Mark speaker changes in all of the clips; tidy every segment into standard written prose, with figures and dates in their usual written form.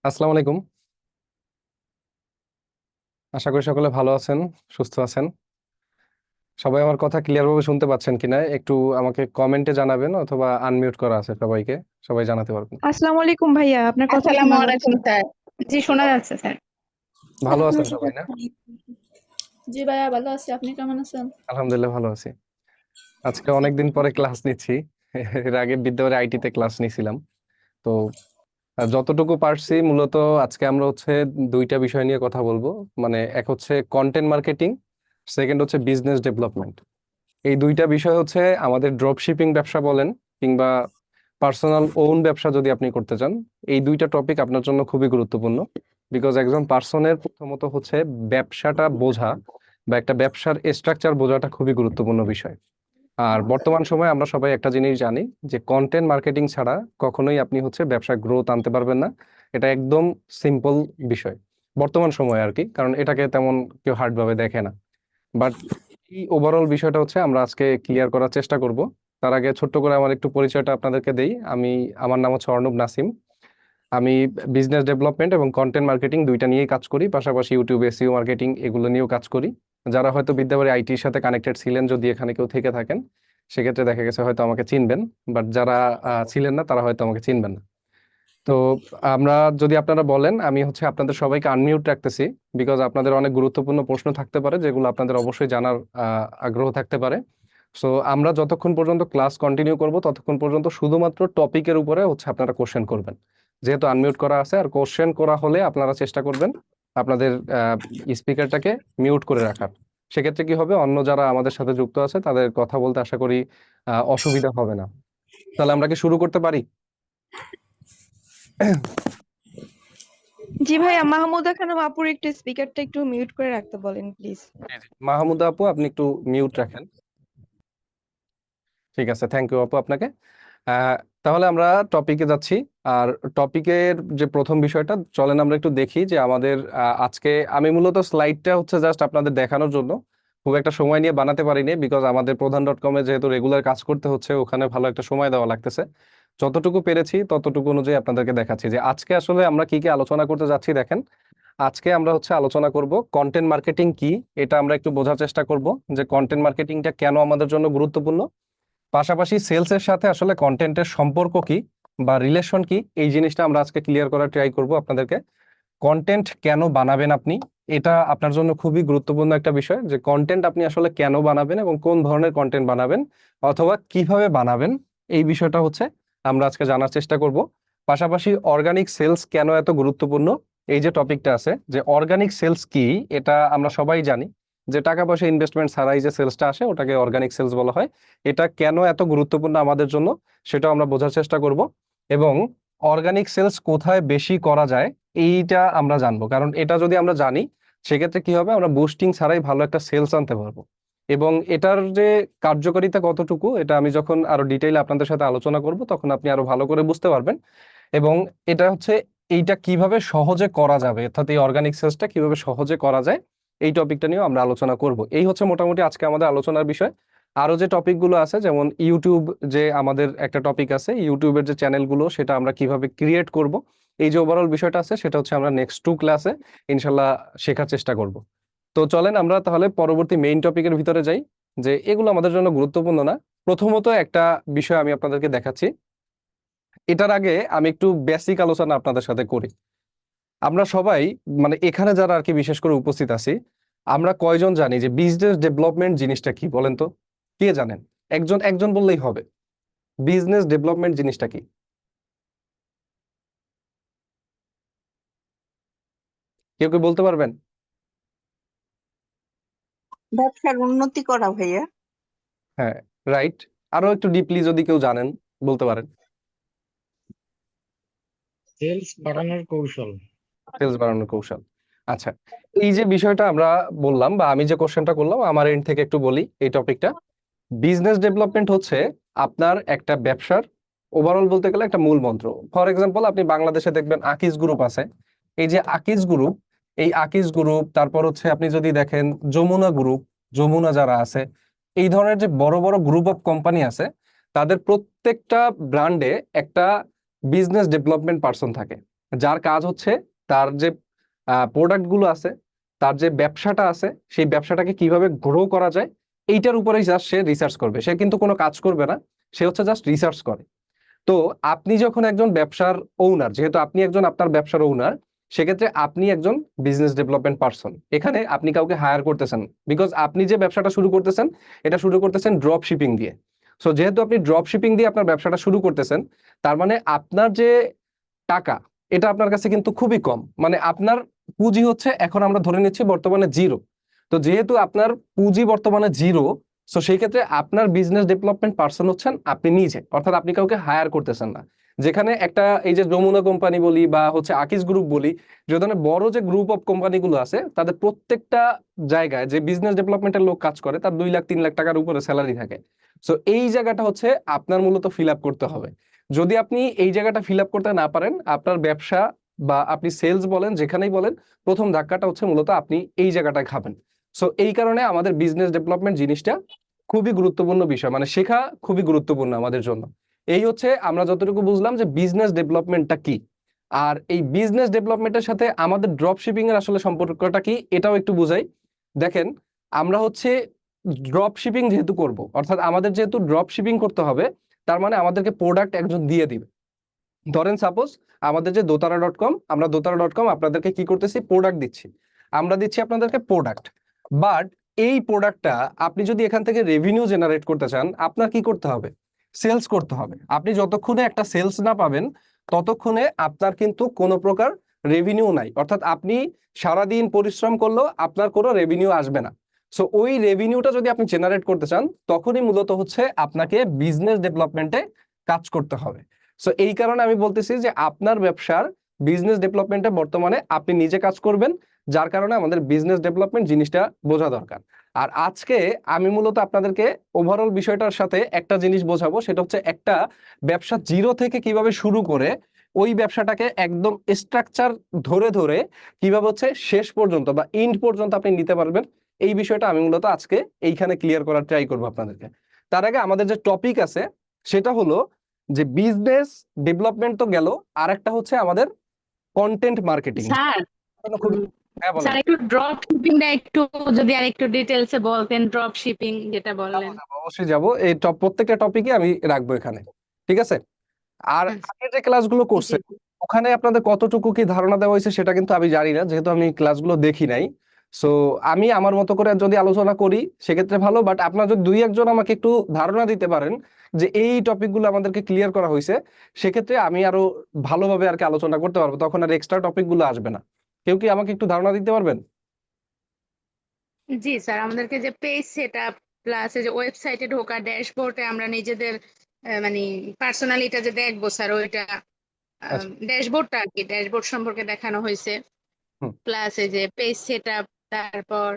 Speaker 1: আসসালামু আলাইকুম। আশা করি সকলে ভালো আছেন, সুস্থ আছেন। সবাই আমার কথা ক্লিয়ার ভাবে শুনতে পাচ্ছেন কিনা একটু আমাকে কমেন্টে জানাবেন, অথবা আনমিউট করা আছে সবাইকে, সবাই জানাতে পারবেন।
Speaker 2: আসসালামু আলাইকুম ভাইয়া, আপনার কথা
Speaker 3: আসসালামু
Speaker 2: শোনা যাচ্ছে।
Speaker 3: আলাইকুম স্যার। জি, শোনা যাচ্ছে স্যার।
Speaker 1: ভালো আছেন সবাই না?
Speaker 4: জি ভাইয়া, ভালো আছি। আপনি কেমন আছেন?
Speaker 1: আলহামদুলিল্লাহ ভালো আছি। আজকে অনেকদিন পরে ক্লাস নিচ্ছি। এর আগে বিদ্যালয়ের আইটিতে ক্লাস নিছিলাম। তো যতটুকু পারছি মূলত আজকে আমরা দুইটা বিষয় নিয়ে কথা বলবো। মানে এক হচ্ছে কন্টেন্ট মার্কেটিং, সেকেন্ড হচ্ছে বিজনেস ডেভেলপমেন্ট। এই দুইটা বিষয় আমাদের ড্রপ শিপিং ব্যবসা বলেন, কিংবা পার্সোনাল ওন ব্যবসা যদি আপনি করতে চান, এই দুইটা টপিক আপনার জন্য খুবই গুরুত্বপূর্ণ। বিকজ একজন পার্সনের প্রথমত ব্যবসাটা বোঝা বা একটা ব্যবসার স্ট্রাকচার বোঝাটা খুবই গুরুত্বপূর্ণ বিষয়। আর বর্তমান সময়ে আমরা সবাই একটা জিনিস জানি, যে কন্টেন্ট মার্কেটিং ছাড়া কখনোই আপনি ব্যবসা গ্রোথ আনতে পারবেন না। এটা একদম সিম্পল বিষয় বর্তমান সময়ে আর কি, কারণ এটাকে তেমন কেউ হার্ড ভাবে দেখে না। বাট এই ওভারঅল বিষয়টা আমরা আজকে ক্লিয়ার করার চেষ্টা করব। তার আগে ছোট্ট করে আমার একটু পরিচয়টা আপনাদেরকে দেই। আমার নাম অর্ণব নাসিম। আমি বিজনেস ডেভেলপমেন্ট এবং কন্টেন্ট মার্কেটিং দুইটা নিয়েই কাজ করি, পাশাপাশি ইউটিউব এসইও মার্কেটিং এগুলো নিয়েও কাজ করি। যারা হয়তো বিদ্যাবাড়ি আইটির সাথে কানেক্টেড ছিলেন, যদি এখানে কেউ থেকে থাকেন, সেক্ষেত্রে দেখা গেছে হয়তো আমাকে চিনবেন। বাট যারা ছিলেন না, তারা হয়তো আমাকে চিনবেন না। তো আমরা, যদি আপনারা বলেন, আমি আপনাদের সবাইকে আনমিউট রাখতেছি, বিকজ আপনাদের অনেক গুরুত্বপূর্ণ প্রশ্ন থাকতে পারে, যেগুলো আপনাদের অবশ্যই জানার আগ্রহ থাকতে পারে। সো আমরা যতক্ষণ পর্যন্ত ক্লাস কন্টিনিউ করব, ততক্ষণ পর্যন্ত শুধুমাত্র টপিকের উপরে আপনারা কোশ্চেন করবেন, যেহেতু আনমিউট করা আছে। আর কোশ্চেন করা হলে আপনারা চেষ্টা করবেন আপনাদের স্পিকারটাকে মিউট করে রাখার। সেক্ষেত্রে কি হবে, অন্য যারা আমাদের সাথে যুক্ত আছে তাদের কথা বলতে আশা করি অসুবিধা হবে না। তাহলে আমরা কি শুরু করতে পারি?
Speaker 2: জি ভাইয়া, মাহমুদা খানম আপুর একটু স্পিকারটা একটু মিউট করে রাখতে বলেন প্লিজ।
Speaker 1: জি, জি। মাহমুদা আপু, আপনি একটু মিউট রাখেন। ঠিক আছে, থ্যাংক ইউ আপু আপনাকে। আহ, তাহলে আমরা টপিকে যাচ্ছি। আর টপিকের যে প্রথম বিষয়টা, চলেন আমরা একটু দেখি যে আমাদের আজকে আমি মূলত স্লাইডটা জাস্ট আপনাদের দেখানোর জন্য খুব একটা সময় নিয়ে বানাতে পারিনি, বিকজ আমাদের প্রধান.com-এ যেহেতু রেগুলার কাজ করতে হচ্ছে, ওখানে ভালো একটা সময় দেওয়া লাগতেছে। যতটুকু পেরেছি ততটুকু অনুযায়ী আপনাদেরকে দেখাচ্ছি যে আজকে আসলে আমরা কি কি আলোচনা করতে যাচ্ছি। দেখেন, আজকে আমরা আলোচনা করব কন্টেন্ট মার্কেটিং কি। এটা আমরা একটু বোঝার চেষ্টা করব যে কন্টেন্ট মার্কেটিংটা কেন আমাদের জন্য গুরুত্বপূর্ণ। পাশাপাশি সেলসের সাথে আসলে কন্টেন্টের সম্পর্ক কি বা রিলেশন কি, এই জিনিসটা আমরা আজকে ক্লিয়ার করার ট্রাই করব আপনাদেরকে। কন্টেন্ট কেন বানাবেন আপনি, এটা আপনার জন্য খুবই গুরুত্বপূর্ণ একটা বিষয়, যে কন্টেন্ট আপনি আসলে কেন বানাবেন এবং কোন ধরনের কন্টেন্ট বানাবেন, অথবা কিভাবে বানাবেন, এই বিষয়টা আমরা আজকে জানার চেষ্টা করব। পাশাপাশি অর্গানিক সেলস কেন এত গুরুত্বপূর্ণ, এই যে টপিকটা আছে, যে অর্গানিক সেলস কি, এটা আমরা সবাই জানি যে টাকা পয়সা ইনভেস্টমেন্ট ছাড়াই যে সেলসটা আসে, ওটাকে অর্গানিক সেলস বলা হয়। এটা কেন এত গুরুত্বপূর্ণ আমাদের জন্য, সেটাও আমরা বোঝার চেষ্টা করব। এবং অর্গানিক সেলস কোথায় বেশি করা যায়, এইটা আমরা জানবো। কারণ এটা যদি আমরা জানি, সেক্ষেত্রে কি হবে, আমরা বুস্টিং ছাড়াই ভালো একটা সেলস আনতে পারবো। এবং এটার যে কার্যকারিতা কতটুকু, এটা আমি যখন আরো ডিটেইলে আপনাদের সাথে আলোচনা করব, তখন আপনি আরো ভালো করে বুঝতে পারবেন। এবং এটা এইটা কিভাবে সহজে করা যাবে, অর্থাৎ এই অর্গানিক সেলসটা কিভাবে সহজে করা যায়, এই টপিকটা নিয়েও আমরা আলোচনা করব। এই মোটামুটি আজকে আমাদের আলোচনার বিষয়। আরো যে টপিকগুলো আছে, যেমন ইউটিউব, যে আমাদের একটা টপিক আছে, ইউটিউবের যে চ্যানেলগুলো, সেটা আমরা কিভাবে ক্রিয়েট করব, এই যে ওভারঅল বিষয়টা আছে, সেটা আমরা নেক্সট 2 ক্লাসে ইনশাল্লাহ শেখার চেষ্টা করব। তো চলেন আমরা তাহলে পরবর্তী মেইন টপিকের ভিতরে যাই, যে এগুলো আমাদের জন্য গুরুত্বপূর্ণ না। প্রথমত একটা বিষয় আমি আপনাদেরকে দেখাচ্ছি। এটার আগে আমি একটু বেসিক আলোচনা আপনাদের সাথে করি। আমরা সবাই, মানে এখানে যারা আর কি বিশেষ করে উপস্থিত আছি, আমরা কয়জন জানি যে বিজনেস ডেভেলপমেন্ট জিনিসটা কি, বলেন তো? কে জানেন? একজন একজন বললেই হবে। বিজনেস ডেভেলপমেন্ট জিনিসটা কি? কেউ কেউ বলতে পারবেন?
Speaker 3: ব্যবসার উন্নতি করা ভাইয়া।
Speaker 1: হ্যাঁ, রাইট। আরো একটু ডিপলি যদি কেউ জানেন, বলতে পারেন।
Speaker 5: সেলস বাড়ানোর কৌশল।
Speaker 1: সেলস বাড়ানোর কৌশল। আচ্ছা, এই যে বিষয়টা আমরা বললাম, বা আমি যে কোশ্চেনটা করলাম, আমার এন্ড থেকে একটু বলি এই টপিকটা। বিজনেস ডেভেলপমেন্ট আপনার একটা ব্যবসার ওভারঅল বলতে গেলে একটা মূল মন্ত্র। ফর এক্সাম্পল, আপনি বাংলাদেশে দেখবেন আকিজ গ্রুপ আছে। এই যে আকিজ গ্রুপ, এই আকিজ গ্রুপ, তারপর আপনি যদি দেখেন যমুনা গ্রুপ, যমুনা যারা আছে, এই ধরনের যে বড় বড় গ্রুপ অফ কোম্পানি আছে, তাদের প্রত্যেকটা ব্র্যান্ডে একটা বিজনেস ডেভেলপমেন্ট পার্সন থাকে। যার কাজ হচ্ছে তার যে প্রোডাক্ট গুলো আছে, তার যে ব্যবসাটা আছে, সেই ব্যবসাটাকে কিভাবে গ্রো করা যায় এইটার উপরেই জাস্ট সে রিসার্চ করবে। সে কিন্তু কোনো কাজ করবে না, সে হচ্ছে জাস্ট রিসার্চ করে। তো আপনি যখন একজন ব্যবসার ওনার, যেহেতু আপনি একজন আপনার ব্যবসার ওনার, সেক্ষেত্রে আপনি একজন বিজনেস ডেভেলপমেন্ট পারসন। এখানে আপনি কাউকে হায়ার করতেছেন, বিকজ আপনি যে ব্যবসাটা শুরু করতেছেন এটা শুরু করতেছেন ড্রপ শিপিং দিয়ে। সো যেহেতু আপনি ড্রপ শিপিং দিয়ে আপনার ব্যবসাটা শুরু করতেছেন, তার মানে আপনার যে টাকা, এটা আপনার কাছে কিন্তু খুবই কম। মানে আপনার পুঁজি হচ্ছে, এখন আমরা ধরে নিচ্ছি বর্তমানে জিরো। তো যেহেতু আপনার পুঁজি বর্তমানে জিরো, সো সেই ক্ষেত্রে আপনার বিজনেস ডেভেলপমেন্ট পারসন হচ্ছেন আপনি নিজে, অর্থাৎ আপনি কাউকে হায়ার করতেছেন না। যেখানে একটা এই যে যমুনা কোম্পানি বলি বা হচ্ছে আকিস গ্রুপ বলি, যে ধরনের বড় যে গ্রুপ অফ কোম্পানিগুলো আছে, তাদের প্রত্যেকটা জায়গায় যে বিজনেস ডেভেলপমেন্টের লোক কাজ করে তার 2 লাখ 3 লাখ টাকার উপরে স্যালারি থাকে। সো এই জায়গাটা হচ্ছে আপনার মূলত ফিল আপ করতে হবে। যদি আপনি এই জায়গাটা ফিল আপ করতে না পারেন, আপনার ব্যবসা বা আপনি সেলস বলেন, যেখানেই বলেন, প্রথম ধাক্কাটা হচ্ছে মূলত আপনি এই জায়গাটায় খাবেন। সো এই কারণে আমাদের বিজনেস ডেভেলপমেন্ট জিনিসটা খুবই গুরুত্বপূর্ণ বিষয়, মানে শেখা খুবই গুরুত্বপূর্ণ আমাদের জন্য। এই হচ্ছে আমরা যতটুকু বুঝলাম যে বিজনেস ডেভেলপমেন্টটা কি। আর এই বিজনেস ডেভেলপমেন্টের সাথে আমাদের ড্রপ শিপিং এর আসলে সম্পর্কটা কি এটাও একটু বুঝাই। দেখেন, আমরা হচ্ছে ড্রপ শিপিং যেহেতু করব, অর্থাৎ আমাদের যেহেতু ড্রপ শিপিং করতে হবে, তার মানে আমাদেরকে প্রোডাক্ট একজন দিয়ে দিবে। ধরেন সাপোজ আমাদের যে দোতারা.com, আমরা দোতারা.com আপনাদেরকে কি করতেছি, প্রোডাক্ট দিচ্ছি। আমরা দিচ্ছি আপনাদেরকে প্রোডাক্ট, বাট এই প্রোডাক্টটা আপনি যদি এখান থেকে রেভিনিউ জেনারেট করতে চান, আপনার কি করতে হবে, সেলস করতে হবে। আপনি যতক্ষণে একটা সেলস না পাবেন, ততক্ষণে আপনার কিন্তু কোনো প্রকার রেভিনিউ নাই, অর্থাৎ আপনি সারাদিন পরিশ্রম করলেও আপনার কোনো রেভিনিউ আসবে না। সো ওই রেভিনিউটা যদি আপনি জেনারেট করতে চান, তখনই মূলত হচ্ছে আপনাকে বিজনেস ডেভেলপমেন্টে কাজ করতে হবে। সো এই কারণে আমি বলতেছি যে আপনার ব্যবসার বিজনেস ডেভেলপমেন্টে বর্তমানে আপনি নিজে কাজ করবেন, যার কারণে আমাদের বিজনেস ডেভেলপমেন্ট জিনিসটা বোঝা দরকার। আর আজকে আমি মূলত আপনাদেরকে ওভারঅল বিষয়টার সাথে একটা জিনিস বোঝাবো, সেটা হচ্ছে একটা ব্যবসা জিরো থেকে কিভাবে শুরু করে ওই ব্যবসাটাকে একদম স্ট্রাকচার ধরে ধরে কিভাবে হচ্ছে শেষ পর্যন্ত বা এন্ড পর্যন্ত আপনি নিতে পারবেন, এই বিষয়টা আমি মূলত আজকে এইখানে ক্লিয়ার করার ট্রাই করবো আপনাদেরকে। তার আগে আমাদের যে টপিক আছে সেটা হলো যে বিজনেস ডেভেলপমেন্ট তো গেল, আর একটা হচ্ছে আমাদের কন্টেন্ট মার্কেটিং।
Speaker 3: স্যার
Speaker 1: হ্যাঁ বলেন।
Speaker 3: স্যার একটু ড্রপ শিপিংটা একটু যদি আর একটু ডিটেলসে বলতেন, ড্রপ শিপিং যেটা
Speaker 1: যাবো
Speaker 3: বললেন।
Speaker 1: যাবো, অবশ্যই যাবো। এই প্রত্যেকটা টপিকে আমি রাখবো এখানে, ঠিক আছে? আর আগে যে ক্লাসগুলো করছে ওখানে আপনাদের কতটুকু কি ধারণা দেওয়া হয়েছে সেটা কিন্তু আমি জানি না, যেহেতু আমি ক্লাসগুলো দেখি নাই। সো আমি আমার মতো করে যদি আলোচনা করি সেক্ষেত্রে ভালো, বাট আপনারা যদি 2-1 জন আমাকে একটু ধারণা দিতে পারেন যে এই টপিকগুলো আমাদেরকে ক্লিয়ার করা হয়েছে, সেক্ষেত্রে আমি আরো ভালোভাবে আর কি আলোচনা করতে পারবো, তখন আর এক্সট্রা টপিকগুলো আসবে না। কেউ কি আমাকে একটু ধারণা দিতে পারবেন?
Speaker 3: জি স্যার, আমাদেরকে যে পেজ সেটআপ প্লাস এই যে ওয়েবসাইটে ঢোকা, ড্যাশবোর্ডে আমরা নিজেদের মানে পার্সোনালিটা যে দেখবো স্যার, ওইটা
Speaker 1: আচ্ছা।
Speaker 3: ড্যাশবোর্ডটা আর কি, ড্যাশবোর্ড সম্পর্কে দেখানো হয়েছে।
Speaker 1: হুম।
Speaker 3: প্লাস এই যে পেজ সেটআপ, তারপর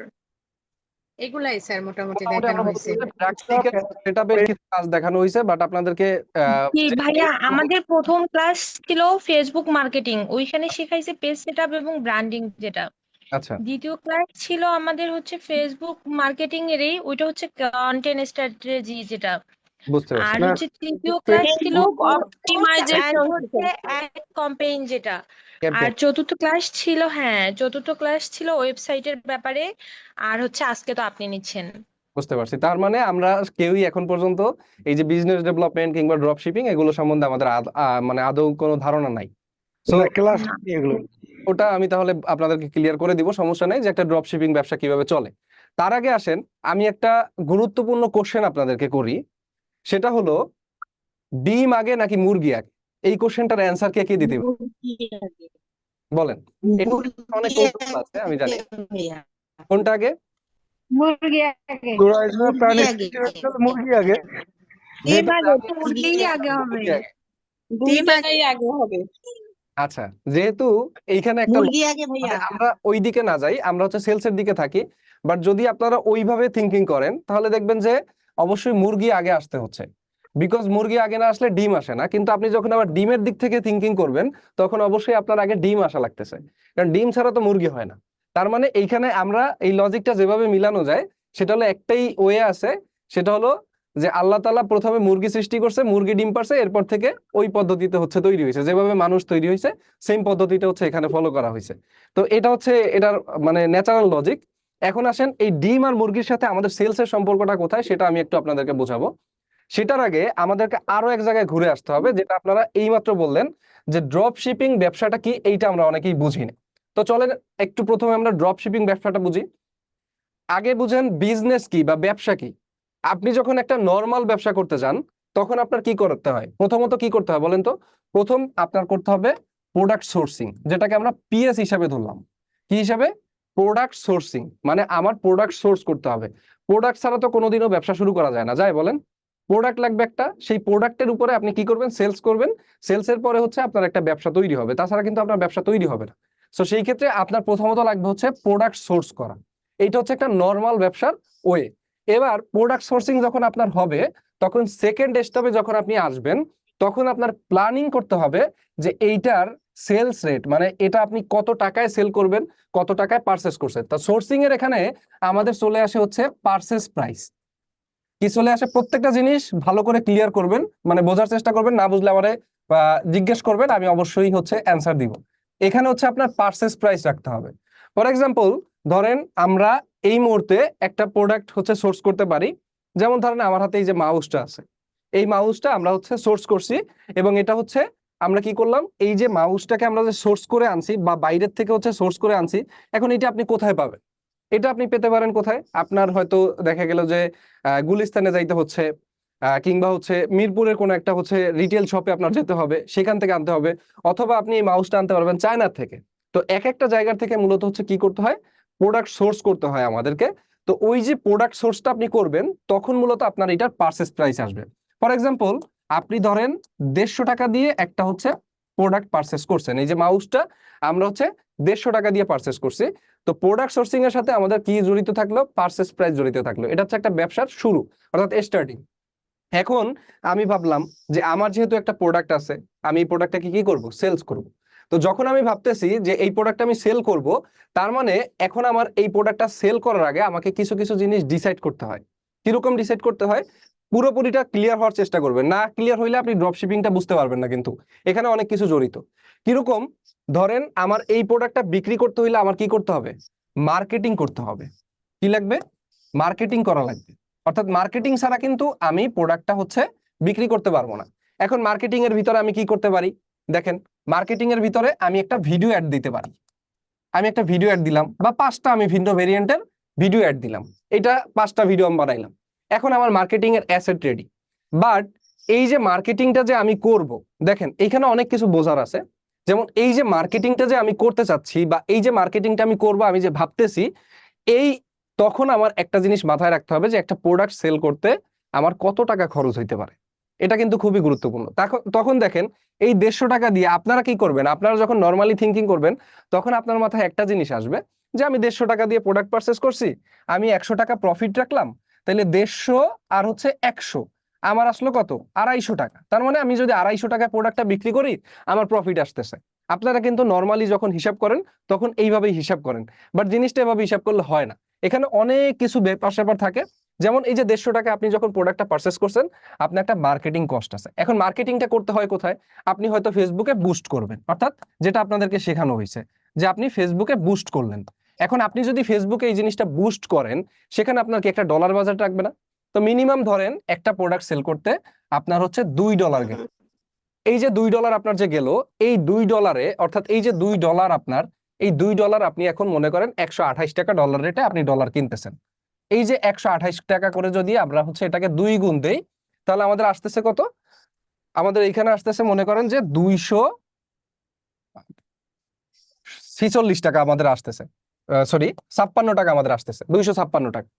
Speaker 3: এগুলাই স্যার মোটামুটি
Speaker 1: মোটামুটি
Speaker 3: দেখানো
Speaker 1: আমরা
Speaker 3: হয়েছে।
Speaker 1: প্র্যাকটিক্যাল সেটআপের কিছু কাজ দেখানো হয়েছে, বাট আপনাদেরকে
Speaker 6: জি ভাইয়া, আমাদের প্রথম ক্লাস ছিল ফেসবুক মার্কেটিং, ওইখানে শেখাইছে পেজ সেটআপ এবং ব্র্যান্ডিং যেটা।
Speaker 1: আচ্ছা,
Speaker 6: দ্বিতীয় ক্লাস ছিল আমাদের হচ্ছে ফেসবুক মার্কেটিং এরই, ওইটা হচ্ছে কন্টেন্ট স্ট্র্যাটেজি যেটা।
Speaker 1: বুঝতে পারছি।
Speaker 6: আর হচ্ছে তৃতীয় ক্লাস ছিল অ্যাড ক্যাম্পেইন যেটা। আর চতুর্থ ক্লাস ছিল, চতুর্থ ক্লাস ছিল ওয়েবসাইটের ব্যাপারে। আর হচ্ছে আজকে তো আপনি নিচ্ছেন।
Speaker 1: বুঝতে পারছি। তার মানে আমরা কেউই এখন পর্যন্ত এই যে বিজনেস ডেভেলপমেন্ট কিংবা ড্রপ শিপিং এগুলো সম্বন্ধে আমাদের মানে আদৌ কোনো ধারণা নাই। সো
Speaker 5: ক্লাস এগুলো
Speaker 1: ওটা আমি তাহলে আপনাদেরকে ক্লিয়ার করে দিব, সমস্যা নেই, যে একটা ড্রপ শিপিং ব্যবসা কিভাবে চলে। তার আগে আসেন আমি একটা গুরুত্বপূর্ণ কোশ্চেন আপনাদেরকে করি, সেটা হলো ডিম আগে নাকি মুরগি আগে? এই কোশ্চেনটার অ্যান্সার কে কে দিতে পারে? বলেন। এটা অনেক কৌতূহল আছে, আমি জানি। কোনটা আগে?
Speaker 2: মুরগি আগে।
Speaker 5: মুরগি আগে।
Speaker 2: ডিম আগে, মুরগিই আগে হবে।
Speaker 1: মুরগি আগে।
Speaker 4: দুইটাই আগে হবে।
Speaker 1: আচ্ছা, যেহেতু এইখানে একটা
Speaker 3: মুরগি আগে ভাইয়া।
Speaker 1: মানে আমরা ওই দিকে না যাই, আমরা হচ্ছে সেলসের দিকে থাকি, বাট যদি আপনারা ওইভাবে থিঙ্কিং করেন তাহলে দেখবেন যে অবশ্যই মুরগি আগে আসতে হচ্ছে, বিকজ মুরগি আগে না আসলে ডিম আসে না। কিন্তু আপনি যখন আবার ডিমের দিক থেকে থিঙ্কিং করবেন, তখন অবশ্যই আপনার আগে ডিম আসা লাগতেছে, কারণ ডিম ছাড়া তো মুরগি হয় না। তার মানে এইখানে আমরা এই লজিকটা যেভাবে মিলানো যায় সেটা হলো একটাই ওয়ে আছে, সেটা হলো যে আল্লাহ তাআলা প্রথমে মুরগি সৃষ্টি করছে, মুরগি ডিম পারছে, এরপর থেকে ওই পদ্ধতিতে হচ্ছে তৈরি হয়েছে, যেভাবে মানুষ তৈরি হয়েছে সেম পদ্ধতিটা হচ্ছে এখানে ফলো করা হয়েছে। তো এটা হচ্ছে এটার মানে ন্যাচারাল লজিক। এখন আসেন এই ডিম আর মুরগির সাথে আমাদের সেলসের সম্পর্কটা কোথায় সেটা আমি একটু আপনাদেরকে বোঝাবো। সেটার আগে আমাদেরকে আরো এক জায়গায় ঘুরে আসতে হবে, যেটা আপনারা এইমাত্র বললেন যে ড্রপ শিপিং ব্যবসাটা কি, এইটা আমরা অনেকেই বুঝি না। তো চলেন একটু প্রথমে আমরা ড্রপ শিপিং ব্যবসাটা বুঝি। আগে বুঝেন বিজনেস কি বা ব্যবসা কি। আপনি যখন একটা নর্মাল ব্যবসা করতে যান তখন আপনার কি করতে হয়? প্রথমত কি করতে হয় বলেন তো? প্রথম আপনার করতে হবে প্রোডাক্ট সোর্সিং, যেটাকে আমরা পিএস হিসাবে ধরলাম। কি হিসাবে? প্রোডাক্ট সোর্সিং, মানে আমার প্রোডাক্ট সোর্স করতে হবে। প্রোডাক্ট ছাড়া তো কোনোদিনও ব্যবসা শুরু করা যায় না, যায় বলেন? প্রোডাক্ট লাগবে একটা, সেই প্রোডাক্টের উপরে আপনি কি করবেন? সেলস করবেন। সেলসের পরে হচ্ছে আপনার একটা ব্যবসা তৈরি হবে, তাছাড়া কিন্তু আপনার ব্যবসা তৈরি হবে না। তো সেই ক্ষেত্রে আপনার প্রথমত লাগবে হচ্ছে প্রোডাক্ট সোর্স করা। এইটা হচ্ছে একটা নর্মাল ব্যবসার ওয়ে। এবার প্রোডাক্ট সোর্সিং যখন আপনার হবে, তখন সেকেন্ড স্টেপে যখন আপনি আসবেন, তখন আপনার প্ল্যানিং করতে হবে যে এইটার সেলস রেট, মানে এটা আপনি কত টাকায় সেল করবেন, কত টাকায় পারচেস করছেন। তা সোর্সিং এর এখানে আমাদের চলে আসে হচ্ছে পারচেস প্রাইস। কি চলে আসে? প্রত্যেকটা জিনিস ভালো করে ক্লিয়ার করবেন, মানে বোঝার চেষ্টা করবেন, না বুঝলে আমারে জিজ্ঞেস করবেন, আমি অবশ্যই হচ্ছে অ্যান্সার দিব। এখানে হচ্ছে আপনার পারচেস প্রাইস রাখতে হবে। ফর এক্সাম্পল, ধরেন আমরা এই মুহূর্তে একটা প্রোডাক্ট হচ্ছে সোর্স করতে পারি। যেমন ধরেন আমার হাতে এই যে মাউসটা আছে, এই মাউসটা আমরা হচ্ছে সোর্স করছি, এবং এটা হচ্ছে আমরা কি করলাম, এই যে মাউসটাকে আমরা যে সোর্স করে আনছি বা বাইরের থেকে হচ্ছে সোর্স করে আনছি, এখন এটা আপনি কোথায় পাবেন? এটা আপনি পেতে পারেন কোথায়? আপনার হয়তো দেখা গেল যে গুলিস্তানে যাইতে হচ্ছে, কিংবা হচ্ছে মিরপুরের কোনো একটা হচ্ছে রিটেল শপে আপনার যেতে হবে, সেখান থেকে আনতে হবে। অথবা আপনি এই মাউসটা আনতে পারবেন চায়নার থেকে। তো এক একটা জায়গা থেকে মূলত হচ্ছে কি করতে হয়? প্রোডাক্ট সোর্স করতে হয় আমাদেরকে। তো ওই যে প্রোডাক্ট সোর্সটা আপনি করবেন, তখন মূলত আপনার এটার পারচেস প্রাইস আসবে। ফর এক্সাম্পল, আপনি ধরেন 150 টাকা দিয়ে একটা হচ্ছে প্রোডাক্ট পারচেস করছেন। এই যে মাউসটা আমরা হচ্ছে 150 টাকা দিয়ে পারচেস করছি। তো প্রোডাক্ট সোর্সিং এর সাথে আমাদের কি জড়িত থাকলো? পারচেস প্রাইস জড়িত থাকলো। এটা হচ্ছে একটা ব্যবসার শুরু, অর্থাৎ স্টার্টিং। এখন আমি ভাবলাম যে আমার যেহেতু একটা প্রোডাক্ট আছে, আমি এই প্রোডাক্টটাকে কি করব? সেলস করব। তো যখন আমি ভাবতেছি যে এই প্রোডাক্ট আমি সেল করব, তার মানে এখন আমার এই প্রোডাক্টটা সেল করার আগে আমাকে কিছু কিছু জিনিস ডিসাইড করতে হয়। কিরকম ডিসাইড করতে হয়? পুরোপুরিটা ক্লিয়ার হওয়ার চেষ্টা করবেন, না ক্লিয়ার হইলে আপনি ড্রপ শিপিংটা বুঝতে পারবেন না। কিন্তু এখানে অনেক কিছু জড়িত। কিরকম? ধরেন আমার এই প্রোডাক্টটা বিক্রি করতে হইলে আমার কি করতে হবে? মার্কেটিং করতে হবে। কি লাগবে? মার্কেটিং করা লাগবে। অর্থাৎ মার্কেটিং ছাড়া কিন্তু আমি প্রোডাক্টটা হচ্ছে বিক্রি করতে পারবো না। এখন মার্কেটিং এর ভিতরে আমি কি করতে পারি? দেখেন, মার্কেটিং এর ভিতরে আমি একটা ভিডিও অ্যাড দিতে পারি। আমি একটা ভিডিও অ্যাড দিলাম, বা 5টা আমি ভিন্ন ভেরিয়েন্টের ভিডিও অ্যাড দিলাম। এটা 5টা ভিডিও আমি বানাইলাম। এখন আমার মার্কেটিং এর অ্যাসেট রেডি। বাট এই যে মার্কেটিংটা যে আমি করব, দেখেন এখানে অনেক কিছু বোঝার আছে। যেমন এই যে মার্কেটিংটা যে আমি করতে চাচ্ছি, বা এই যে মার্কেটিংটা আমি করব আমি যে ভাবতেছি, এই তখন আমার একটা জিনিস মাথায় রাখতে হবে যে একটা প্রোডাক্ট সেল করতে আমার কত টাকা খরচ হইতে পারে। এটা কিন্তু খুবই গুরুত্বপূর্ণ। তখন দেখেন এই 150 টাকা দিয়ে আপনারা কি করবেন? আপনারা যখন নর্মালি থিঙ্কিং করবেন, তখন আপনার মাথায় একটা জিনিস আসবে যে আমি 150 টাকা দিয়ে প্রোডাক্ট পারচেস করছি, আমি 100 টাকা প্রফিট রাখলাম, তাহলে 150 আর হচ্ছে 100 আমার আসলো কত? 250 টাকা। তার মানে আমি যদি 250 টাকা প্রোডাক্টটা বিক্রি করি, আমার প্রফিট আসতেছে। আপনারা কিন্তু নর্মালি যখন হিসাব করেন তখন এইভাবেই হিসাব করেন, বাট জিনিসটা এভাবে হিসাব করলে হয় না। এখানে অনেক কিছু ব্যাপার থাকে। যেমন এই যে 150 টাকা আপনি যখন প্রোডাক্টটা পারচেস করছেন, আপনার একটা মার্কেটিং কস্ট আছে। এখন মার্কেটিংটা করতে হয় কোথায়? আপনি হয়তো ফেসবুকে বুস্ট করবেন, অর্থাৎ যেটা আপনাদেরকে শেখানো হয়েছে যে আপনি ফেসবুকে বুস্ট করলেন। এখন আপনি যদি ফেসবুকে এই জিনিসটা বুস্ট করেন, সেখানে আপনার কি একটা ডলার বাজেট রাখবে না? তো মিনিমাম ধরেন একটা প্রোডাক্ট সেল করতে আপনার হচ্ছে $2 গেল। এই যে $2 আপনার যে গেল, এই $2 অর্থাৎ এই যে $2 আপনার, এই $2 আপনি এখন মনে করেন 128 টাকা ডলার রেটে আপনি ডলার কিনতেছেন। এই যে 128 টাকা করে যদি আমরা হচ্ছে এটাকে 2 গুণ দেই, তাহলে আমাদের আসতেছে কত? আমাদের এইখানে আসতেছে মনে করেন যে 246 টাকা আমাদের আসতেছে। সরি, 56 টাকা আমাদের আসতেছে, 256 টাকা।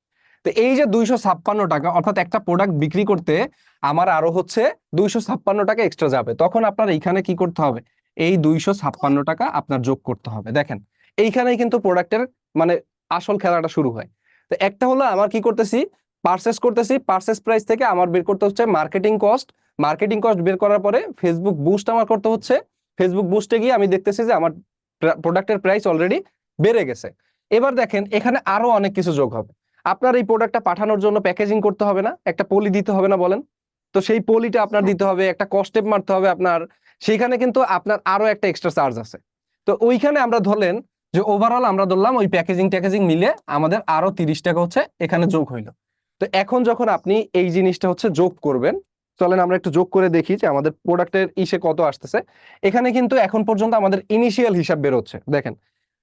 Speaker 1: তো এই যে 256 টাকা, অর্থাৎ একটা প্রোডাক্ট বিক্রি করতে আমার আরো হচ্ছে 256 টাকা এক্সট্রা যাবে। তখন আপনার এইখানে কি করতে হবে? এই 256 টাকা আপনার যোগ করতে হবে। দেখেন এইখানেই কিন্তু প্রোডাক্টের মানে আসল খেলাটা শুরু হয়। তো একটা হলো আমার কি করতেছি? পারচেস করতেছি, পারচেস প্রাইস থেকে আমার বের করতে হচ্ছে মার্কেটিং কস্ট। মার্কেটিং কস্ট বের করার পরে ফেসবুক বুস্ট আমার করতে হচ্ছে। ফেসবুক বুস্টে গিয়ে আমি দেখতেছি যে আমার প্রোডাক্টের প্রাইস অলরেডি বেড়ে গেছে। এবার দেখেন এখানে আরো অনেক কিছু যোগ হবে। আপনার এই প্রোডাক্টটা পাঠানোর জন্য প্যাকেজিং করতে হবে না, একটা পলি দিতে হবে না বলেন? তো সেই পলিটা আপনার দিতে হবে, একটা কস্টেপ মারতে হবে আপনার, সেইখানে কিন্তু আপনার আরো একটা এক্সট্রা চার্জ আছে। তো ওইখানে আমরা ধরলেন যে ওভারঅল আমরা ধরলাম ওই প্যাকেজিং মিলে আমাদের আরো 30 টাকা হচ্ছে এখানে যোগ হইলো। তো এখন যখন আপনি এই জিনিসটা হচ্ছে যোগ করবেন, চলেন আমরা একটু যোগ করে দেখি যে আমাদের প্রোডাক্টের ইসে কত আসতেছে। এখানে কিন্তু এখন পর্যন্ত আমাদের ইনিশিয়াল হিসাব বেরোচ্ছে দেখেন।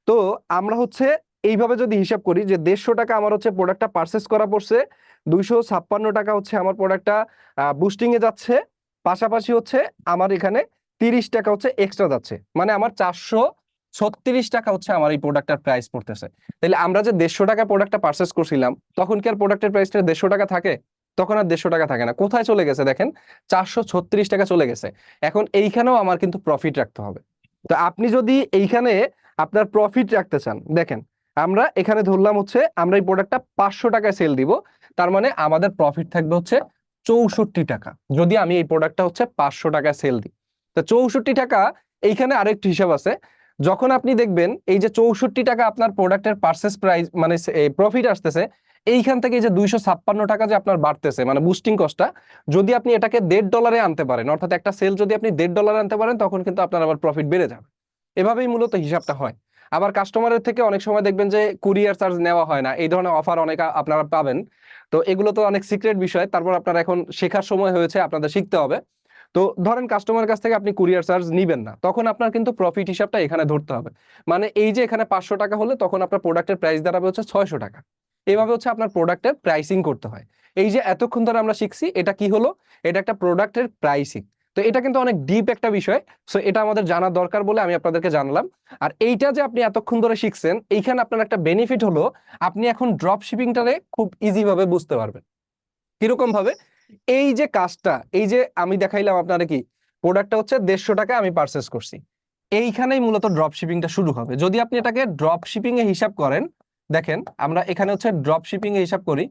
Speaker 1: তো আমরা হচ্ছে এইভাবে যদি হিসাব করি যে 150 টাকা আমার হচ্ছে প্রোডাক্টটা পারচেস করা পড়ছে, 256 টাকা হচ্ছে আমার প্রোডাক্টটা বুস্টিং এ যাচ্ছে, পাশাপাশি হচ্ছে আমার এখানে 30 টাকা হচ্ছে এক্সট্রা যাচ্ছে, মানে আমার 436 টাকা হচ্ছে আমার এই প্রোডাক্টটার প্রাইস পড়তেছে। তাহলে আমরা যে 150 টাকা প্রোডাক্টটা পারচেস করছিলাম তখন কি আর প্রোডাক্টের প্রাইসটা 150 টাকা থাকে? তখন আর 150 টাকা থাকে না। কোথায় চলে গেছে দেখেন, 436 টাকা চলে গেছে। এখন এইখানেও আমার কিন্তু প্রফিট রাখতে হবে। তো আপনি যদি এইখানে আপনার প্রফিট রাখতে চান, দেখেন আমরা এখানে ধরলাম হচ্ছে আমরা এই প্রোডাক্টটা 500 টাকায় সেল দিব, তার মানে আমাদের প্রফিট থাকবে হচ্ছে 64 টাকা যদি আমি এই প্রোডাক্টটা হচ্ছে 500 টাকায় সেল দিই। তো 64 টাকা, এইখানে আরেকটি হিসাব আছে, যখন আপনি দেখবেন এই যে 64 টাকা আপনার প্রোডাক্টের পারচেস প্রাইস মানে প্রফিট আসতেছে, এইখান থেকে যে 256 টাকা যে আপনার বাড়তেছে মানে বুস্টিং কস্টটা, যদি আপনি এটাকে $1.5 আনতে পারেন, অর্থাৎ একটা সেল যদি আপনি $1.5 আনতে পারেন, তখন কিন্তু আপনার আবার প্রফিট বেড়ে যাবে। এভাবেই মূলত হিসাবটা হয়। আবার কাস্টমারের থেকে অনেক সময় দেখবেন যে কুরিয়ার চার্জ নেওয়া হয় না, এই ধরনের অফার অনেক আপনারা পাবেন। তো এগুলো তো অনেক সিক্রেট বিষয়, তারপর আপনারা এখন শেখার সময় হয়েছে, আপনাদের শিখতে হবে। তো ধরেন কাস্টমারের কাছ থেকে আপনি কুরিয়ার চার্জ নিবেন না, তখন আপনার কিন্তু প্রফিট হিসাবটা এখানে ধরতে হবে। মানে এই যে এখানে 500 টাকা হলে তখন আপনার প্রোডাক্টের প্রাইস দাঁড়াবে হচ্ছে 600 টাকা। এইভাবে হচ্ছে আপনার প্রোডাক্টের প্রাইসিং করতে হয়। এই যে এতক্ষণ ধরে আমরা শিখছি, এটা কি হলো? এটা একটা প্রোডাক্টের প্রাইসিং। তো এটা কিন্তু অনেক ডিপ একটা বিষয়, সো এটা আমাদের জানা দরকার বলে আমি আপনাদেরকে জানালাম। আর এইটা যে আপনি এতক্ষণ ধরে শিখছেন, এইখানে আপনার একটা বেনিফিট হলো আপনি এখন ড্রপ শিপিংটারে খুব ইজি ভাবে বুঝতে পারবেন। কিরকম ভাবে? এই যে কাজটা, এই যে আমি দেখাইলাম আপনারা কি প্রোডাক্টটা হচ্ছে 150 টাকা আমি পারচেস করছি, এইখানেই মূলত ড্রপ শিপিংটা শুরু হবে। যদি আপনি এটাকে ড্রপ শিপিং এ হিসাব করেন, দেখেন আমরা এখানে হচ্ছে ড্রপ শিপিং এ হিসাব করি,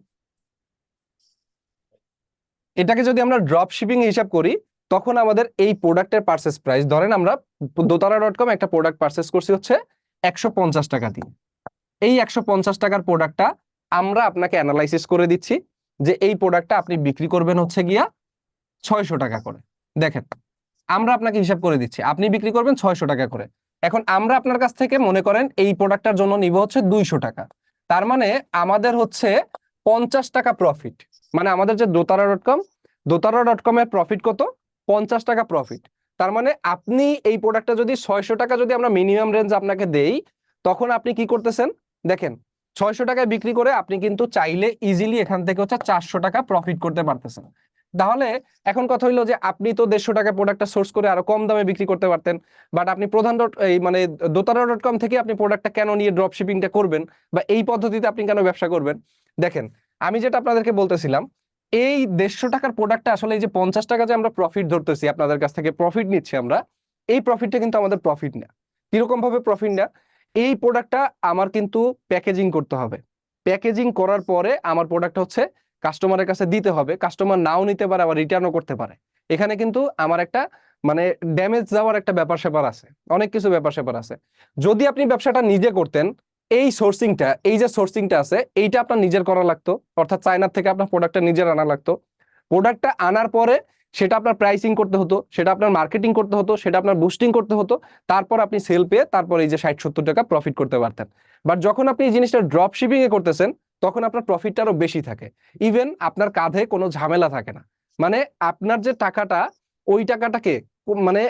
Speaker 1: এটাকে যদি আমরা ড্রপ শিপিং এ হিসাব করি, তখন আমাদের এই প্রোডাক্টের পারচেস প্রাইস, ধরেন আমরা dotara.com একটা প্রোডাক্ট পারচেস করছি হচ্ছে 150 টাকা দিয়ে। এই 150 টাকার প্রোডাক্টটা আমরা আপনাকে অ্যানালাইসিস করে দিচ্ছি যে এই প্রোডাক্টটা আপনি বিক্রি করবেন হচ্ছে গিয়া 600 টাকা করে। দেখেন আমরা আপনাকে হিসাব করে দিচ্ছি, আপনি বিক্রি করবেন 600 টাকা করে। এখন আমরা আপনার কাছ থেকে মনে করেন এই প্রোডাক্টটার জন্য নিব হচ্ছে 200 টাকা, তার মানে আমাদের হচ্ছে 50 টাকা প্রফিট। মানে আমাদের যে dotara.com এর প্রফিট কত? 50 টাকা প্রফিট। তার মানে আপনি এই প্রোডাক্টটা যদি 600 টাকা যদি আমরা মিনিমাম রেঞ্জ আপনাকে দেই, তখন আপনি কি করতেছেন দেখেন, 600 টাকায় বিক্রি করে আপনি কিন্তু চাইলে ইজিলি এখান থেকে হচ্ছে 400 টাকা প্রফিট করতে পারতেছেন। তাহলে এখন কথা হইলো যে আপনি তো 150 টাকা প্রোডাক্টটা সোর্স করে আরো কম দামে বিক্রি করতে পারতেন, বাট আপনি মানে dotara.com থেকে আপনি প্রোডাক্টটা কেন নিয়ে ড্রপ শিপিংটা করবেন, বা এই পদ্ধতিতে আপনি কেন ব্যবসা করবেন? দেখেন আমি যেটা আপনাদেরকে বলতেছিলাম, এই 150 টাকার প্রোডাক্টটা আসলে এই যে 50 টাকা যে আমরা প্রফিট ধরতেছি, আপনাদের কাছ থেকে প্রফিট নিচ্ছি আমরা, এই প্রফিটটা কিন্তু আমাদের প্রফিট না। কিরকম ভাবে প্রফিট না? এই প্রোডাক্টটা আমার কিন্তু প্যাকেজিং করতে হবে, প্যাকেজিং করার পরে আমার প্রোডাক্ট হচ্ছে কাস্টমারের কাছে দিতে হবে, কাস্টমার নাও নিতে পারে আবার রিটার্নও করতে পারে। এখানে কিন্তু আমার একটা মানে ড্যামেজ যাওয়ার একটা ব্যাপার স্যাপার আছে, অনেক কিছু ব্যাপার স্যাপার আছে। যদি আপনি ব্যবসাটা নিজে করতেন, এই সোর্সিংটা, এই যে সোর্সিংটা আছে, এইটা আপনার নিজের করা লাগতো, অর্থাৎ চায়নার থেকে আপনার প্রোডাক্টটা নিজের আনা লাগতো। প্রোডাক্টটা আনার পরে সেটা আপনার প্রাইসিং করতে হতো, সেটা আপনার মার্কেটিং করতে হতো, সেটা আপনার বুস্টিং করতে হতো, তারপর আপনি সেল পেয়ে তারপর এই যে 60-70 টাকা প্রফিট করতে পারতেন। বাট যখন আপনি এই জিনিসটা ড্রপ শিপিং এ করতেছেন, তখন আপনার প্রফিটটা আরো বেশি থাকে, ইভেন আপনার কাঁধে কোনো ঝামেলা থাকে না। মানে আপনার যে টাকাটা, ওই টাকাটাকে মানে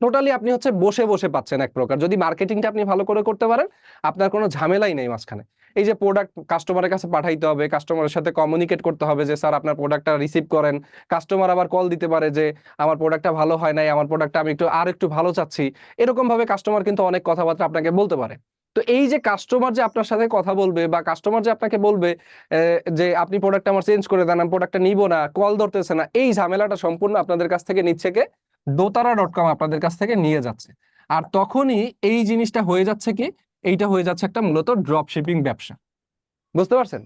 Speaker 1: টোটালি আপনি হচ্ছে বসে বসে পাচ্ছেন এক প্রকার। যদি মার্কেটিংটা আপনি ভালো করে করতে পারেন, আপনার কোনো ঝামেলাই নেই মাঝখানে। এই যে প্রোডাক্ট কাস্টমারের কাছে পাঠাইতে হবে, কাস্টমারের সাথে কমিউনিকেট করতে হবে যে স্যার আপনার প্রোডাক্টটা রিসিভ করেন, কাস্টমার আবার কল দিতে পারে যে আমার প্রোডাক্টটা ভালো হয় নাই, আমার প্রোডাক্টটা আমি একটু ভালো চাচ্ছি, এরকম ভাবে কাস্টমার কিন্তু অনেক কথাবার্তা আপনাকে বলতে পারে। তো এই যে কাস্টমার যে আপনার সাথে কথা বলবে, বা কাস্টমার যে আপনাকে বলবে যে আপনি প্রোডাক্ট আমার চেঞ্জ করে দেন, আমি প্রোডাক্টটা নিবো না, কল ধরতেছে না, এই ঝামেলাটা সম্পূর্ণ আপনাদের কাছ থেকে নিচ্ছে কে? dotara.com আপনাদের কাছ থেকে নিয়ে যাচ্ছে। আর তখনই এই জিনিসটা হয়ে যাচ্ছে কি, এইটা হয়ে যাচ্ছে একটা মূলত ড্রপ শিপিং ব্যবসা। বুঝতে পারছেন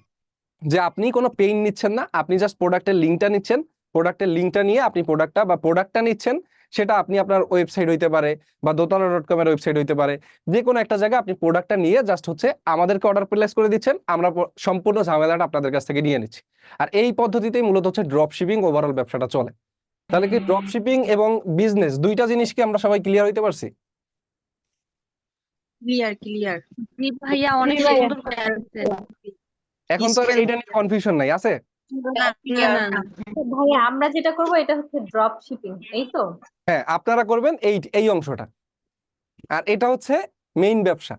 Speaker 1: যে আপনি কোনো পেইন নিচ্ছেন না, আপনি জাস্ট প্রোডাক্টের লিঙ্কটা নিচ্ছেন, প্রোডাক্টের লিঙ্কটা নিয়ে আপনি প্রোডাক্টটা নিচ্ছেন, সেটা আপনি আপনার ওয়েবসাইট হইতে পারে বা dotala.com এর ওয়েবসাইট হইতে পারে, যে কোনো একটা জায়গায় আপনি প্রোডাক্টটা নিয়ে জাস্ট হচ্ছে আমাদেরকে অর্ডার প্লেস করে দিচ্ছেন, আমরা সম্পূর্ণ ঝামেলাটা আপনাদের কাছ থেকে নিয়ে নিচ্ছি। আর এই পদ্ধতিতেই মূলত হচ্ছে ড্রপ শিপিং ওভারঅল ব্যবসাটা চলে। তাহলে কি ড্রপ শিপিং এবং বিজনেস দুইটা জিনিস কি আমরা সবাই ক্লিয়ার হইতে পারছি?
Speaker 7: ক্লিয়ার ক্লিয়ার
Speaker 3: ভাইয়া অনেক
Speaker 4: জি ভাইয়া।
Speaker 3: সুন্দর করে answer।
Speaker 1: এখন তো আর এইটা নিয়ে কনফিউশন নাই আছে?
Speaker 7: না না না
Speaker 8: ভাইয়া আমরা যেটা করব এটা হচ্ছে ড্রপ শিপিং, এই তো?
Speaker 1: হ্যাঁ, আপনারা করবেন এই অংশটা, আর এটা হচ্ছে মেইন ব্যবসা।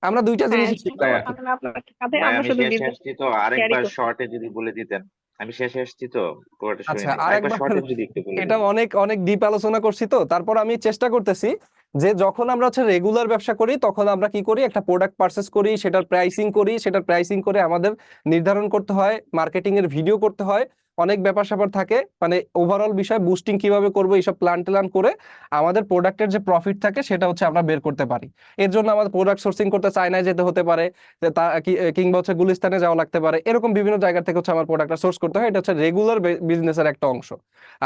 Speaker 1: আমরা দুইটা জিনিস শিখলাম আর কি।
Speaker 2: আমরা আপনার কাঁধে
Speaker 9: ভাই
Speaker 2: আমরা
Speaker 9: আমি
Speaker 2: শুধু
Speaker 9: শেষে
Speaker 2: দিব
Speaker 9: আসছি তো
Speaker 2: ক্যারি
Speaker 9: আরেকবার
Speaker 2: করব।
Speaker 9: শর্টে যদি বলে দিতেন। আমি শেষে আসছি তো পুরোটা শুনি
Speaker 1: আচ্ছা,
Speaker 9: নাই, আরেকবার
Speaker 1: আরেকবার
Speaker 9: শর্টে যদি একটু বলে
Speaker 1: এটা
Speaker 9: দিতেন।
Speaker 1: অনেক অনেক ডিপ আলোচনা করছি, তো তারপর আমি চেষ্টা করতেছি যে যখন আমরা হচ্ছে রেগুলার ব্যবসা করি তখন আমরা কি করি, একটা প্রোডাক্ট পারচেস করি, সেটার প্রাইসিং করি, সেটার প্রাইসিং করে আমাদের নির্ধারণ করতে হয়, মার্কেটিং এর ভিডিও করতে হয়, অনেক ব্যাপার স্যাপার থাকে, মানে ওভারঅল বিষয় বুস্টিং কিভাবে করবো এইসব প্ল্যান ট্যান করে আমাদের প্রোডাক্টের যে প্রফিট থাকে সেটা হচ্ছে আমরা বের করতে পারি। এর জন্য আমাদের প্রোডাক্ট সোর্সিং করতে চায়নায় যেতে হতে পারে, যে কিংবা হচ্ছে গুলিস্তানে যাওয়া লাগতে পারে, এরকম বিভিন্ন জায়গা থেকে হচ্ছে আমার প্রোডাক্টটা সোর্স করতে হয়। এটা হচ্ছে রেগুলার বিজনেসের একটা অংশ।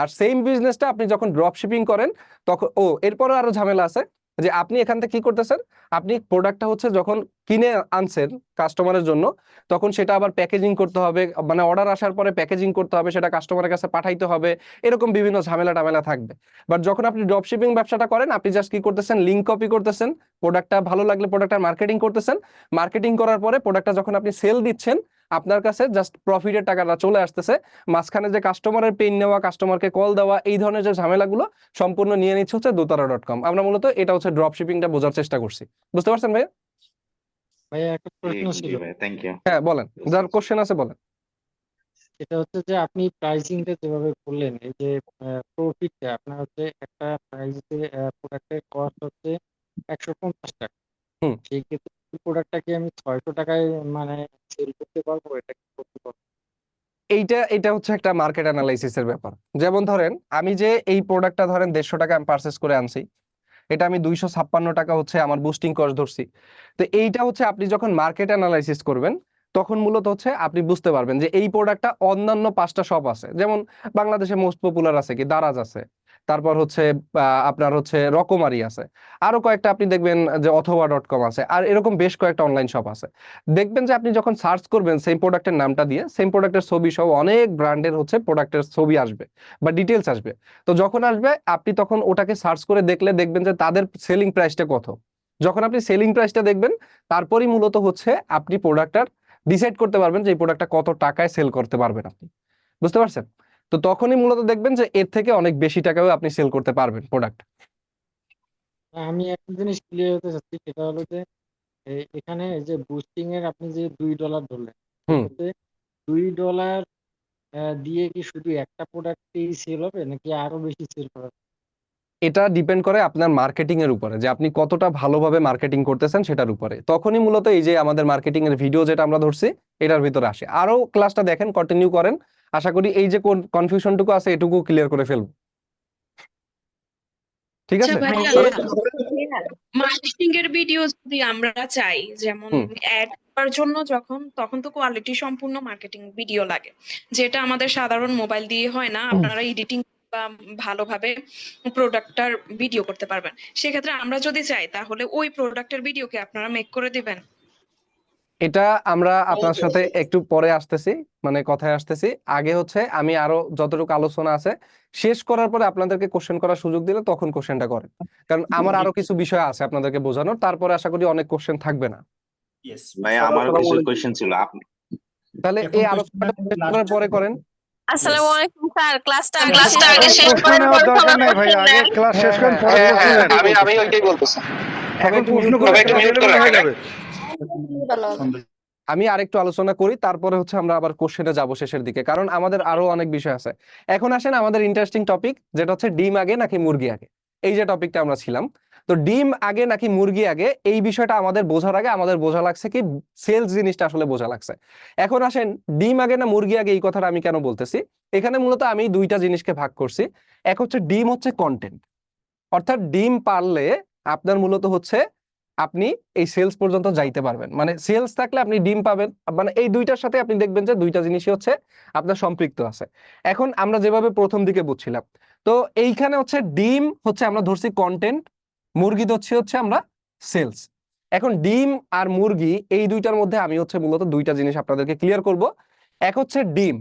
Speaker 1: আর সেম বিজনেসটা আপনি যখন ড্রপ শিপিং করেন তখন এরপরে আরো ঝামেলা আছে, যে আপনি এখান থেকে কি করতেছেন, আপনি প্রোডাক্টটা হচ্ছে যখন কিনে আনছেন কাস্টমারের জন্য, তখন সেটা আবার প্যাকেজিং করতে হবে, মানে অর্ডার আসার পরে প্যাকেজিং করতে হবে, সেটা কাস্টমারের কাছে পাঠাইতে হবে, এরকম বিভিন্ন ঝামেলা টামেলা থাকবে। বাট যখন আপনি ড্রপ শিপিং ব্যবসাটা করেন, আপনি জাস্ট কি করতেছেন, লিঙ্ক কপি করতেছেন, প্রোডাক্টটা ভালো লাগলে প্রোডাক্টটা মার্কেটিং করতেছেন, মার্কেটিং করার পরে প্রোডাক্টটা যখন আপনি সেল দিচ্ছেন, আপনার কাছে জাস্ট প্রফিটের টাকাটা চলে আসতেছে। মাঝখানে যে কাস্টমারের পেন নেওয়া, কাস্টমারকে কল দেওয়া, এই ধরনের যে ঝামেলাগুলো সম্পূর্ণ নিয়ে নিচ্ছে হচ্ছে dotala.com। আমরা মূলত এটা হচ্ছে ড্রপ শিপিংটা বোঝার চেষ্টা করছি। বুঝতে পারছেন ভাই?
Speaker 5: ভাইয়া একটা
Speaker 9: জি
Speaker 5: প্রশ্ন
Speaker 9: জি
Speaker 5: ছিল,
Speaker 9: ভাই, থ্যাংক ইউ।
Speaker 1: হ্যাঁ বলেন, যার কোশ্চেন আছে বলেন।
Speaker 5: সেটা হচ্ছে যে আপনি প্রাইসিংটা যেভাবে করলেন, এই যে প্রফিটটা আপনার হচ্ছে একটা প্রাইসে প্রোডাক্টের কস্ট হচ্ছে 150 টাকা,
Speaker 1: হুম।
Speaker 5: সেই ক্ষেত্রে প্রোডাক্টটাকে আমি 600 টাকায় মানে সেল করতে পারবো, এটা কি করতে পারবো?
Speaker 1: এটা হচ্ছে একটা মার্কেট অ্যানালাইসিসের ব্যাপার। যেমন ধরেন আমি যে এই প্রোডাক্টটা ধরেন 150 টাকা আমি পারচেস করে আনছি, এটা আমি 256 টাকা হচ্ছে আমার বুস্টিং কস্ট ধরছি। তো এইটা হচ্ছে আপনি যখন মার্কেট অ্যানালাইসিস করবেন তখন মূলত হচ্ছে আপনি বুঝতে পারবেন যে এই প্রোডাক্টটা অন্যান্য 5টা শপ আছে, যেমন বাংলাদেশে মোস্ট পপুলার আছে কি দারাজ আছে, তারপর হচ্ছে আপনার হচ্ছে রকমারি আছে, আরো কয়েকটা আপনি দেখবেন যে অথবা.com আছে, আর এরকম বেশ কয়েকটা অনলাইন শপ আছে। দেখবেন যে আপনি যখন সার্চ করবেন সেম প্রোডাক্টের নামটা দিয়ে, সেম প্রোডাক্টের ছবি সহ অনেক ব্র্যান্ডের হচ্ছে প্রোডাক্টের ছবি আসবে বা ডিটেলস আসবে। তো যখন আসবে আপনি তখন ওটাকে সার্চ করে দেখলে দেখবেন যে তাদের সেলিং প্রাইসটা কত। যখন আপনি সেলিং প্রাইসটা দেখবেন, তারপরই মূলত হচ্ছে আপনি প্রোডাক্টটা ডিসাইড করতে পারবেন যে এই প্রোডাক্টটা কত টাকায় সেল করতে পারবেন আপনি। বুঝতে পারছেন? তো তখনই মূলত দেখবেন যে এর থেকে অনেক বেশি টাকাও আপনি সেল করতে পারবেন প্রোডাক্ট।
Speaker 5: আমি একটা জিনিস ক্লিয়ার হতে চাচ্ছি, সেটা হলো যে এখানে এই যে বুস্টিং এর আপনি যে $2 ধরলেন,
Speaker 1: হুম।
Speaker 5: সেটাতে $2 দিয়ে কি শুধু একটা প্রোডাক্টই সেল হবে নাকি আরো বেশি সেল করা?
Speaker 1: এটা ডিপেন্ড করে আপনার মার্কেটিং এর উপরে, যে আপনি কতটা ভালোভাবে মার্কেটিং করতেছেন সেটার উপরে। তখনই মূলত এই যে আমাদের মার্কেটিং এর ভিডিও যেটা আমরা ধরছি এটার ভিতরে আসে। আরো ক্লাসটা দেখেন, কন্টিনিউ করেন, আশা করি এই যে কনফিউশনটুকু আছে এটুকু ক্লিয়ার করে ফেলবো। ঠিক
Speaker 6: আচ্ছা
Speaker 1: আছে?
Speaker 6: ভাইয়া,
Speaker 8: ভাইয়া,
Speaker 6: মার্কেটিং এর ভিডিও যদি আমরা চাই, যেমন
Speaker 1: হুম।
Speaker 6: অ্যাড করার জন্য তখন তো কোয়ালিটি সম্পূর্ণ মার্কেটিং ভিডিও লাগে, যেটা আমাদের সাধারণ মোবাইল দিয়ে হয় না। আপনারা এডিটিং বা ভালোভাবে প্রোডাক্টটার ভিডিও করতে পারবেন। সেক্ষেত্রে আমরা যদি চাই তাহলে ওই প্রোডাক্টের ভিডিওকে আপনারা মেক করে দিবেন।
Speaker 1: এটা আমরা আপনার সাথে একটু পরে আসতেছি, মানে কথায় আসতেছি। আগে হচ্ছে আমি আরো যতটুকু আলোচনা আছে শেষ করার পরে আপনাদেরকে কোশ্চেন করার সুযোগ দিলে তখন কোশ্চেনটা করেন, কারণ আমার আরো কিছু বিষয় আছে আপনাদেরকে বোঝানোর। তারপরে আশা করি অনেক কোশ্চেন থাকবে না।
Speaker 9: ভাই আমারও কিছু কোয়েশ্চেন ছিল, আপনি
Speaker 1: তাহলে এই আলোচনাটা শেষ করার পরে করেন।
Speaker 8: আসসালামু আলাইকুম স্যার, ক্লাসটা আগে
Speaker 5: প্রশ্ন নেওয়ার দরকার নাই ভাই, আগে ক্লাস শেষ করেন, পরে প্রশ্ন নেন।
Speaker 1: আমি ওইটাই বলতেছি।
Speaker 5: এখন প্রশ্ন করে হয়ে যাবে।
Speaker 1: আমি আরেকটু আলোচনা করি, তারপরে হচ্ছে আমরা আবার কোশ্চেনে যাব শেষের দিকে, কারণ আমাদের আরো অনেক বিষয় আছে। এখন আসেন আমাদের ইন্টারেস্টিং টপিক, যেটা হচ্ছে ডিম আগে নাকি মুরগি আগে। এই যে টপিকটা আমরা ছিলাম, তো ডিম আগে নাকি মুরগি আগে এই বিষয়টা আমাদের বোঝার আগে আমাদের বোঝা লাগছে কি সেলস জিনিসটা আসলে বোঝা লাগছে। এখন আসেন ডিম আগে না মুরগি আগে এই কথাটা আমি কেন বলতেছি। এখানে মূলত আমি দুইটা জিনিসকে ভাগ করছি। এক হচ্ছে ডিম হচ্ছে কন্টেন্ট, অর্থাৎ ডিম পারলে আপনার মূলত হচ্ছে আপনি এই সেলস পর্যন্ত যাইতে পারবেন, মানে সেলস থাকলে আপনি ডিম পাবেন। মানে এই দুইটার সাথে আপনি দেখবেন যে দুইটা জিনিসই হচ্ছে আপনার সম্পৃক্ত আছে। এখন আমরা যেভাবে প্রথম দিকে বুঝছিলাম, তো এইখানে হচ্ছে ডিম হচ্ছে আমরা ধরছি কন্টেন্ট, মুরগি ধরছি হচ্ছে আমরা সেলস। এখন ডিম আর মুরগি এই দুইটার মধ্যে আমি হচ্ছে মূলত দুইটা জিনিস আপনাদেরকে ক্লিয়ার করব। এক হচ্ছে ডিম।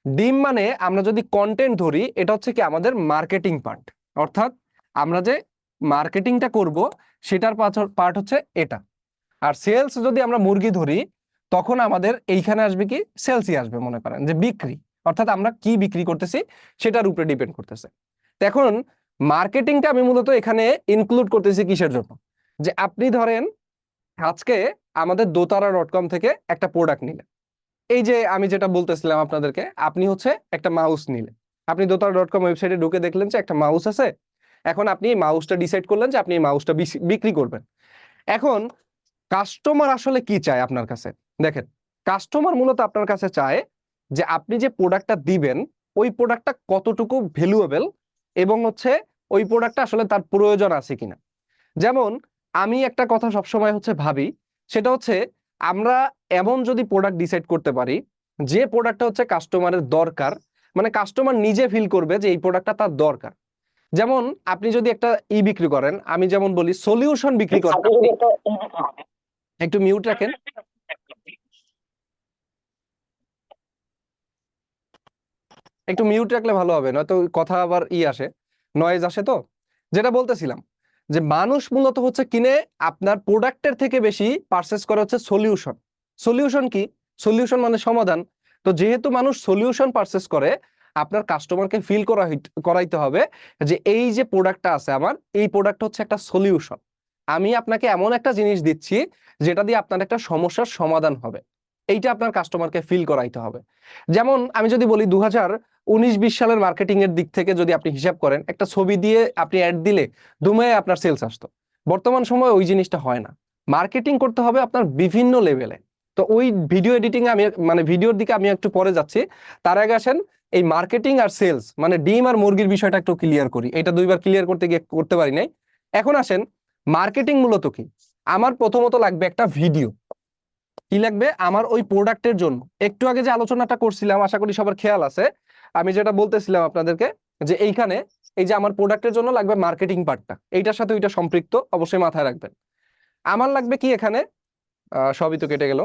Speaker 1: ডিম মানে আমরা যদি কন্টেন্ট ধরি, এটা হচ্ছে কি আমাদের মার্কেটিং পার্ট, অর্থাৎ আমরা যে মার্কেটিংটা করব সেটার পার্ট হচ্ছে এটা। আর সেলস যদি আমরা মুরগি ধরি, তখন আমাদের এইখানে আসবে কি সেলসই আসবে, মনে করেন যে বিক্রি, অর্থাৎ আমরা কি বিক্রি করতেছি সেটার উপরে ডিপেন্ড করতেছে। তো এখন মার্কেটিংটা আমি মূলত এখানে ইনক্লুড করতেছি কিসের জন্য, যে আপনি ধরেন আজকে আমাদের dotara.com থেকে একটা প্রোডাক্ট নিলেন, এই যে আমি যেটা বলতেছিলাম আপনাদেরকে, আপনি হচ্ছে একটা মাউস নিলেন, আপনি dotara.com ওয়েবসাইটে ঢুকে দেখলেন যে একটা মাউস আছে, এখন আপনি এই মাউসটা ডিসাইড করলেন যে আপনি এই মাউসটা বিক্রি করবেন। এখন কাস্টমার আসলে কি চায় আপনার কাছে? দেখেন, কাস্টমার মূলত আপনার কাছে চায় যে আপনি যে প্রোডাক্টটা দিবেন ওই প্রোডাক্টটা কতটুকু ভ্যালুয়েবল এবং হচ্ছে ওই প্রোডাক্টটা আসলে তার প্রয়োজন আছে কিনা। যেমন আমি একটা কথা সবসময় হচ্ছে ভাবি, সেটা হচ্ছে আমরা এমন যদি প্রোডাক্ট ডিসাইড করতে পারি যে প্রোডাক্টটা হচ্ছে কাস্টমারের দরকার, মানে কাস্টমার নিজে ফিল করবে যে এই প্রোডাক্টটা তার দরকার। যেমন আপনি যদি একটা বিক্রি করেন, আমি যেমন বলি সলিউশন বিক্রি করেন, একটু মিউট রাখেন, একটু মিউট রাখলে ভালো হবে, নয়তো কথা আবার আসে, নয়েজ আসে। তো যেটা বলতেছিলাম যে মানুষ মূলত হচ্ছে কিনে আপনার প্রোডাক্টের থেকে বেশি পারচেস করে হচ্ছে সলিউশন। সলিউশন কি? সলিউশন মানে সমাধান। তো যেহেতু মানুষ সলিউশন পারচেস করে, আপনার কাস্টমারকে ফিল করাইতে হবে যে এই যে প্রোডাক্টটা আছে আমার, এই প্রোডাক্ট হচ্ছে একটা সলিউশন। আমি আপনাকে এমন একটা জিনিস দিচ্ছি যেটা দিয়ে আপনার একটা সমস্যার সমাধান হবে, এইটা আপনার কাস্টমারকে ফিল করাইতে হবে। যেমন আমি যদি বলি 2019-20 সালের মার্কেটিং এর দিক থেকে যদি আপনি হিসাব করেন, একটা ছবি দিয়ে আপনি অ্যাড দিলে দুমে আপনার সেলস আসতো। বর্তমান সময়ে ওই জিনিসটা হয় না, মার্কেটিং করতে হবে আপনার বিভিন্ন লেভেলে। তো ওই ভিডিও এডিটিং আমি মানে ভিডিওর দিকে আমি একটু পরে যাচ্ছি, তার আগে আসেন এই মার্কেটিং আর সেলস মানে ডিম আর মুরগির বিষয়টা একটু ক্লিয়ার করি। এটা দুইবার ক্লিয়ার করতে গিয়ে করতে পারি নাই। এখন আসেন মার্কেটিং মূলত কি। আমার প্রথমত লাগবে একটা ভিডিও। কি লাগবে আমার ওই প্রোডাক্টের জন্য? একটু আগে যে আলোচনাটা করছিলাম, আশা করি সবার খেয়াল আছে, আমি যেটা বলতেছিলাম আপনাদেরকে যে এইখানে এই যে আমার প্রোডাক্টের জন্য লাগবে মার্কেটিং পার্টটা, এইটার সাথে ওইটা সম্পৃক্ত, অবশ্যই মাথায় রাখবেন। আমার লাগবে কি এখানে, সবই তো কেটে গেল,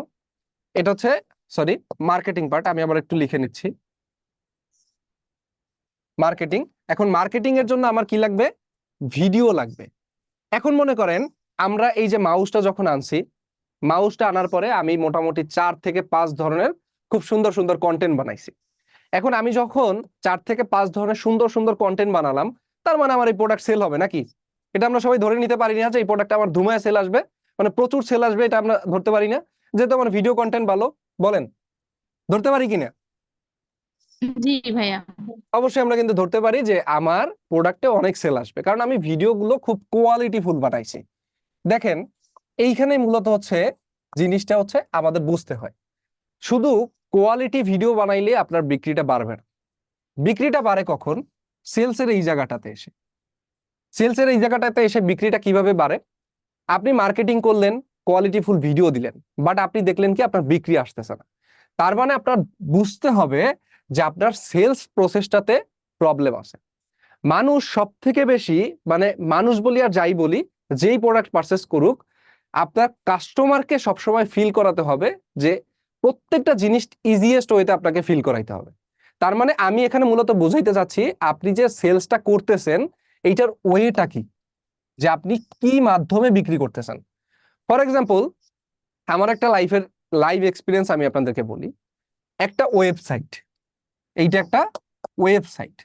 Speaker 1: এটা হচ্ছে সরি মার্কেটিং পার্ট, আমি আবার একটু লিখে নিচ্ছি মার্কেটিং। এখন মার্কেটিং এর জন্য আমার কি লাগবে? ভিডিও লাগবে। এখন মনে করেন আমরা এই যে মাউসটা যখন আনছি, মাউসটা আনার পরে আমি মোটামুটি 4 থেকে 5 ধরনের খুব সুন্দর সুন্দর কন্টেন্ট বানাইছি। এখন আমি যখন 4 থেকে 5 ধরনের সুন্দর সুন্দর কন্টেন্ট বানালাম, তার মানে আমার এই প্রোডাক্ট সেল হবে নাকি? এটা আমরা সবাই ধরে নিতে পারি না যে এই প্রোডাক্ট আমার ধুমায় সেল আসবে, মানে প্রচুর সেল আসবে, এটা আমরা ধরতে পারি না, যেহেতু আমার ভিডিও কন্টেন্ট ভালো। বলেন ধরতে পারি কিনা?
Speaker 7: জি ভাইয়া।
Speaker 1: অবশ্যই আমরা কিন্তু ধরতে পারি যে আমার প্রোডাক্টে অনেক সেল আসবে, কারণ আমি ভিডিওগুলো খুব কোয়ালিটিফুল বানাইছি। দেখেন এইখানে মূলত হচ্ছে জিনিসটা হচ্ছে আমাদের বুঝতে হয়, শুধু কোয়ালিটি ভিডিও বানাইলে আপনার বিক্রিটা বাড়বে না। বিক্রিটা বাড়ে কখন? সেলসের এই জায়গাটাতে এসে। সেলসের এই জায়গাটাতে এসে বিক্রিটা কিভাবে বাড়ে? আপনি মার্কেটিং করলেন, কোয়ালিটিফুল ভিডিও দিলেন, বাট আপনি দেখলেন কি আপনার বিক্রি আসতেছে না। তার মানে আপনার বুঝতে হবে যে আপনার সেলস প্রসেসটাতে প্রবলেম আছে। মানুষ সব থেকে বেশি, মানে মানুষ বলি আর যাই বলি, যেই প্রোডাক্ট পারচেস করুক, আপনার কাস্টমারকে সবসময় ফিল করাতে হবে যে প্রত্যেকটা জিনিস ইজিয়েস্ট ওয়েতে আপনাকে ফিল করাইতে হবে। তার মানে আমি এখানে মূলত বুঝাইতে চাচ্ছি আপনি যে সেলসটা করতেছেন এইটার ওয়েটা কি, যে আপনি কি মাধ্যমে বিক্রি করতেছেন। ফর এক্সাম্পল আমার একটা লাইভ এক্সপিরিয়েন্স আমি আপনাদেরকে বলি। একটা ওয়েবসাইট, এইটা একটা ওয়েবসাইট।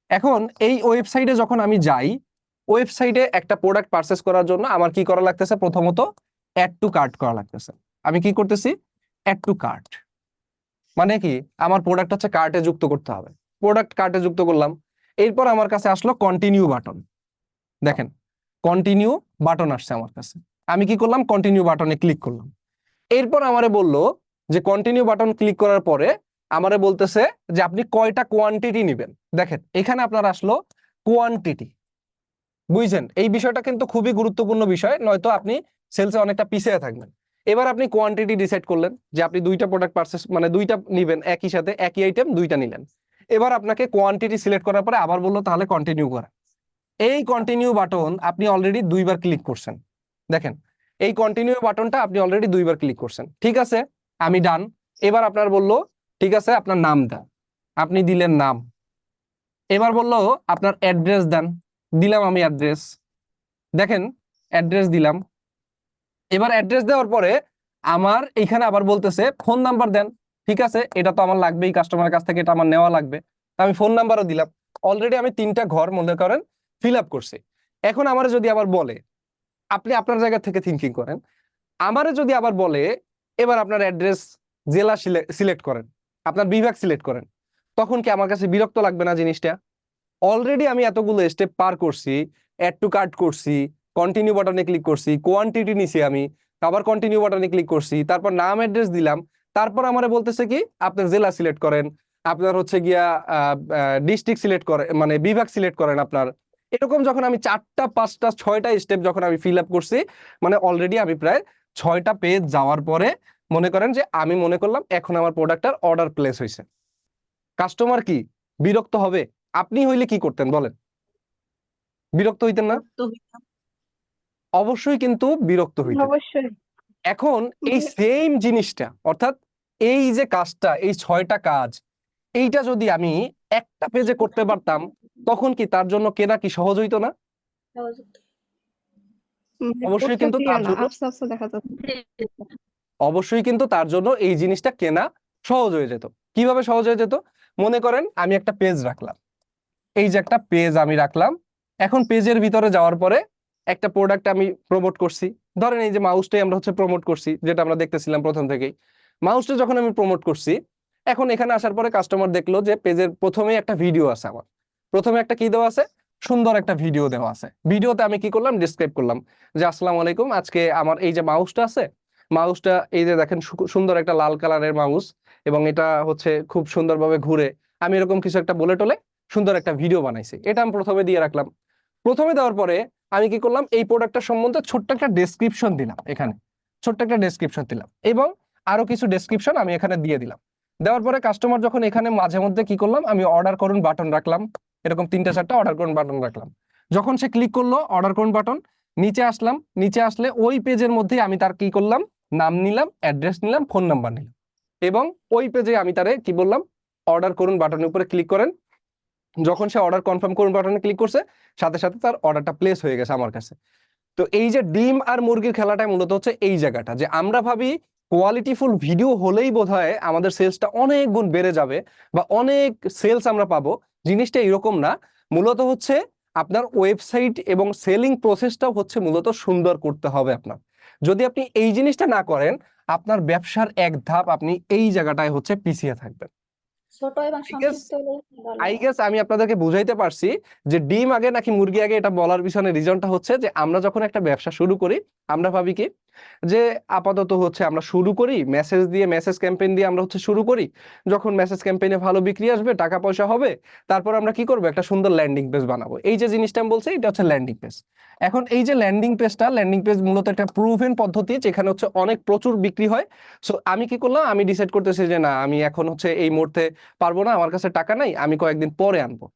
Speaker 1: এখন এই ওয়েবসাইটে যখন আমি যাই, ওয়েবসাইটে একটা প্রোডাক্ট পারচেস করার জন্য আমার কি করা লাগতেছে? প্রথমত অ্যাড টু কার্ট করা লাগতেছে। আমি কি করতেছি? অ্যাড টু কার্ট মানে কি, আমার প্রোডাক্ট হচ্ছে কার্টে যুক্ত করতে হবে। প্রোডাক্ট কার্টে যুক্ত করলাম, এরপর আমার কাছে আসলো কন্টিনিউ বাটন। দেখেন কন্টিনিউ বাটন আসছে আমার কাছে, আমি কি করলাম? কন্টিনিউ বাটনে ক্লিক করলাম। এরপর আমারে বললো যে কন্টিনিউ বাটন ক্লিক করার পরে আমারে বলতেছে যে আপনি কয়টা কোয়ান্টিটি নেবেন। দেখেন এখানে আপনার আসলো কোয়ান্টিটি। বুঝছেন? এই বিষয়টা কিন্তু খুবই গুরুত্বপূর্ণ বিষয়, নয়তো আপনি সেলসে অনেকটা পিছিয়ে থাকবেন। এবার আপনি কোয়ান্টিটি ডিসাইড করলেন যে আপনি 2টা প্রোডাক্ট পারচেস মানে 2টা নিবেন, একই সাথে একই আইটেম 2টা নিলেন। এবার আপনাকে কোয়ান্টিটি সিলেক্ট করার পরে আবার বললো তাহলে কন্টিনিউ করা। এই কন্টিনিউ বাটন আপনি অলরেডি 2বার ক্লিক করছেন। দেখেন এই কন্টিনিউ বাটনটা আপনি অলরেডি 2বার ক্লিক করছেন, ঠিক আছে, আমি ডান। এবার আপনার বললো ঠিক আছে আপনার নাম দেন, আপনি দিলেন নাম। এবার বললো আপনার অ্যাড্রেস দেন, দিলাম আমি অ্যাড্রেস। দেখেন অ্যাড্রেস দিলাম। এবার অ্যাড্রেস দেওয়ার পরে আমার এইখানে আবার বলতেছে ফোন নাম্বার দেন, ঠিক আছে, এটা তো আমার লাগবেই, কাস্টমারের কাছ থেকে এটা আমার নেওয়া লাগবে। তো আমি ফোন নাম্বারও দিলাম। অলরেডি আমি 3টা ঘর মনে করেন ফিল আপ করছি। এখন আমার যদি আবার বলে, আপনি আপনার জায়গা থেকে থিঙ্কিং করেন, আমারে যদি আবার বলে এবার আপনার অ্যাড্রেস জেলা সিলেক্ট করেন, আপনার বিভাগ সিলেক্ট করেন, তখন কি আমার কাছে বিরক্ত লাগবে না জিনিসটা? অলরেডি আমি এতগুলো স্টেপ পার করছি, অ্যাড টু কার্ট করছি, কন্টিনিউ বাটনে ক্লিক করছি, কোয়ান্টিটি নিছি আমি, আবার কন্টিনিউ বাটনে ক্লিক করছি, তারপর নাম অ্যাড্রেস দিলাম, তারপর আমারে বলতেছে কি আপনার জেলা সিলেক্ট করেন, আপনার হচ্ছে গিয়া ডিস্ট্রিক্ট সিলেক্ট করে মানে বিভাগ সিলেক্ট করেন আপনার। এরকম যখন আমি 4টা 5টা 6টা স্টেপ যখন আমি ফিল আপ করছি, মানে অলরেডি আমি প্রায় 6টা পেজ যাওয়ার পরে মনে করেন যে আমি মনে করলাম এখন আমার প্রোডাক্টটার অর্ডার প্লেস হয়েছে। কাস্টমার কি বিরক্ত হবে? আপনি হইলে কি করতেন বলেন? বিরক্ত হইতেন না? অবশ্যই কিন্তু বিরক্ত হইতেন।
Speaker 2: অবশ্যই।
Speaker 1: এখন এই সেম জিনিসটা অর্থাৎ এই যে কাজটা, এই 6টা কাজ, এইটা যদি আমি একটা পেজে করতে পারতাম তখন কি তার জন্য কেনা কি সহজ হইতো না? অবশ্যই কিন্তু তার জন্য
Speaker 2: আফসা আফসা দেখা যাচ্ছে।
Speaker 1: অবশ্যই কিন্তু তার জন্য এই জিনিসটা কেনা সহজ হয়ে যেত। কিভাবে সহজ হয়ে যেত? মনে করেন আমি একটা পেজ রাখলাম, এই যে একটা পেজ আমি রাখলাম, এখন পেজের ভিতরে যাওয়ার পরে একটা প্রোডাক্ট আমি প্রমোট করছি। ধরেন এই যে মাউসটাই আমরা হচ্ছে প্রমোট করছি, যেটা আমরা দেখতেছিলাম প্রথম থেকেই। মাউসটা যখন আমি প্রমোট করছি, এখন এখানে আসার পরে কাস্টমার দেখলো যে পেজের প্রথমেই একটা ভিডিও আছে, আমার প্রথমে একটা কি দেওয়া আছে, সুন্দর একটা ভিডিও দেওয়া আছে। ভিডিওতে আমি কি করলাম, ডিসক্রাইব করলাম যে আসসালামু আলাইকুম, আজকে আমার এই যে মাউসটা আছে, মাউসটা এই যে দেখেন সুন্দর একটা লাল কালারের মাউস, এবং এটা হচ্ছে খুব সুন্দরভাবে ঘুরে, আমি এরকম কিছু একটা বলে টলে সুন্দর একটা ভিডিও বানাইছি, এটা আমি প্রথমে দিয়ে রাখলাম। প্রথমে দেওয়ার পরে আমি কি করলাম, এই প্রোডাক্টটা সম্বন্ধে ছোট্ট একটা ডেসক্রিপশন দিলাম, এখানে ছোট্ট একটা ডেসক্রিপশন দিলাম, এবং আরো কিছু ডেসক্রিপশন আমি এখানে দিয়ে দিলাম। দেওয়ার পরে কাস্টমার যখন এখানে মাঝে মধ্যে কি করলাম, আমি অর্ডার করুন বাটন রাখলাম, এরকম 3টা 4টা অর্ডার করুন বাটন রাখলাম। যখন সে ক্লিক করলো অর্ডার করুন বাটন, নিচে আসলাম, নিচে আসলে ওই পেজের মধ্যেই আমি তার কি করলাম, নাম নিলাম, অ্যাড্রেস নিলাম, ফোন নাম্বার নিলাম, এবং ওই পেজে আমি তারে কি বললাম, অর্ডার করুন বাটনের উপরে ক্লিক করেন। যখন সে অর্ডার কনফার্ম করুন বাটনে ক্লিক করছে, সাথে সাথে তার অর্ডারটা প্লেস হয়ে গেছে আমার কাছে। তো এই যে ডিম আর মুরগির খেলাটা মূলত হচ্ছে এই জায়গাটা, যে আমরা ভাবি কোয়ালিটিফুল ভিডিও হলেই বোধহয় আমাদের সেলসটা অনেক গুণ বেড়ে যাবে বা অনেক সেলস আমরা পাবো। জিনিসটা এরকম না। মূলত হচ্ছে আপনার ওয়েবসাইট এবং সেলিং প্রসেসটাও হচ্ছে মূলত সুন্দর করতে হবে আপনার। যদি আপনি এই জিনিসটা না করেন, আপনার ব্যবসার এক ধাপ আপনি এই জায়গাটায় হচ্ছে পিছিয়ে থাকবেন।
Speaker 4: ছোট এবং
Speaker 1: I guess
Speaker 4: সংক্ষিপ্ত হলে ভালো
Speaker 1: আই
Speaker 4: হয়।
Speaker 1: গেস আমি আপনাদেরকে বুঝাইতে পারছি যে ডিম আগে নাকি মুরগি আগে, এটা বলার পিছনে রিজনটা হচ্ছে যে আমরা যখন একটা ব্যবসা শুরু করি, আমরা ভাবি কি যে আপাতত হচ্ছে আমরা শুরু করি মেসেজ দিয়ে, মেসেজ ক্যাম্পেইন দিয়ে আমরা হচ্ছে শুরু করি, যখন মেসেজ ক্যাম্পেইনে ভালো বিক্রি আসবে, টাকা পয়সা হবে, তারপর আমরা কি করবো, একটা সুন্দর ল্যান্ডিং পেজ বানাবো। এই যে জিনিসটা আমি বলছি, এটা হচ্ছে ল্যান্ডিং পেজ। এখন এই যে ল্যান্ডিং পেজ মূলত একটা প্রুভেন পদ্ধতি, যেখানে হচ্ছে অনেক প্রচুর বিক্রি হয়। সো আমি কি করলাম, আমি ডিসাইড করতেছি যে না, আমি এখন হচ্ছে এই মুহূর্তে পারবো না, আমার কাছে টাকা নাই, আমি কয়েকদিন পরে আনবো।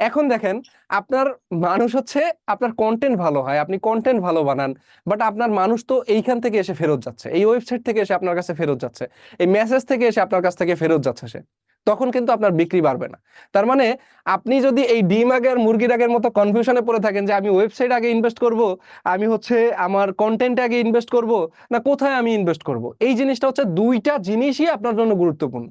Speaker 1: এখন দেখেন, আপনার মানুষ হচ্ছে, আপনার কন্টেন্ট ভালো হয়, আপনি কন্টেন্ট ভালো বানান, বাট আপনার মানুষ তো এইখান থেকে এসে ফেরত যাচ্ছে, এই ওয়েবসাইট থেকে এসে আপনার কাছে ফেরত যাচ্ছে, এই মেসেজ থেকে এসে আপনার কাছ থেকে ফেরত যাচ্ছে সে, তখন কিন্তু আপনার বিক্রি বাড়বে না। তার মানে আপনি যদি এই ডিম আগে আর মুরগির আগের মতো কনফিউশনে পড়ে থাকেন যে আমি ওয়েবসাইট আগে ইনভেস্ট করব, আমি হচ্ছে আমার কন্টেন্টে আগে ইনভেস্ট করব, না কোথায় আমি ইনভেস্ট করব, এই জিনিসটা হচ্ছে দুইটা জিনিসই আপনার জন্য গুরুত্বপূর্ণ।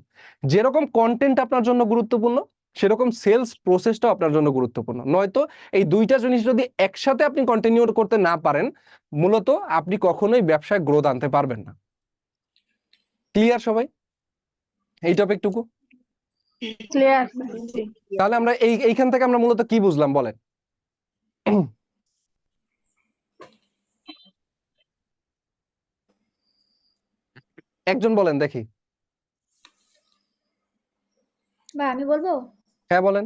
Speaker 1: যেরকম কন্টেন্ট আপনার জন্য গুরুত্বপূর্ণ, সেরকম সেলস প্রসেসটাও আপনার জন্য গুরুত্বপূর্ণ। নয়তো এই দুইটা জিনিস যদি একসাথে আপনি কন্টিনিউ করতে না পারেন, মূলত আপনি কখনোই ব্যবসায় গ্রোথ আনতে পারবেন না। ক্লিয়ার সবাই এই টপিকটুকু?
Speaker 2: ক্লিয়ার।
Speaker 1: তাহলে আমরা এইখান থেকে আমরা মূলত কি বুঝলাম বলেন? একজন বলেন দেখি।
Speaker 4: ভাই আমি বলবো,
Speaker 1: হ্যাঁ বলেন।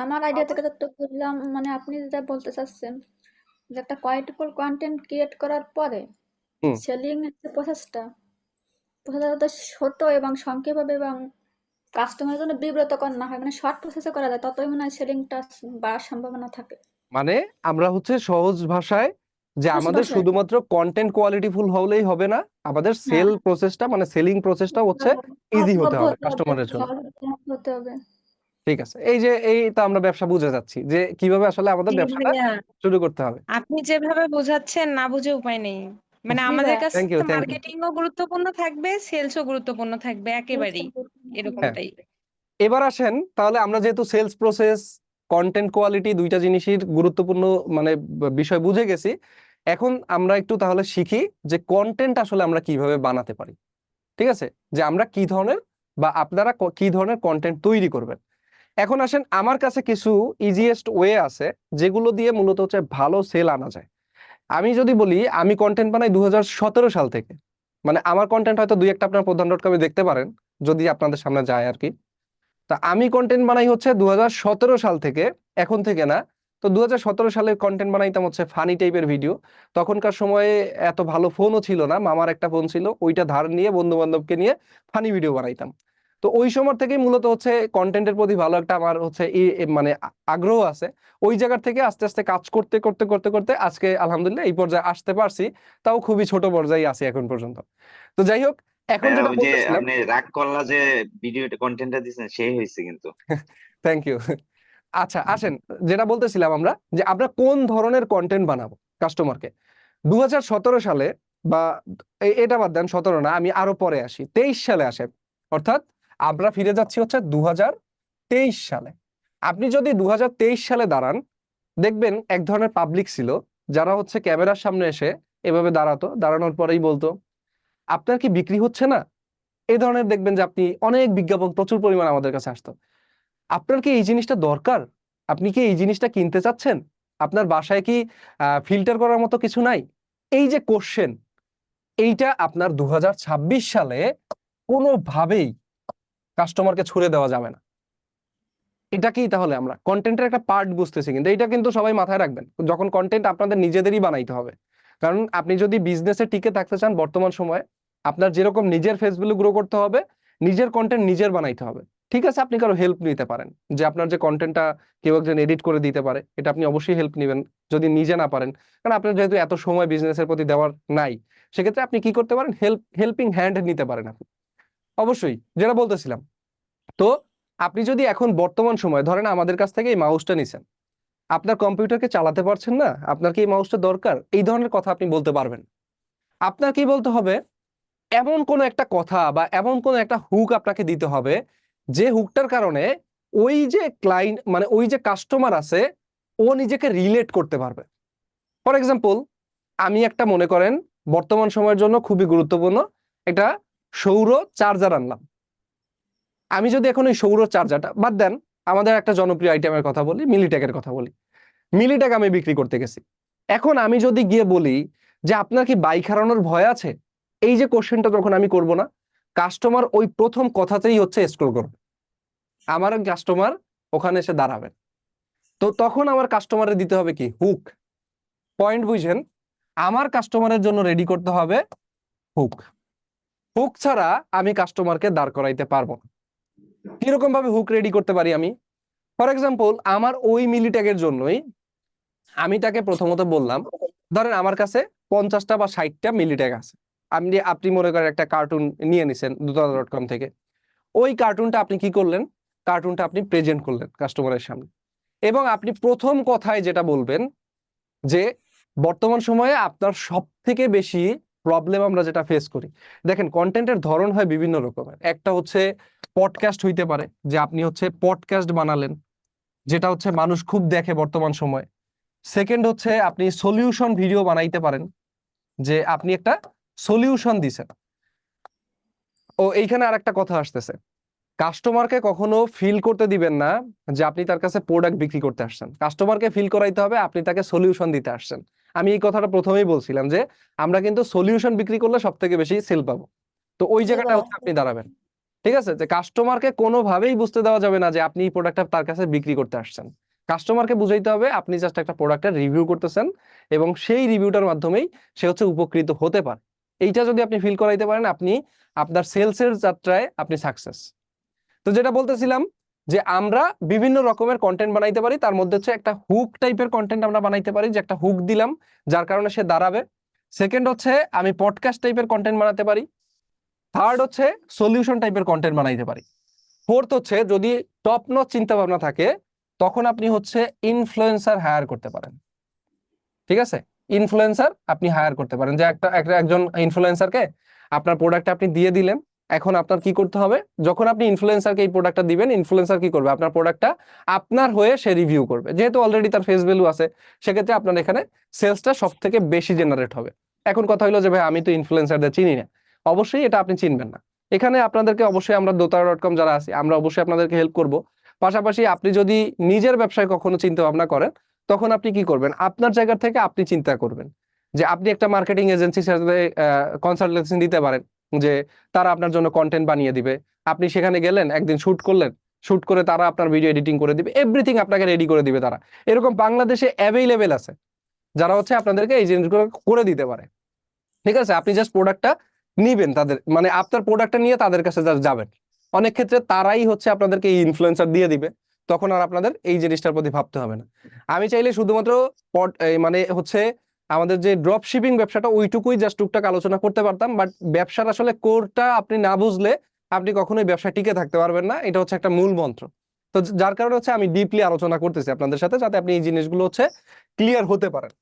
Speaker 4: আমার আইডিয়া থেকে যতটুকু বুঝলাম, মানে আপনি যেটা বলতে চাচ্ছেন যে একটা কোয়ালিটিফুল কন্টেন্ট ক্রিয়েট করার পরে সেলিং এর যে প্রসেসটা ছোট এবং সংক্ষেপভাবে এবং কাস্টমারের জন্য বিব্রতকর না হয়, মানে শর্ট প্রসেসে করা যায়, ততই মনে হয় সেলিংটা বাড়ার সম্ভাবনা থাকে।
Speaker 1: মানে আমরা হচ্ছে সহজ ভাষায় যে
Speaker 4: সহজ
Speaker 1: আমাদের
Speaker 4: ভাষায়।
Speaker 1: শুধুমাত্র কন্টেন্ট কোয়ালিটিফুল হলেই হবে না, আমাদের
Speaker 4: হ্যাঁ,
Speaker 1: সেল প্রসেসটা মানে সেলিং প্রসেসটা হচ্ছে ইজি হতে হবে কাস্টমারের জন্য।
Speaker 4: সহজ হতে হবে।
Speaker 1: ঠিক আছে, এই যে এই তো আমরা ব্যবসা বুঝে যাচ্ছি যে কিভাবে আসলে আমাদের
Speaker 2: জি
Speaker 1: ব্যবসাটা
Speaker 2: ভাইয়া,
Speaker 1: শুরু করতে হবে।
Speaker 2: আপনি যেভাবে বোঝাচ্ছেন না বুঝে উপায় নেই। মানে
Speaker 4: জি
Speaker 2: আমাদের
Speaker 4: ভাইয়া।
Speaker 2: কাছে
Speaker 1: থ্যাংক ইউ, থ্যাংক ইউ।
Speaker 2: মার্কেটিংও গুরুত্বপূর্ণ থাকবে, সেলসও গুরুত্বপূর্ণ থাকবে, একেবারেই
Speaker 1: হ্যাঁ,
Speaker 2: এরকমটাই।
Speaker 1: এবার আসেন তাহলে আমরা যেহেতু সেলস প্রসেস, কন্টেন্ট কোয়ালিটি দুইটা জিনিসই গুরুত্বপূর্ণ মানে বিষয় বুঝে গেছি, এখন আমরা একটু তাহলে শিখি যে কন্টেন্ট আসলে আমরা কিভাবে বানাতে পারি। ঠিক আছে, যে আমরা কি ধরনের বা আপনারা কি ধরনের কন্টেন্ট তৈরি করবেন। এখন আসেন আমার কাছে কিছু ইজিয়েস্ট ওয়ে আছে যেগুলো দিয়ে মূলত হচ্ছে ভালো সেল আনা যায়। আমি যদি বলি আমি কন্টেন্ট বানাই 2017 সাল থেকে, মানে আমার কন্টেন্ট হয়তো দুই একটা আপনার প্রধান.কমে দেখতে পারেন যদি আপনাদের সামনে যায় আর কি। তা আমি কন্টেন্ট বানাই হচ্ছে 2017 সাল থেকে, এখন থেকে না। তো 2017 সালে কন্টেন্ট বানাইতাম হচ্ছে ফানি টাইপের ভিডিও। তখনকার সময়ে এত ভালো ফোনও ছিল না, মামার একটা ফোন ছিল, ওইটা ধার নিয়ে বন্ধু বান্ধবকে নিয়ে ফানি ভিডিও বানাইতাম। তো ওই সময় থেকেই মূলত হচ্ছে কন্টেন্টের প্রতি ভালো একটা আমার হচ্ছে মানে আগ্রহ আছে। ওই জায়গা থেকে আস্তে আস্তে কাজ করতে করতে করতে করতে আজকে আলহামদুলিল্লাহ এই পর্যায়ে আসতে পারছি, তাও খুবই ছোট পর্যায়ে আছি এখন পর্যন্ত। তো যাই হোক, এখন
Speaker 9: ভাইয়া
Speaker 1: যেটা
Speaker 9: ওই যে
Speaker 1: বলতেছিলাম।
Speaker 9: আপনি রাগ করলা যে ভিডিওটা কন্টেন্টটা দিচ্ছেন সেই হয়েছে কিন্তু।
Speaker 1: Thank you. আচ্ছা আসেন, যেটা বলতেছিলাম আমরা যে আমরা কোন ধরনের কন্টেন্ট বানাবো কাস্টমারকে 2017 সালে বা এটা বাদ দেন, 17 না, আমি আরো পরে আসি, 23 সালে আসেন। অর্থাৎ আমরা ফিরে যাচ্ছি হচ্ছে 2023 সালে। আপনি যদি 2023 সালে দাঁড়ান, দেখবেন এক ধরনের পাবলিক ছিল যারা হচ্ছে ক্যামেরার সামনে এসে এভাবে দাঁড়াতো, দাঁড়ানোর পরেই বলতো আপনার কি বিক্রি হচ্ছে না, এই ধরনের দেখবেন যে আপনি অনেক বিজ্ঞাপন প্রচুর পরিমাণ আমাদের কাছে আসতো। আপনার কি এই জিনিসটা দরকার? আপনি কি এই জিনিসটা কিনতে চাচ্ছেন? আপনার বাসায় কি ফিল্টার করার মতো কিছু নাই? এই যে কোশ্চেন, এইটা আপনার 2026 সালে কোনোভাবেই কাস্টমারকে ছুড়ে দেওয়া যাবে না। এটা কি তাহলে আমরা কন্টেন্টের একটা পার্ট বুঝতেছি, কিন্তু এটা কিন্তু সবাই মাথায় রাখবেন, যখন কন্টেন্ট আপনাদের নিজেদেরই বানাইতে হবে। কারণ আপনি যদি বিজনেসে টিকে থাকতে চান বর্তমান সময়ে, আপনার যেরকম নিজের ফেস ভ্যালু গ্রো করতে হবে, নিজের কন্টেন্ট নিজের বানাইতে হবে। ঠিক আছে, আপনি কারো হেল্প নিতে পারেন, যে আপনার যে কন্টেন্টটা কেউ একজন এডিট করে দিতে পারে, এটা আপনি অবশ্যই হেল্প নেবেন যদি নিজে না পারেন। কারণ আপনার যেহেতু এত সময় বিজনেসের প্রতি দেওয়ার নাই, সেক্ষেত্রে আপনি কি করতে পারেন, হেল্পিং হ্যান্ড নিতে পারেন আপনি অবশ্যই, যেটা বলতেছিলাম। তো আপনি যদি এখন বর্তমান সময় ধরেন আমাদের কাছ থেকে এই মাউসটা নিছেন, আপনার কম্পিউটারকে চালাতে পারছেন না, আপনার কি এই মাউসটা দরকার, এই ধরনের কথা আপনি বলতে পারবেন। আপনার কি বলতে হবে, এমন কোন একটা কথা বা এমন কোন একটা হুক আপনাকে দিতে হবে, যে হুকটার কারণে ওই যে ক্লায়েন্ট মানে ওই যে কাস্টমার আছে, ও নিজেকে রিলেট করতে পারবে। ফর এক্সাম্পল, আমি একটা মনে করেন বর্তমান সময়ের জন্য খুবই গুরুত্বপূর্ণ একটা সৌর চার্জার আনলাম। আমি যদি এখন ওই সৌর চার্জারটা বাদ দেন, আমাদের একটা জনপ্রিয় আইটেমের কথা বলি, মিলিটেকের কথা বলি। মিলিটেক আমি বিক্রি করতে গেছি। এখন আমি যদি গিয়ে বলি যে আপনার কি বাইক হারানোর ভয় আছে, এই যে কোশ্চেনটা যখন আমি করব না, কাস্টমার ওই প্রথম কথাতেই হচ্ছে স্ক্রল করবে, আমার কাস্টমার ওখানে এসে দাঁড়াবে। তো তখন আমার কাস্টমারে দিতে হবে কি হুক, পয়েন্ট বুঝেন, আমার কাস্টমারের জন্য রেডি করতে হবে হুক। হুক ছাড়া আমি কাস্টমারকে দাঁড় করাইতে পারবো না। কিরকম ভাবে হুক রেডি করতে পারি আমি? ফর এক্সাম্পল, আমার ওই মিলিট্যাগের জন্যই আমি তাকে প্রথমত বললাম, ধরেন আমার কাছে 50টা বা 60টা মিলিট্যাগ আছে, আপনি মনে করেন একটা কার্টুন নিয়ে নিছেন dutala.com থেকে। ওই কার্টুনটা আপনি কি করলেন, কার্টুনটা আপনি প্রেজেন্ট করলেন কাস্টমারের সামনে, এবং আপনি প্রথম কথায় যেটা বলবেন যে বর্তমান সময়ে আপনার সব থেকে বেশি প্রবলেম আমরা যেটা ফেস করি, দেখেন কন্টেন্টের ধরন হয় বিভিন্ন রকমের। একটা হচ্ছে পডকাস্ট হইতে পারে, যে আপনি হচ্ছে পডকাস্ট বানালেন, যেটা হচ্ছে মানুষ খুব দেখে বর্তমান সময়। সেকেন্ড হচ্ছে আপনি সলিউশন ভিডিও বানাইতে পারেন, যে আপনি একটা সলিউশন দিছেন। ও এইখানে আর একটা কথা আসতেছে, কাস্টমারকে কখনো ফিল করতে দিবেন না যে আপনি তার কাছে প্রোডাক্ট বিক্রি করতে আসছেন, কাস্টমারকে ফিল করাইতে হবে আপনি তাকে সলিউশন দিতে আসছেন। আমি এই কথাটা প্রথমেই বলছিলাম যে আমরা কিন্তু সলিউশন বিক্রি করলে সব থেকে বেশি সেল পাবো। তো ওই জায়গাটা হচ্ছে আপনি দাঁড়াবেন। ঠিক আছে, যে কাস্টমারকে কোনোভাবেই বুঝতে দেওয়া যাবে না যে আপনি এই প্রোডাক্টটা তার কাছে বিক্রি করতে আসছেন। কাস্টমারকে বুঝাইতে হবে আপনি জাস্ট একটা প্রোডাক্টের রিভিউ করতেছেন, এবং সেই রিভিউটার মাধ্যমেই সে হচ্ছে উপকৃত হতে পারে। এইটা যদি আপনি ফিল করাইতে পারেন, আপনি আপনার সেলসের যাত্রায় আপনি সাকসেস। তো যেটা বলতেছিলাম যে আমরা বিভিন্ন রকমের কন্টেন্ট বানাইতে পারি, তার মধ্যে হচ্ছে একটা হুক টাইপের কন্টেন্ট আমরা বানাইতে পারি, যে একটা হুক দিলাম যার কারণে সে দাঁড়াবে। সেকেন্ড হচ্ছে আমি পডকাস্ট টাইপের কন্টেন্ট বানাতে পারি। থার্ড হচ্ছে সলিউশন টাইপের কন্টেন্ট বানাইতে পারি। ফোর্থ হচ্ছে যদি টপ নচ চিন্তা ভাবনা থাকে তখন আপনি হচ্ছে ইনফ্লুয়েন্সার হায়ার করতে পারেন। ঠিক আছে, ইনফ্লুয়েন্সার আপনি হায়ার করতে পারেন, যে একজন ইনফ্লুয়েন্সারকে আপনার প্রোডাক্ট আপনি দিয়ে দিলেন। এখন আপনার কি করতে হবে, যখন আপনি ইনফ্লুয়েন্সারকে এই প্রোডাক্টটা দিবেন, ইনফ্লুয়েন্সার কি করবে, আপনার প্রোডাক্টটা আপনার হয়ে সে রিভিউ করবে। যেহেতু অলরেডি তার ফেস ভ্যালু আছে, সেক্ষেত্রে আপনার এখানে সেলসটা সব থেকে বেশি জেনারেট হবে। এখন কথা হলো যে ভাই আমি তো ইনফ্লুয়েন্সারদের চিনি না, অবশ্যই এটা আপনি চিনবেন না। এখানে আপনাদেরকে অবশ্যই আমরা dotara.com যারা আছি আমরা অবশ্যই আপনাদেরকে হেল্প করব। পাশাপাশি আপনি যদি নিজের ব্যবসায় কখনো চিন্তা ভাবনা করেন তখন আপনি কি করবেন, আপনার জায়গা থেকে আপনি চিন্তা করবেন যে আপনি একটা মার্কেটিং এজেন্সির সাথে কনসালটেন্সি দিতে পারেন, যে তারা আপনার জন্য কন্টেন্ট বানিয়ে দিবে। আপনি সেখানে গেলেন, একদিন শুট করলেন, শুট করে তারা আপনার ভিডিও এডিটিং করে দিবে, এভরিথিং আপনাকে রেডি করে দিবে তারা। এরকম বাংলাদেশে অ্যাভেইলেবল আছে যারা হচ্ছে আপনাদেরকে এই জিনিসগুলো করে দিতে পারে। ঠিক আছে, আপনি জাস্ট প্রোডাক্টটা নিবেন, তাদের মানে আপনার প্রোডাক্টটা নিয়ে তাদের কাছে জাস্ট যাবেন। অনেক ক্ষেত্রে তারাই হচ্ছে আপনাদেরকে এই ইনফ্লুয়েন্সার দিয়ে দিবে, তখন আর আপনাদের এই জিনিসটার প্রতি ভাবতে হবে না। আমি চাইলে শুধুমাত্র মানে হচ্ছে আমাদের যে ড্রপ শিপিং ব্যবসাটা ওইটুকুই জাস্ট টুকটাক আলোচনা করতে পারতাম, বাট ব্যবসার আসলে কোরটা আপনি না বুঝলে আপনি কখনোই ব্যবসা টিকে থাকতে পারবেন না। এটা হচ্ছে একটা মূল মন্ত্র। তো যার কারণে হচ্ছে আমি ডিপলি আলোচনা করতেছি আপনাদের সাথে, যাতে আপনি এই জিনিসগুলো হচ্ছে ক্লিয়ার হতে পারেন।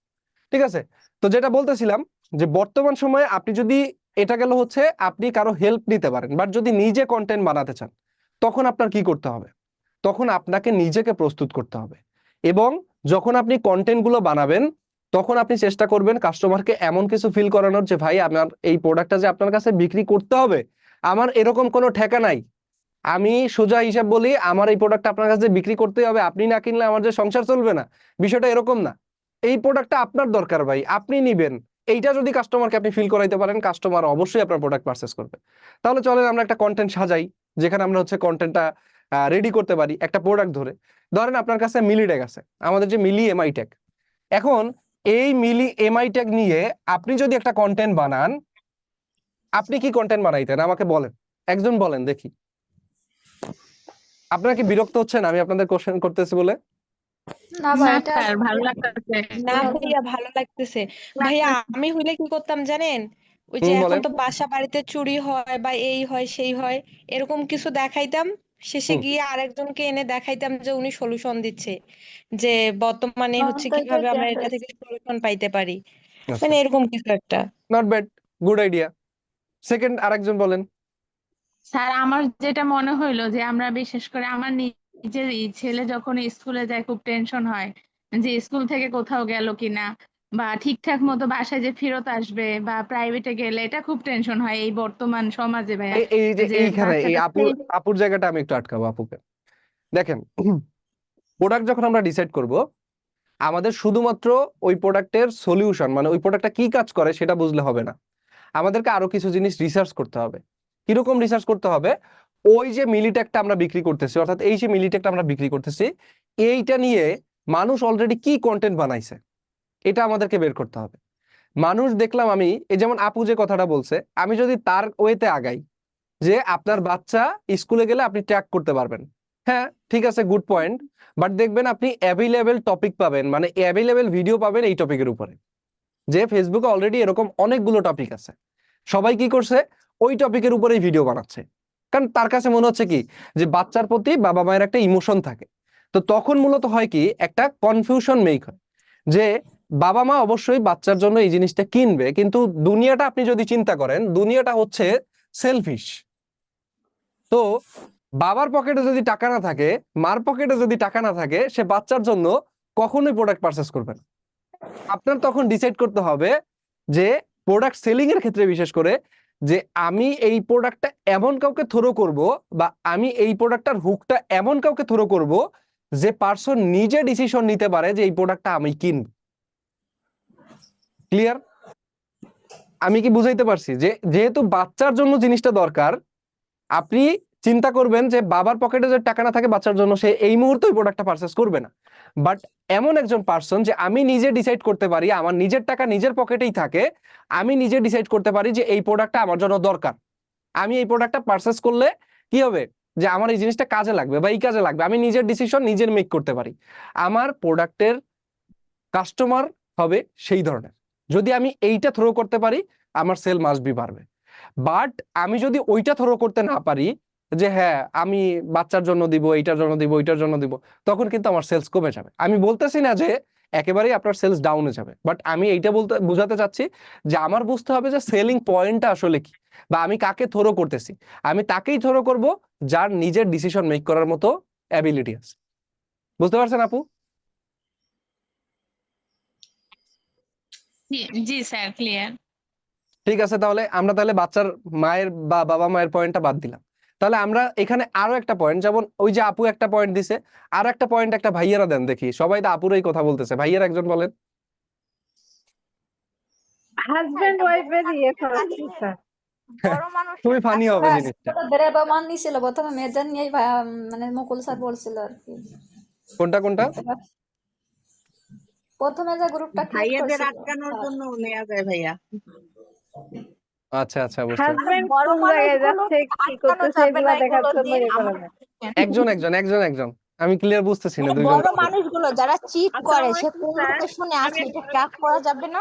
Speaker 1: ঠিক আছে, তো যেটা বলতেছিলাম যে বর্তমান সময়ে আপনি যদি, এটা গেল হচ্ছে আপনি কারো হেল্প নিতে পারেন, বাট যদি নিজে কন্টেন্ট বানাতে চান তখন আপনার কি করতে হবে, তখন আপনাকে নিজেকে প্রস্তুত করতে হবে। এবং যখন আপনি কন্টেন্ট গুলো বানাবেন তখন আপনি চেষ্টা করবেন কাস্টমারকে এমন কিছু ফিল করানোর যে ভাই আমার এই প্রোডাক্টটা যে আপনার কাছে বিক্রি করতে হবে, আমার এরকম কোনো ঠেকা নাই। আমি সোজা হিসাব বলি, আমার এই প্রোডাক্টটা আপনার কাছে বিক্রি করতে হবে, আপনি না কিনলে আমার যে সংসার চলবে না, বিষয়টা এরকম না। এই প্রোডাক্টটা আপনার দরকার ভাই, আপনি নিবেন, এইটা যদি কাস্টমারকে আপনি ফিল করাইতে পারেন, কাস্টমার অবশ্যই আপনার প্রোডাক্ট পারচেস করবে। তাহলে চলেন আমরা একটা কন্টেন্ট সাজাই, যেখানে আমরা হচ্ছে কন্টেন্টটা রেডি করতে পারি একটা প্রোডাক্ট ধরে। ধরেন আপনার কাছে মিলি ট্যাগ আছে, আমাদের যে মিলি এমআই ট্যাগ। এখন এই মিলি এমআই ট্যাগ নিয়ে আপনি যদি একটা কন্টেন্ট বানান, আপনি কি কন্টেন্ট বানাইতেন আমাকে বলেন, একজন বলেন দেখি। আপনারা কি বিরক্ত হচ্ছেন আমি আপনাদের কোশ্চেন করতেছি বলে?
Speaker 4: না ভাই,
Speaker 7: না
Speaker 4: এটা
Speaker 7: স্যার ভালো লাগতেছে।
Speaker 2: না ভাইয়া, ভালো লাগতেছে। ভাইয়া আমি হইলে কি করতাম জানেন, ওই যে এখন
Speaker 1: বলেন।
Speaker 2: তো বাসা বাড়িতে চুরি হয় বা এই হয় সেই হয়, এরকম কিছু দেখাইতাম, শেষে
Speaker 1: হুম,
Speaker 2: গিয়ে আরেকজনকে এনে দেখাইতাম যে উনি সলিউশন দিচ্ছে, যে বর্তমানে হচ্ছে
Speaker 4: তো
Speaker 2: কিভাবে
Speaker 4: এটাই
Speaker 2: আমরা
Speaker 4: দেখা
Speaker 2: এটা থেকে
Speaker 4: হয়েছে।
Speaker 2: সলিউশন পাইতে পারি,
Speaker 1: আচ্ছা,
Speaker 2: মানে এরকম কিছু একটা।
Speaker 1: Not bad, good idea. Second আরেকজন বলেন।
Speaker 7: স্যার আমার যেটা মনে হইলো যে আমরা বিশেষ করে আমার নিজের ছেলে যখন স্কুলে যায় খুব টেনশন হয় যে স্কুল থেকে কোথাও গেল কিনা বা ঠিকঠাক মতো বাসায় যে ফেরত আসবে, বা প্রাইভেটে গেলে এটা খুব টেনশন হয় এই বর্তমান সমাজে ভাইয়া,
Speaker 1: এই যে
Speaker 7: যে
Speaker 1: এইখানে এই
Speaker 7: বাচ্চাটা
Speaker 1: আপুর আপুর জায়গাটা আমি একটু আটকাবো আপুকে। দেখেন, প্রোডাক্ট যখন আমরা ডিসাইড করব, আমাদের শুধুমাত্র ওই প্রোডাক্টের সলিউশন মানে ওই প্রোডাক্টটা কি কাজ করে সেটা বুঝলে হবে না, আমাদেরকে আরো কিছু জিনিস রিসার্চ করতে হবে। কিরকম রিসার্চ করতে হবে, ওই যে মিলিটেকটা আমরা বিক্রি করতেছি, অর্থাৎ এই যে মিলিটেকটা আমরা বিক্রি করতেছি, এইটা নিয়ে মানুষ অলরেডি কি কন্টেন্ট বানাইছে এটা আমাদেরকে বের করতে হবে। মানুষ দেখলাম আমি, এই যেমন আপু যে কথাটা বলছে, আমি যদি তার ওয়েতে আগাই যে আপনার বাচ্চা স্কুলে গেলে আপনি ট্র্যাক করতে পারবেন, হ্যাঁ ঠিক আছে, গুড পয়েন্ট। বাট দেখবেন আপনি অ্যাভেলেবেল টপিক পাবেন, মানে অ্যাভেলেবেল ভিডিও পাবেন এই টপিকের উপরে, যে ফেসবুকে অলরেডি এরকম অনেকগুলো টপিক আছে, সবাই কি করছে ওই টপিকের উপরেই ভিডিও বানাচ্ছে। কারণ তার কাছে মনে হচ্ছে কি যে বাচ্চার প্রতি বাবা মায়ের একটা ইমোশন থাকে। তো তখন মূলত হয় কি একটা কনফিউশন মেক হয়, যে বাবা মা অবশ্যই বাচ্চার জন্য এই জিনিসটা কিনবে, কিন্তু দুনিয়াটা আপনি যদি চিন্তা করেন, দুনিয়াটা হচ্ছে সেলফিশ। তো বাবার পকেটে যদি টাকা না থাকে, মার পকেটে যদি টাকা না থাকে, সে বাচ্চার জন্য কখনোই প্রোডাক্ট পারচেস করবে না। আপনার তখন ডিসাইড করতে হবে যে প্রোডাক্ট সেলিং এর ক্ষেত্রে বিশেষ করে, যে আমি এই প্রোডাক্টটা এমন কাউকে থ্রো করব, বা আমি এই প্রোডাক্টটার হুকটা এমন কাউকে থ্রো করব যে পার্সন নিজে ডিসিশন নিতে পারে যে এই প্রোডাক্টটা আমি কিনব। ক্লিয়ার? আমি কি বুঝাইতে পারছি? যে যেহেতু বাচ্চার জন্য জিনিসটা দরকার, আপনি চিন্তা করবেন যে বাবার পকেটে যদি টাকা না থাকে বাচ্চার জন্য, সে এই মুহূর্তে ওই প্রোডাক্টটা পারচেস করবে না। বাট এমন একজন পার্সন যে আমি নিজে ডিসাইড করতে পারি, আমার নিজের টাকা নিজের পকেটেই থাকে, আমি নিজে ডিসাইড করতে পারি যে এই প্রোডাক্টটা আমার জন্য দরকার, আমি এই প্রোডাক্টটা পারচেস করলে কি হবে, যে আমার এই জিনিসটা কাজে লাগবে বা এই কাজে লাগবে, আমি নিজের ডিসিশন নিজের মেক করতে পারি, আমার প্রোডাক্টের কাস্টমার হবে সেই ধরনের। যদি আমি এইটা থ্রো করতে পারি, আমার সেল মাস্ট বি বাড়বে। বাট আমি যদি ওইটা থ্রো করতে না পারি, যে হ্যাঁ আমি বাচ্চার জন্য দিব, এইটার জন্য দিব, ওইটার জন্য দিব, তখন কিন্তু আমার সেলস কমে যাবে। আমি বলতেছি না যে একেবারেই আপনার সেলস ডাউনে যাবে, বাট আমি এইটা বোঝাতে চাচ্ছি যে আমার বুঝতে হবে যে সেলিং পয়েন্টটা আসলে কি, বা আমি কাকে থ্রো করতেছি। আমি তাকেই থ্রো করব যার নিজের ডিসিশন মেক করার মতো অ্যাবিলিটি আছে। বুঝতে পারছেন আপু?
Speaker 7: জি স্যার, ক্লিয়ার।
Speaker 1: ঠিক আছে, তাহলে আমরা তাহলে বাচ্চার মায়ের বা বাবা মায়ের পয়েন্টটা বাদ দিলাম। তাহলে আমরা এখানে আরো একটা পয়েন্ট, যেমন ওই যে আপু একটা পয়েন্ট দিছে, আর একটা পয়েন্ট একটা ভাইয়ারা দেন দেখি। সবাই তো আপুরই কথা বলতেছে, ভাইয়ারা একজন বলেন।
Speaker 10: হাজবেন্ড ওয়াইফের ইয়ে করা কি স্যার?
Speaker 1: খুবই ফানি হবে
Speaker 4: হ্যাঁ,
Speaker 1: জিনিসটা।
Speaker 4: ওটা দেরাবামান নিছিল প্রথমে মেয়েদের নিয়েই মানে মুকুল স্যার বলছিল আর কি।
Speaker 1: কোনটা কোনটা?
Speaker 4: প্রথমে যে গ্রুপটা ক্রিয়েট
Speaker 10: ভাইয়াদের
Speaker 4: করছিল
Speaker 10: আটকানোর জন্য নেওয়া যায় ভাইয়া।
Speaker 1: আচ্ছা আচ্ছা, বুঝতে পারছি।
Speaker 10: হাজবেন্ড কোন জায়গায় যাচ্ছে কি করতেছে এগুলা দেখার জন্য ইয়ে করা যায়।
Speaker 1: একজন একজন একজন একজন, আমি ক্লিয়ার বুঝতেছি না দুইজন।
Speaker 11: বড় মানুষগুলো যারা চিট
Speaker 10: আচ্ছা,
Speaker 11: করে
Speaker 10: ওই
Speaker 11: সে কোন
Speaker 10: স্যার,
Speaker 11: লোকেশনে
Speaker 10: আমি
Speaker 11: আছে এটা
Speaker 10: একটা
Speaker 11: ট্র্যাক করা যাবে না?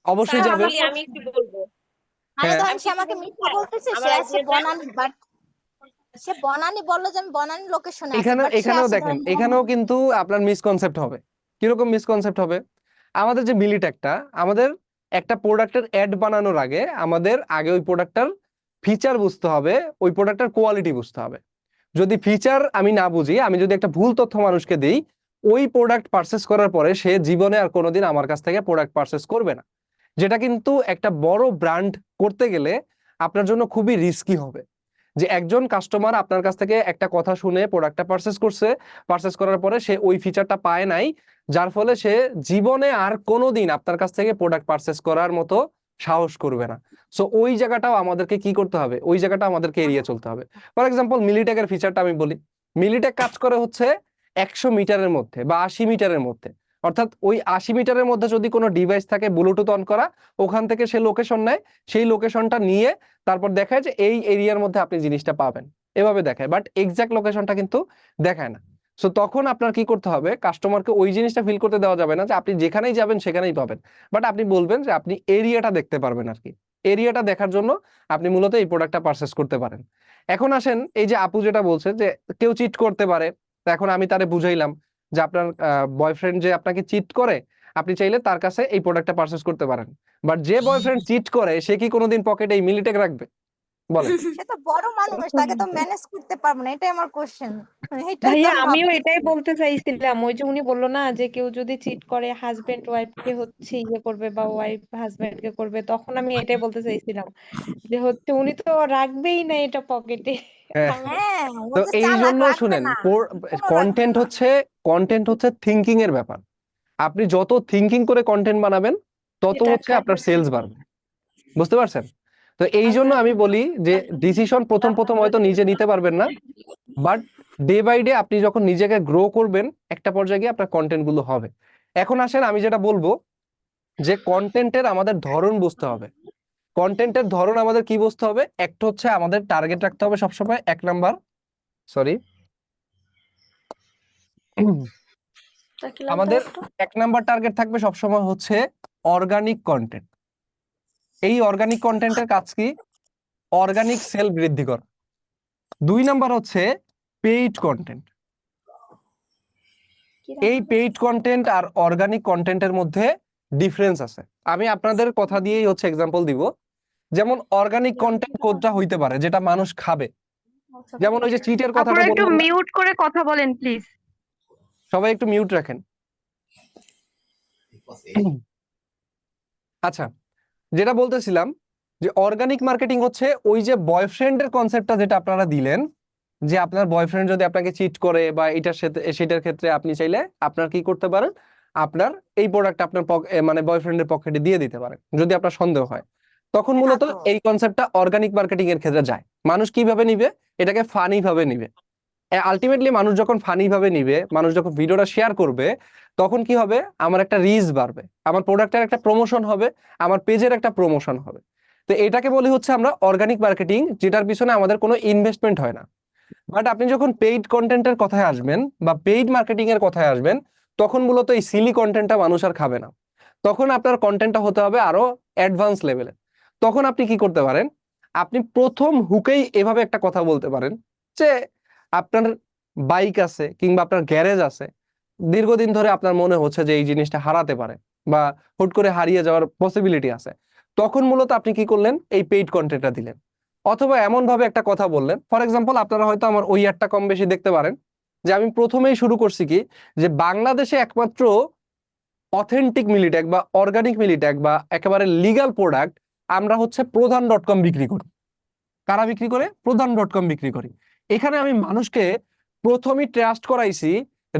Speaker 1: অবশ্যই যাবে।
Speaker 10: আমি একটু বলবো।
Speaker 11: মানে
Speaker 1: হ্যাঁ,
Speaker 11: ধরেন সে আমাকে মিথ্যা বলতেছে, সে আছে বনানী, বাট সে বনানী বললো যে আমি বনানী লোকেশনে আছি,
Speaker 1: এখানেও
Speaker 11: বাট সে
Speaker 1: এখানেও
Speaker 11: আছে
Speaker 1: দেখেন,
Speaker 11: ধরেন
Speaker 1: এখানেও কিন্তু আপনার মিসকনসেপ্ট হবে। কিরকম মিসকনসেপ্ট হবে? আমাদের যে মিলিটেকটা, আমাদের একটা প্রোডাক্টের অ্যাড বানানোর আগে আমাদের আগে ওই প্রোডাক্টটার ফিচার বুঝতে হবে, ওই প্রোডাক্টটার কোয়ালিটি বুঝতে হবে। যদি ফিচার আমি না বুঝি, আমি যদি একটা ভুল তথ্য মানুষকে দিই, ওই প্রোডাক্ট পারচেস করার পরে সে জীবনে আর কোনোদিন আমার কাছ থেকে প্রোডাক্ট পারচেস করবে না। যেটা কিন্তু একটা বড় ব্র্যান্ড করতে গেলে আপনার জন্য খুবই রিস্কি হবে। যে একজন কাস্টমার আপনার কাছ থেকে একটা কথা শুনে প্রোডাক্টটা পারচেস করছে, পারচেস করার পরে সে ওই ফিচারটা পায় নাই, যার ফলে সে জীবনে আর কোনোদিন আপনার কাছ থেকে প্রোডাক্ট পারচেস করার মতো সাহস করবে না। সো ওই জায়গাটাও আমাদেরকে কি করতে হবে, ওই জায়গাটা আমাদেরকে এড়িয়ে চলতে হবে। ফর এক্সাম্পল মিলিটেকের ফিচারটা আমি বলি। মিলিটেক কাজ করে হচ্ছে 100 মিটারের মধ্যে বা 80 মিটারের মধ্যে, অর্থাৎ ওই 80 মিটারের মধ্যে যদি কোনো ডিভাইস থাকে ব্লুটুথ অন করা, ওখান থেকে সে লোকেশন নেয়, সেই লোকেশনটা নিয়ে তারপর দেখায় যে এই এরিয়ার মধ্যে আপনি জিনিসটা পাবেন, এভাবে দেখায়, বাট এক্সাক্ট লোকেশনটা কিন্তু দেখায় না। সো তখন আপনার কি করতে হবে, কাস্টমারকে ওই জিনিসটা ফিল করতে দেওয়া যাবে না যে আপনি যেখানেই যাবেন সেখানেই পাবেন, বাট আপনি বলবেন যে আপনি এরিয়াটা দেখতে পারবেন আর কি। এরিয়াটা দেখার জন্য আপনি মূলত এই প্রোডাক্টটা পারচেস করতে পারেন। এখন আসেন, এই যে আপু যেটা বলছে যে কেউ চিট করতে পারে, তো এখন আমি তারে বুঝাইলাম যে আপনার বয়ফ্রেন্ড যে আপনাকে চিট করে, আপনি চাইলে তার কাছে এই প্রোডাক্টটা পারচেজ করতে পারেন। বাট যে বয়ফ্রেন্ড চিট করে সে কি কোনোদিন পকেটে এই মিলিটেক রাখবে? বলেন।
Speaker 11: সে তো বড় মানুষ, তাকে তো ম্যানেজ করতে পারবো না, এটাই আমার কোশ্চেন। এটাই তো
Speaker 2: ভাইয়া
Speaker 11: আমি
Speaker 2: আমিও
Speaker 11: ভাবতেছি।
Speaker 2: এটাই বলতে চাইছিলাম, ওই যে উনি বললো না যে কেউ যদি চিট করে হাজবেন্ড ওয়াইফকে হচ্ছে ইয়ে করবে বা ওয়াইফ হাজবেন্ডকে করবে, তখন আমি এটাই বলতে চাইছিলাম যে হচ্ছে উনি তো রাখবেই না এটা পকেটে।
Speaker 1: হ্যাঁ,
Speaker 11: হ্যাঁ, ও
Speaker 1: তো
Speaker 11: যে
Speaker 1: এই
Speaker 11: চালাক,
Speaker 1: জন্য
Speaker 11: রাখবে
Speaker 1: শুনেন,
Speaker 11: না, কোনো রাখবে
Speaker 1: কন্টেন্ট
Speaker 11: না।
Speaker 1: হচ্ছে থিঙ্কিং এর ব্যাপার। আপনি যত থিঙ্কিং করে কন্টেন্ট বানাবেন তত
Speaker 2: এটা
Speaker 1: হচ্ছে আপনার সেলস বাড়বে। বুঝতে পারছেন? তো এই জন্য আমি বলি যে ডিসিশন প্রথম প্রথম হয়তো নিজে নিতে পারবেন না, বাট ডে বাই ডে আপনি যখন নিজেকে গ্রো করবেন, একটা পর্যায়ে গিয়ে আপনার কন্টেন্ট গুলো হবে। এখন আসেন, আমি যেটা বলবো যে কন্টেন্টের আমাদের ধরন বুঝতে হবে। কন্টেন্টের ধরন আমাদের কি বুঝতে হবে? একটা হচ্ছে আমাদের টার্গেট রাখতে হবে সবসময়, 1 নাম্বার, সরি, আমাদের 1 নাম্বার টার্গেট থাকবে সবসময় হচ্ছে অর্গানিক কন্টেন্ট। এই অর্গানিক কন্টেন্টের কাজ কি? অর্গানিক সেল বৃদ্ধি করা। 2 নাম্বার হচ্ছে পেইড কন্টেন্ট। এই পেইড কন্টেন্ট আর অর্গানিক কন্টেন্টের মধ্যে ডিফারেন্স আছে। আমি আপনাদের কথা দিয়েই হচ্ছে এক্সাম্পল দিব। যেমন অর্গানিক কন্টেন্ট কোনটা হইতে পারে যেটা মানুষ খাবে, যেমন ওই যে চিটের কথাটা
Speaker 2: আপনারা একটু
Speaker 1: বললাম না?
Speaker 2: মিউট করে কথা বলেন প্লিজ।
Speaker 1: সবাই একটু মিউট রাখেন। আচ্ছা, যেটা বলতেছিলাম যে অর্গানিক মার্কেটিং হচ্ছে ওই যে বয়ফ্রেন্ডের কনসেপ্টটা যেটা আপনারা দিলেন, যে আপনার বয়ফ্রেন্ড যদি আপনাকে চিট করে বা এটার সাথে সেটার ক্ষেত্রে আপনি চাইলে আপনার কি করতে পারেন, আপনার এই প্রোডাক্ট আপনার মানে বয়ফ্রেন্ডের পকেটে দিয়ে দিতে পারেন যদি আপনার সন্দেহ হয়। তখন মূলত এই কনসেপ্টটা অর্গানিক মার্কেটিং এর ক্ষেত্রে যায়। মানুষ কিভাবে নিবে? এটাকে ফানি ভাবে নিবে। আলটিমেটলি মানুষ যখন ফানি ভাবে নিবে, মানুষ যখন ভিডিওটা শেয়ার করবে, তখন কি হবে? আমার একটা রিচ বাড়বে, আমার প্রোডাক্টের একটা প্রমোশন হবে, আমার পেজের একটা প্রমোশন হবে। তো এটাকে বলি হচ্ছে আমরা অর্গানিক মার্কেটিং, যেটার পিছনে আমাদের কোনো ইনভেস্টমেন্ট হয় না। বাট আপনি যখন পেইড কন্টেন্টের কথায় আসবেন বা পেইড মার্কেটিং এর কথায় আসবেন, তখন মূলত এই সিলি কন্টেন্টটা মানুষ আর খাবে না। তখন আপনার কন্টেন্টটা হতে হবে আরো অ্যাডভান্স লেভেলে। তখন আপনি কি করতে পারেন, আপনি প্রথম হুকেই এভাবে একটা কথা বলতে পারেন যে আপনার বাইক আছে কিংবা আপনার গ্যারেজ আছে, দীর্ঘদিন ধরে আপনার মনে হচ্ছে যে এই জিনিসটা হারাতে পারে বা হুট করে হারিয়ে যাওয়ার পসিবিলিটি আছে। তখন মূলত আপনি কি করলেন, এই পেইড কন্টেন্টটা দিলেন। অথবা এমন ভাবে একটা কথা বললেন, ফর এক্সাম্পল আপনারা হয়তো আমার ওই একটা কম বেশি দেখতে পারেন যে আমি প্রথমেই শুরু করছি কি, যে বাংলাদেশে একমাত্র অথেন্টিক মিলিট্যাগ বা অর্গানিক মিলিট্যাগ বা একেবারে লিগ্যাল প্রোডাক্ট আমরা হচ্ছে প্রধান.com বিক্রি করি। কারা বিক্রি করে? প্রধান.com বিক্রি করি। এখানে আমি মানুষকে প্রথমেই ট্রাস্ট করাইছি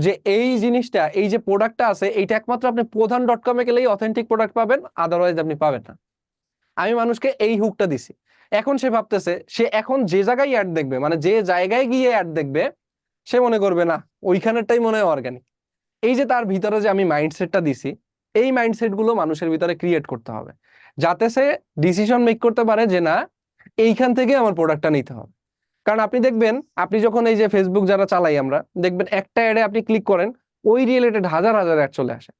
Speaker 1: যে এই জিনিসটা, এই যে প্রোডাক্টটা আছে, এইটা একমাত্র আপনি প্রধান.com-এ গেলেই অথেন্টিক প্রোডাক্ট পাবেন, আদারওয়াইজ আপনি পাবেন না। আমি মানুষকে এই হুকটা দিছি। এখন সে ভাবতেছে, সে এখন যে জায়গায় অ্যাড দেখবে, মানে যে জায়গায় গিয়ে অ্যাড দেখবে, সে মনে করবে না ওইখানেরটাই মনে হয় অর্গানিক। এই যে তার ভিতরে যে আমি মাইন্ডসেটটা দিছি, এই মাইন্ডসেট গুলো মানুষের ভিতরে ক্রিয়েট করতে হবে, যাতে সে ডিসিশন মেক করতে পারে যে না, এইখান থেকে আমার প্রোডাক্টটা নিতে হবে। কারণ আপনি দেখবেন, আপনি যখন এই যে ফেসবুক যারা চালাই আমরা, দেখবেন একটা অ্যাডে আপনি ক্লিক করেন, ওই রিলেটেড হাজার হাজার অ্যাড চলে আসে।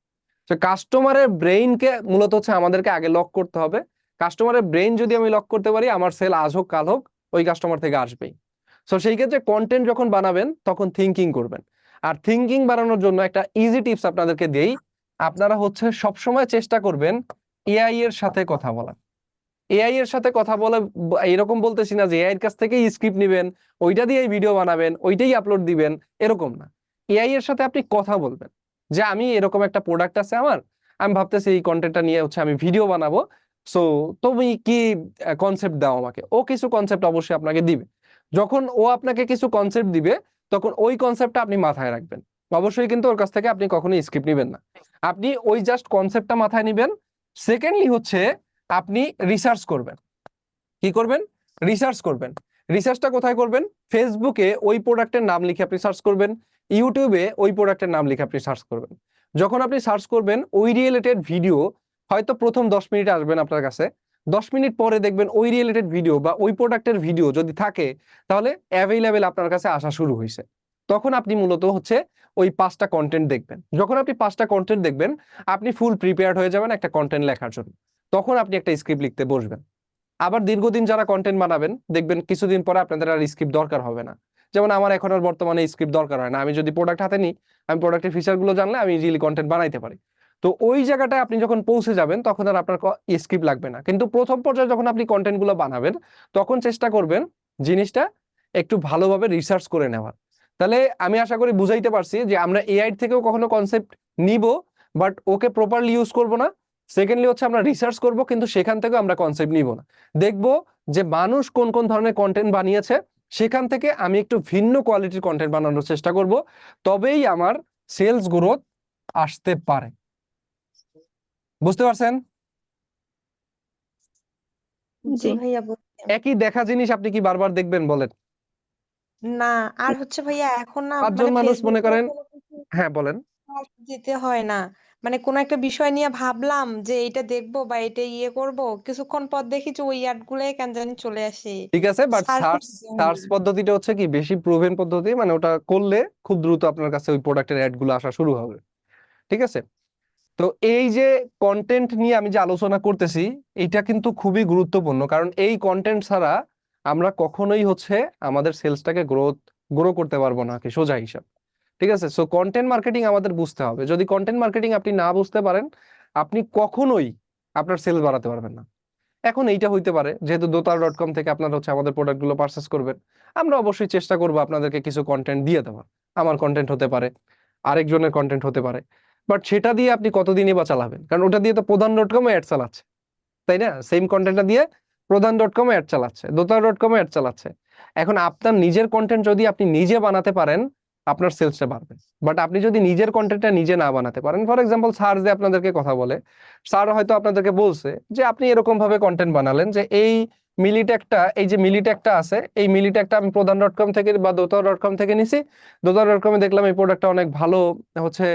Speaker 1: তো কাস্টমারের ব্রেইনকে মূলত হচ্ছে আমাদেরকে আগে লক করতে হবে। কাস্টমারের ব্রেইন যদি আমি লক করতে পারি, আমার সেল আজ হোক কাল হোক ওই কাস্টমার থেকে আসবেই। সো সেই ক্ষেত্রে কন্টেন্ট যখন বানাবেন তখন থিঙ্কিং করবেন। আর থিঙ্কিং বাড়ানোর জন্য একটা ইজি টিপস আপনাদেরকে দেই, আপনারা হচ্ছে সবসময় চেষ্টা করবেন এআই এর সাথে কথা বলা। এআই এর সাথে কথা বলে এরকম বলতেছি না যে এআই এর কাছ থেকেই স্ক্রিপ্ট নেবেন, ওইটা দিয়েই ভিডিও বানাবেন, ওইটাই আপলোড দিবেন, এরকম না। এআই এর সাথে আপনি কথা বলবেন যে আমি এরকম একটা প্রোডাক্ট আছে আমার, আমি ভাবতেছি এই কন্টেন্টটা নিয়ে হচ্ছে আমি ভিডিও বানাবো, সো তুমি কি কনসেপ্ট দাও আমাকে। ও কিছু কনসেপ্ট অবশ্যই আপনাকে দিবে। যখন ও আপনাকে কিছু কনসেপ্ট দিবে, তখন ওই কনসেপ্টটা আপনি মাথায় রাখবেন। অবশ্যই কিন্তু ওর কাছ থেকে আপনি কখনোই স্ক্রিপ্ট নেবেন না, আপনি ওই জাস্ট কনসেপ্টটা মাথায় নেবেন। সেকেন্ডলি হচ্ছে আপনি রিসার্চ করবেন। কি করবেন? রিসার্চ করবেন। রিসার্চটা কোথায় করবেন? ফেসবুকে ওই প্রোডাক্টের নাম লিখে আপনি সার্চ করবেন, ইউটিউবে ওই প্রোডাক্টের নাম লিখে আপনি সার্চ করবেন। যখন আপনি সার্চ করবেন, ওই রিলেটেড ভিডিও হয়তো প্রথম 10 মিনিট আসবেন আপনার কাছে, 10 মিনিট পরে দেখবেন ওই রিলেটেড ভিডিও বা ওই প্রোডাক্টের ভিডিও যদি থাকে, তাহলে অ্যাভেইলেবল আপনার কাছে আসা শুরু হয়েছে। তখন আপনি মূলত হচ্ছে ওই 5টা কন্টেন্ট দেখবেন। যখন আপনি 5টা কন্টেন্ট দেখবেন, আপনি ফুল প্রিপেয়ার্ড হয়ে যাবেন একটা কন্টেন্ট লেখার জন্য। তখন আপনি একটা স্ক্রিপ্ট লিখতে বসবেন। আবার দীর্ঘদিন যারা কন্টেন্ট বানাবেন, দেখবেন কিছুদিন পরে আপনাদের আর স্ক্রিপ্ট দরকার হবে না। যেমন আমার এখন আর বর্তমানে স্ক্রিপ্ট দরকার হয় না। আমি যদি প্রোডাক্ট হাতে নিই, আমি প্রোডাক্টের ফিচারগুলো জানলে আমি ইজিলি কন্টেন্ট বানাইতে পারি। তো ওই জায়গাটায় আপনি যখন পৌঁছে যাবেন, তখন আর আপনার স্ক্রিপ্ট লাগবে না। কিন্তু প্রথম পর্যায়ে যখন আপনি কন্টেন্টগুলো বানাবেন, তখন চেষ্টা করবেন জিনিসটা একটু ভালোভাবে রিসার্চ করে নেওয়ার। তাহলে আমি আশা করি বুঝাইতে পারছি যে আমরা এআই থেকেও কখনো কনসেপ্ট নিব, বাট ওকে প্রপারলি ইউজ করব না। সেকেন্ডলি হচ্ছে আমরা রিসার্চ করব, কিন্তু সেখান থেকে আমরা কনসেপ্ট নিব না। দেখব যে মানুষ কোন কোন ধরনের কন্টেন্ট বানিয়েছে, সেখান থেকে আমি একটু ভিন্ন কোয়ালিটির কন্টেন্ট বানানোর চেষ্টা করব, তবেই আমার সেলস গ্রোথ আসতে পারে। বুঝতে পারছেন?
Speaker 2: জি ভাইয়া বুঝছি।
Speaker 1: একই দেখা জিনিস আপনি কি বারবার দেখবেন বলেন?
Speaker 2: না, আর হচ্ছে ভাইয়া এখন না,
Speaker 1: 5 জন
Speaker 2: মানে
Speaker 1: মানুষ মনে
Speaker 2: ফেসবুকে
Speaker 1: করেন,
Speaker 2: কোনো কিছু
Speaker 1: হ্যাঁ বলেন।
Speaker 2: search দিতে হয় না। মানে কোনো একটা বিষয় নিয়ে ভাবলাম যে এটা দেখবো বা এটা ইয়ে করব, কিছুক্ষণ পর দেখি যে ওই অ্যাড গুলাই কেন জানি চলে আসে।
Speaker 1: ঠিক আছে, বাট
Speaker 2: সার্চ
Speaker 1: সার্চ সার্চ পদ্ধতিটা হচ্ছে কি বেশি প্রুভেন পদ্ধতি, মানে ওটা করলে খুব দ্রুত আপনার কাছে ওই প্রোডাক্টের অ্যাড গুলো আসা শুরু হবে। ঠিক আছে, তো এই যে কন্টেন্ট নিয়ে আমি যে আলোচনা করতেছি, এটা কিন্তু খুবই গুরুত্বপূর্ণ, কারণ এই কন্টেন্ট ছাড়া আমরা কখনোই হচ্ছে আমাদের সেলসটাকে গ্রো করতে পারবো না, কি সোজা হিসাব। ঠিক আছে, সো কন্টেন্ট মার্কেটিং আমাদের বুঝতে হবে। যদি কন্টেন্ট মার্কেটিং আপনি না বুঝতে পারেন, আপনি কখনোই আপনার সেলস বাড়াতে পারবেন না। এখন এইটা হইতে পারে, যেহেতু দোতারা.com থেকে আপনারা হচ্ছে আমাদের প্রোডাক্টগুলো পারচেস করবেন, আমরা অবশ্যই চেষ্টা করবো আপনাদেরকে কিছু কন্টেন্ট দিয়ে দেওয়ার। আমার কন্টেন্ট হতে পারে, আরেকজনের কন্টেন্ট হতে পারে, বাট সেটা দিয়ে আপনি কতদিনই বা চালাবেন? কারণ ওটা দিয়ে তো প্রধান.com অ্যাড চালাচ্ছে, তাই না? সেম কন্টেন্টটা দিয়ে প্রধান.com অ্যাড চালাচ্ছে, দোতারা.com অ্যাড চালাচ্ছে। এখন আপনার নিজের কন্টেন্ট যদি আপনি নিজে বানাতে পারেন, আপনার সেলসটা বাড়বে। বাট আপনি যদি নিজের কন্টেন্টটা নিজে না বানাতে পারেন, ফর এক্সাম্পল স্যার যে আপনাদেরকে কথা বলে, স্যার হয়তো আপনাদেরকে বলছে যে আপনি এরকম ভাবে কন্টেন্ট বানালেন যে এই মিলিটেকটা, এই যে মিলিটেকটা আছে, এই মিলিটেকটা আমি প্রধান.com থেকে বা দোতরা.com থেকে নিছি। দোতরা.com এ দেখলাম এই প্রোডাক্টটা অনেক ভালো হচ্ছে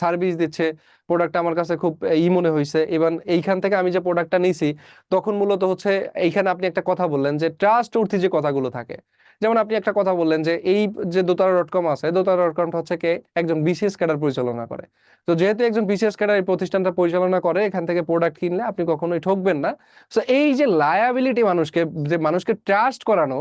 Speaker 1: সার্ভিস দিচ্ছে, প্রোডাক্টটা আমার কাছে খুব মনে হয়েছে। ইভেন এইখান থেকে আমি যে প্রোডাক্টটা নিছি তখন মূলত হচ্ছে এইখানে আপনি একটা কথা বললেন যে ট্রাস্ট উর্থি যে কথাগুলো থাকে, যেমন আপনি একটা কথা বললেন যে এই যে দোতরা.com আছে, দোতরা.comটা হচ্ছে কে একজন বিসিএস ক্যাডার পরিচালনা করে। তো যেহেতু একজন বিসিএস ক্যাডার এই প্রতিষ্ঠানটা পরিচালনা করে, এখান থেকে প্রোডাক্ট কিনলে আপনি কখনোই ঠকবেন না। সো এই যে লায়াবিলিটি মানুষকে, যে মানুষকে ট্রাস্ট করানো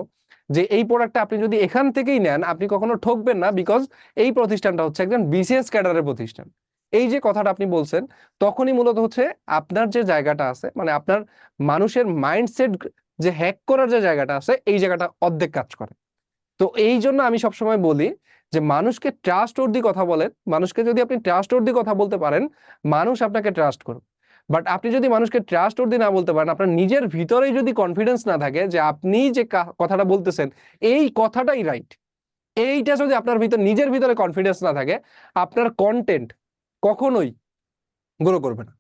Speaker 1: যে এই প্রোডাক্টটা আপনি যদি এখান থেকেই নেন আপনি কখনো ঠকবেন না, বিকজ এই প্রতিষ্ঠানটা হচ্ছে একজন বিসিএস ক্যাডারের প্রতিষ্ঠান। এই যে কথাটা আপনি বলছেন তখনই মূলত হচ্ছে আপনার যে জায়গাটা আছে, মানে আপনার মানুষের মাইন্ডসেট যে হ্যাক করার যে জায়গাটা আছে, এই জায়গাটা অর্ধেক কাজ করে। তো এই জন্য আমি সবসময় বলি যে মানুষকে ট্রাস্ট ওর্দি কথা বলেন, মানুষকে যদি আপনি ট্রাস্ট ওর্দি কথা বলতে পারেন মানুষ আপনাকে ট্রাস্ট করবে। বাট আপনি যদি মানুষকে ট্রাস্ট ওর্দি না বলতে পারেন, আপনার নিজের ভিতরেই যদি কনফিডেন্স না থাকে যে আপনি যে কথাটা বলতেছেন এই কথাটাই রাইট, এইটা যদি আপনার নিজের ভিতরে কনফিডেন্স না থাকে, আপনার কন্টেন্ট কখনোই গ্রো করবে না।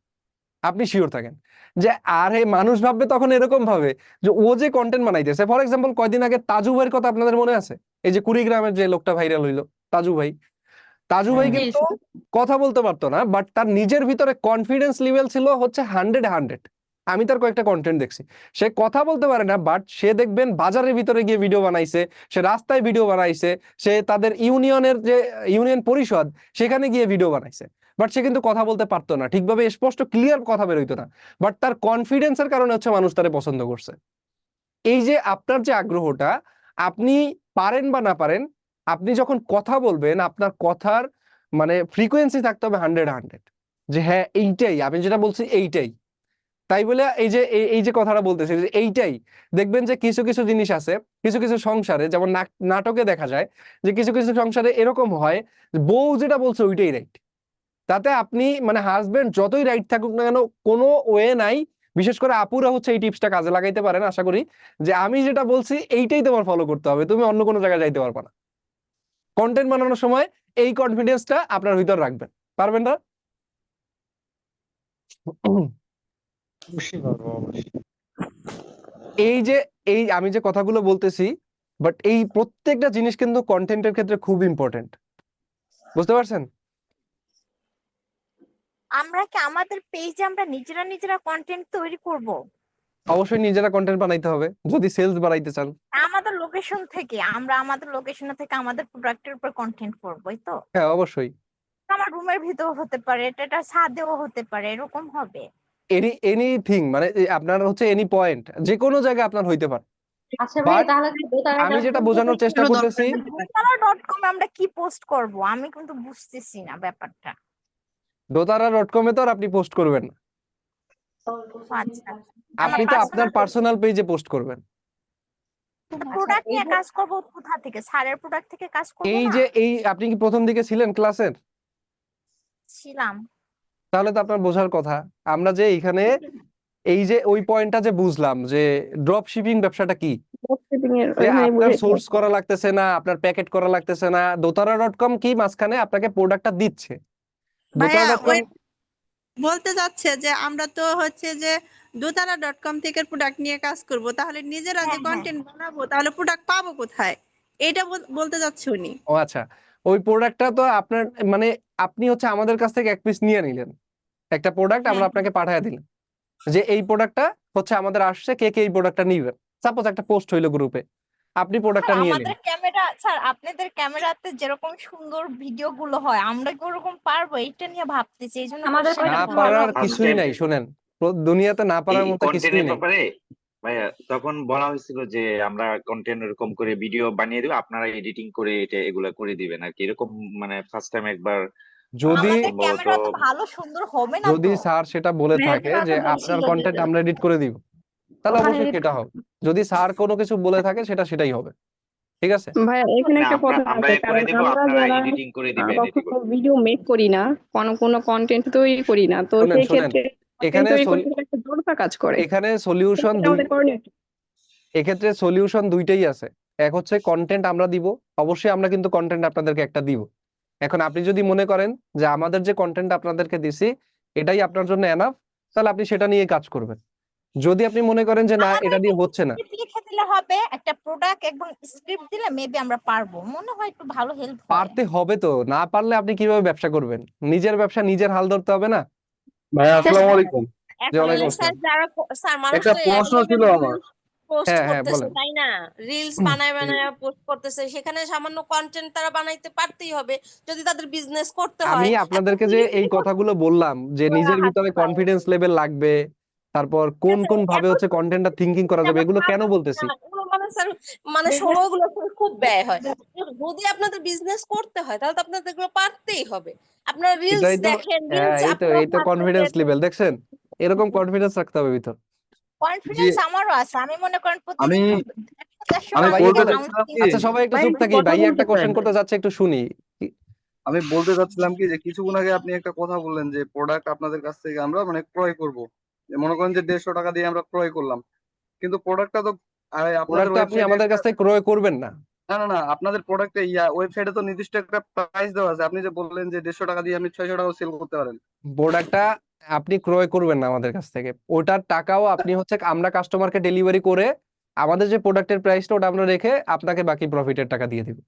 Speaker 1: আপনি শিওর থাকেন যে আরে মানুষ ভাববে তখন এরকম ভাবে যে ও যে কন্টেন্ট বানাইতেছে। ফর এক্সাম্পল কয়দিন আগে তাজু ভাইয়ের কথা আপনাদের মনে আছে? এই যে কুড়িগ্রামের যে লোকটা ভাইরাল হইলো, তাজু ভাই। তাজু ভাই কিন্তু কথা বলতে পারতো না, বাট তার নিজের ভিতরে কনফিডেন্স লেভেল ছিল হচ্ছে 100। আমি তার কয়েকটা কন্টেন্ট দেখছি, সে কথা বলতে পারে না, বাট সে দেখবেন বাজারের ভিতরে গিয়ে ভিডিও বানাইছে, সে রাস্তায় ভিডিও বানাইছে, সে তাদের ইউনিয়নের যে ইউনিয়ন পরিষদ সেখানে গিয়ে ভিডিও বানাইছে। বাট সে কিন্তু কথা বলতে পারতো না ঠিকভাবে, স্পষ্ট ক্লিয়ার কথা বেরোইতো না, বাট তার কনফিডেন্সের কারণে হচ্ছে মানুষ তারে পছন্দ করছে। এই যে আপনার যে আগ্রহটা, আপনি পারেন বা না পারেন, আপনি যখন কথা বলবেন আপনার কথার মানে ফ্রিকোয়েন্সি থাকতে হবে 100 যে হ্যাঁ এইটাই আমি যেটা বলছি এইটাই। তাই বলে এই যে কথাটা বলতেছি যে এইটাই, দেখবেন যে কিছু কিছু জিনিস আছে, কিছু কিছু সংসারে যেমন নাটকে দেখা যায় যে কিছু কিছু সংসারে এরকম হয় বউ যেটা বলছে ওইটাই রাইট। তাতে আপনি মানে হাজবেন্ড যতই রাইট থাকুক না কেন কোনো ওয়ে নাই, বিশেষ করে আপুরা হচ্ছে এই টিপসটা কাজে লাগাইতে পারেন আশা করি, যে আমি যেটা বলছি এইটাই তোমার ফলো করতে হবে, তুমি অন্য কোনো জায়গায় যাইতে পারবে না। কন্টেন্ট বানানোর সময় এই কনফিডেন্সটা আপনার ভিতর রাখবেন, পারবেন না?
Speaker 5: অবশ্যই পারবো, অবশ্যই।
Speaker 1: এই যে আমি যে কথাগুলো বলতেছি, বাট এই প্রত্যেকটা জিনিস কিন্তু কন্টেন্টের ক্ষেত্রে খুব ইম্পর্টেন্ট, বুঝতে পারছেন?
Speaker 11: আমরা কি আমাদের পেজে আমরা নিজেরা কন্টেন্ট তৈরি করব?
Speaker 1: অবশ্যই নিজেরা কন্টেন্ট বানাইতে হবে যদি সেলস বাড়াইতে চান।
Speaker 11: আমাদের লোকেশন থেকে আমরা আমাদের লোকেশন থেকে আমাদের প্রোডাক্টের উপর কন্টেন্ট করবো, এই তো?
Speaker 1: হ্যাঁ অবশ্যই।
Speaker 11: আমার রুমের ভিতর হতে পারে, এটা ছাদেও হতে পারে, এরকম হবে।
Speaker 1: এনিথিং মানে আপনার হচ্ছে এনি পয়েন্ট, যে কোনো জায়গায় আপনার হইতে পারে।
Speaker 8: আচ্ছা ভাই,
Speaker 1: বাট
Speaker 8: তাহলে
Speaker 1: আমি যেটা বোঝানোর চেষ্টা করতেছি,
Speaker 11: দোতারা.com এ আমরা কি পোস্ট করব আমি কিন্তু বুঝতেছি না ব্যাপারটা।
Speaker 1: দোতারা.com এ তো আর আপনি পোস্ট করবেন না,
Speaker 11: আচ্ছা,
Speaker 1: আপনি তো আপনার পার্সোনাল পেজে পোস্ট করবেন।
Speaker 11: প্রোডাক্ট নিয়ে কাজ করব কোথা থেকে? স্যারের প্রোডাক্ট থেকে কাজ করব
Speaker 1: এই
Speaker 11: না?
Speaker 1: যে আপনি কি প্রথম দিকে ছিলেন ক্লাসের?
Speaker 11: ছিলাম।
Speaker 1: তাহলে তো আপনার বোঝার কথা। আমরা যে এইখানে এই যে ওই পয়েন্টটা যে বুঝলাম যে ড্রপ শিপিং ব্যবসাটা কি, যে আপনার সোর্স করা লাগতেছে না, আপনার প্যাকেট করা লাগতেছে না, দোতারা.com কি মাঝখানে আপনাকে প্রোডাক্টটা দিচ্ছে।
Speaker 12: ভাইয়া
Speaker 1: দোতারা.com
Speaker 12: বলতে যাচ্ছে যে আমরা তো হচ্ছে যে দোতারা.com থেকে প্রোডাক্ট নিয়ে কাজ করব, তাহলে নিজেরা যে কন্টেন্ট বানাবো তাহলে প্রোডাক্ট পাবো কোথায়? এটা বলতে যাচ্ছে উনি।
Speaker 1: ও আচ্ছা, ওই প্রোডাক্টটা তো আপনার মানে আপনি হচ্ছে আমাদের কাছ থেকে এক পিস নিয়ে নিলেন, একটা প্রোডাক্ট আমরা আপনাকে পাঠিয়ে দিলাম যে এই প্রোডাক্টটা হচ্ছে আমাদের আসছে, কে কে এই প্রোডাক্টটা নিবেন। সাপোজ একটা পোস্ট হইলো গ্রুপে, আপনি প্রোডাক্টটা নিয়ে নিলেন।
Speaker 11: আমাদের ক্যামেরা স্যার, আপনাদের ক্যামেরাতে যেরকম সুন্দর ভিডিও গুলো হয় আমরা কি ওরকম পারবো? এটা নিয়ে ভাবতেছি, এইজন্য
Speaker 8: আমাদের
Speaker 11: question
Speaker 1: না
Speaker 11: টা
Speaker 1: পারার
Speaker 11: করলাম।
Speaker 1: কিছুই নাই, শুনেন দুনিয়াতে না পারার
Speaker 9: এই
Speaker 1: মতো কিছুই
Speaker 9: কন্টেন্টের
Speaker 1: নেই।
Speaker 9: ব্যাপারে ভাইয়া তখন বলা হয়েছিল যে আমরা কন্টেন্ট এরকম করে ভিডিও বানিয়ে দেবো, আপনারা এডিটিং করে এগুলা করে দিবেন আর কি, এরকম মানে ফার্স্ট টাইম একবার
Speaker 1: যদি
Speaker 11: আমাদের
Speaker 9: সম্ভবত
Speaker 11: ক্যামেরা তো ভালো সুন্দর হবে না
Speaker 1: যদি
Speaker 11: তো?
Speaker 1: স্যার সেটা বলে থাকে যে আপনার কন্টেন্ট আমরা এডিট করে দিব, তাহলে অবশ্যই সেটা হবে। যদি স্যার কোনো কিছু বলে থাকে সেটাই হবে, ঠিক আছে?
Speaker 10: ভাইয়া এখানে
Speaker 9: না
Speaker 10: একটা কথা
Speaker 9: আমরা
Speaker 10: আছে,
Speaker 9: করে
Speaker 10: কারণ
Speaker 9: দেবো,
Speaker 10: আমরা
Speaker 9: আপনারা
Speaker 10: যারা
Speaker 9: এডিটিং করে দিবেন
Speaker 10: কখনো ভিডিও মেক করি না, কোনো কন্টেন্ট তৈরি করি না, তো
Speaker 1: শুনেন
Speaker 10: সেই
Speaker 1: শুনেন
Speaker 10: ক্ষেত্রে
Speaker 1: এখানে
Speaker 10: content তৈরি করতে গেলে একটা জড়তা কাজ করে।
Speaker 1: এখানে সলিউশন
Speaker 10: সেটা আমাদের করণীয় কি?
Speaker 1: এক্ষেত্রে সলিউশন দুইটাই আছে। এক হচ্ছে কন্টেন্ট আমরা দিব, অবশ্যই আমরা কিন্তু কন্টেন্ট আপনাদেরকে একটা দিব। এখন আপনি যদি মনে করেন যে আমাদের যে কন্টেন্ট আপনাদেরকে দিছি এটাই আপনার জন্য এনাফ, তাহলে আপনি সেটা নিয়ে কাজ করবেন। যদি আপনি মনে করেন যে না
Speaker 11: আমার
Speaker 1: এটা
Speaker 11: হয়
Speaker 1: দিয়ে হচ্ছে না,
Speaker 11: স্ক্রিপ্ট লিখে দিলে হবে, একটা প্রোডাক্ট এবং স্ক্রিপ্ট দিলে মেবি আমরা পারবো, মনে হয় একটু ভালো হেল্প হয়।
Speaker 1: পারতে হবে তো, না পারলে আপনি কিভাবে ব্যবসা করবেন? নিজের ব্যবসা নিজের হাল ধরতে হবে না?
Speaker 13: ভাই আসসালামু আলাইকুম।
Speaker 1: জি ওয়ালাইকুম
Speaker 14: স্যার
Speaker 1: আসসালাম।
Speaker 14: স্যার মানুষ
Speaker 13: একটা
Speaker 14: তো
Speaker 13: প্রশ্ন ছিল আমার।
Speaker 14: পোস্ট
Speaker 1: হ্যাঁ হ্যাঁ
Speaker 14: করতেছে
Speaker 1: বলেন।
Speaker 14: তাই না, রিলস বানায় বানায় পোস্ট করতেছে, সেখানে সামান্য কন্টেন্ট তারা বানাইতে পারতেই হবে যদি তাদের বিজনেস করতে
Speaker 1: আমি
Speaker 14: হয়।
Speaker 1: আপনাদেরকে যে এই কথাগুলো বললাম যে নিজের ভিতরে কনফিডেন্স লেভেল লাগবে, তারপর কোন কোন ভাবে হচ্ছে কন্টেন্টটা থিঙ্কিং করা যাবে, এগুলো কেন বলতেছি?
Speaker 14: মানে স্যার মানে সময়গুলো খুব ব্যয় হয়। যদি আপনাদের বিজনেস করতে হয় তাহলে তো আপনাদের এগুলো পারতেই হবে। আপনারা রিলস
Speaker 1: এটাই তো,
Speaker 14: দেখেন,
Speaker 1: হ্যাঁ
Speaker 14: রিলস
Speaker 1: এই তো
Speaker 14: আপনারা
Speaker 1: কনফিডেন্স লেভেল দেখছেন, এরকম কনফিডেন্স রাখতে হবে ভিতর।
Speaker 13: জি
Speaker 11: কনফিডেন্স আমারও আছে, আমি মনে করেন
Speaker 13: আমি
Speaker 11: প্রতিদিন 100-150
Speaker 13: আমি
Speaker 1: ভাই
Speaker 11: মানুষকে
Speaker 13: বলতে
Speaker 1: বলেন।
Speaker 13: চাচ্ছিলাম কি,
Speaker 1: আচ্ছা সবাই একটু
Speaker 14: ভাই
Speaker 1: চুপ
Speaker 14: একটু
Speaker 1: থাকি,
Speaker 14: কথা
Speaker 1: ভাই একটা
Speaker 14: বলতে
Speaker 1: কোশ্চেন
Speaker 14: চাই।
Speaker 1: করতে যাচ্ছে, একটু শুনি।
Speaker 13: আমি বলতে চাচ্ছিলাম কি যে কিছুক্ষণ আগে আপনি একটা কথা বললেন যে প্রোডাক্ট আপনাদের কাছ থেকে আমরা মানে ক্রয় করব। মনে করেন যে 150 টাকা দিয়ে আমরা ক্রয় করলাম, কিন্তু প্রোডাক্টটা তো আপনাদের
Speaker 1: প্রোডাক্টটা আপনি
Speaker 13: ওয়েবসাইটে
Speaker 1: আমাদের কাছ থেকে ক্রয় করবেন না।
Speaker 13: না না না, আপনাদের প্রোডাক্টে ওয়েবসাইটে তো নির্দিষ্ট একটা প্রাইস দেওয়া আছে। আপনি যে বললেন যে 150 টাকা দিয়ে আপনি 600 টাকা সেল করতে পারেন।
Speaker 1: প্রোডাক্টটা আপনি ক্রয় করবেন না আমাদের কাছ থেকে, ওটার টাকাও আপনি হচ্ছে আমরা কাস্টমারকে ডেলিভারি করে আমাদের যে প্রোডাক্টের প্রাইসটা ওটা আমরা রেখে আপনাকে বাকি প্রফিটের টাকা দিয়ে দিব।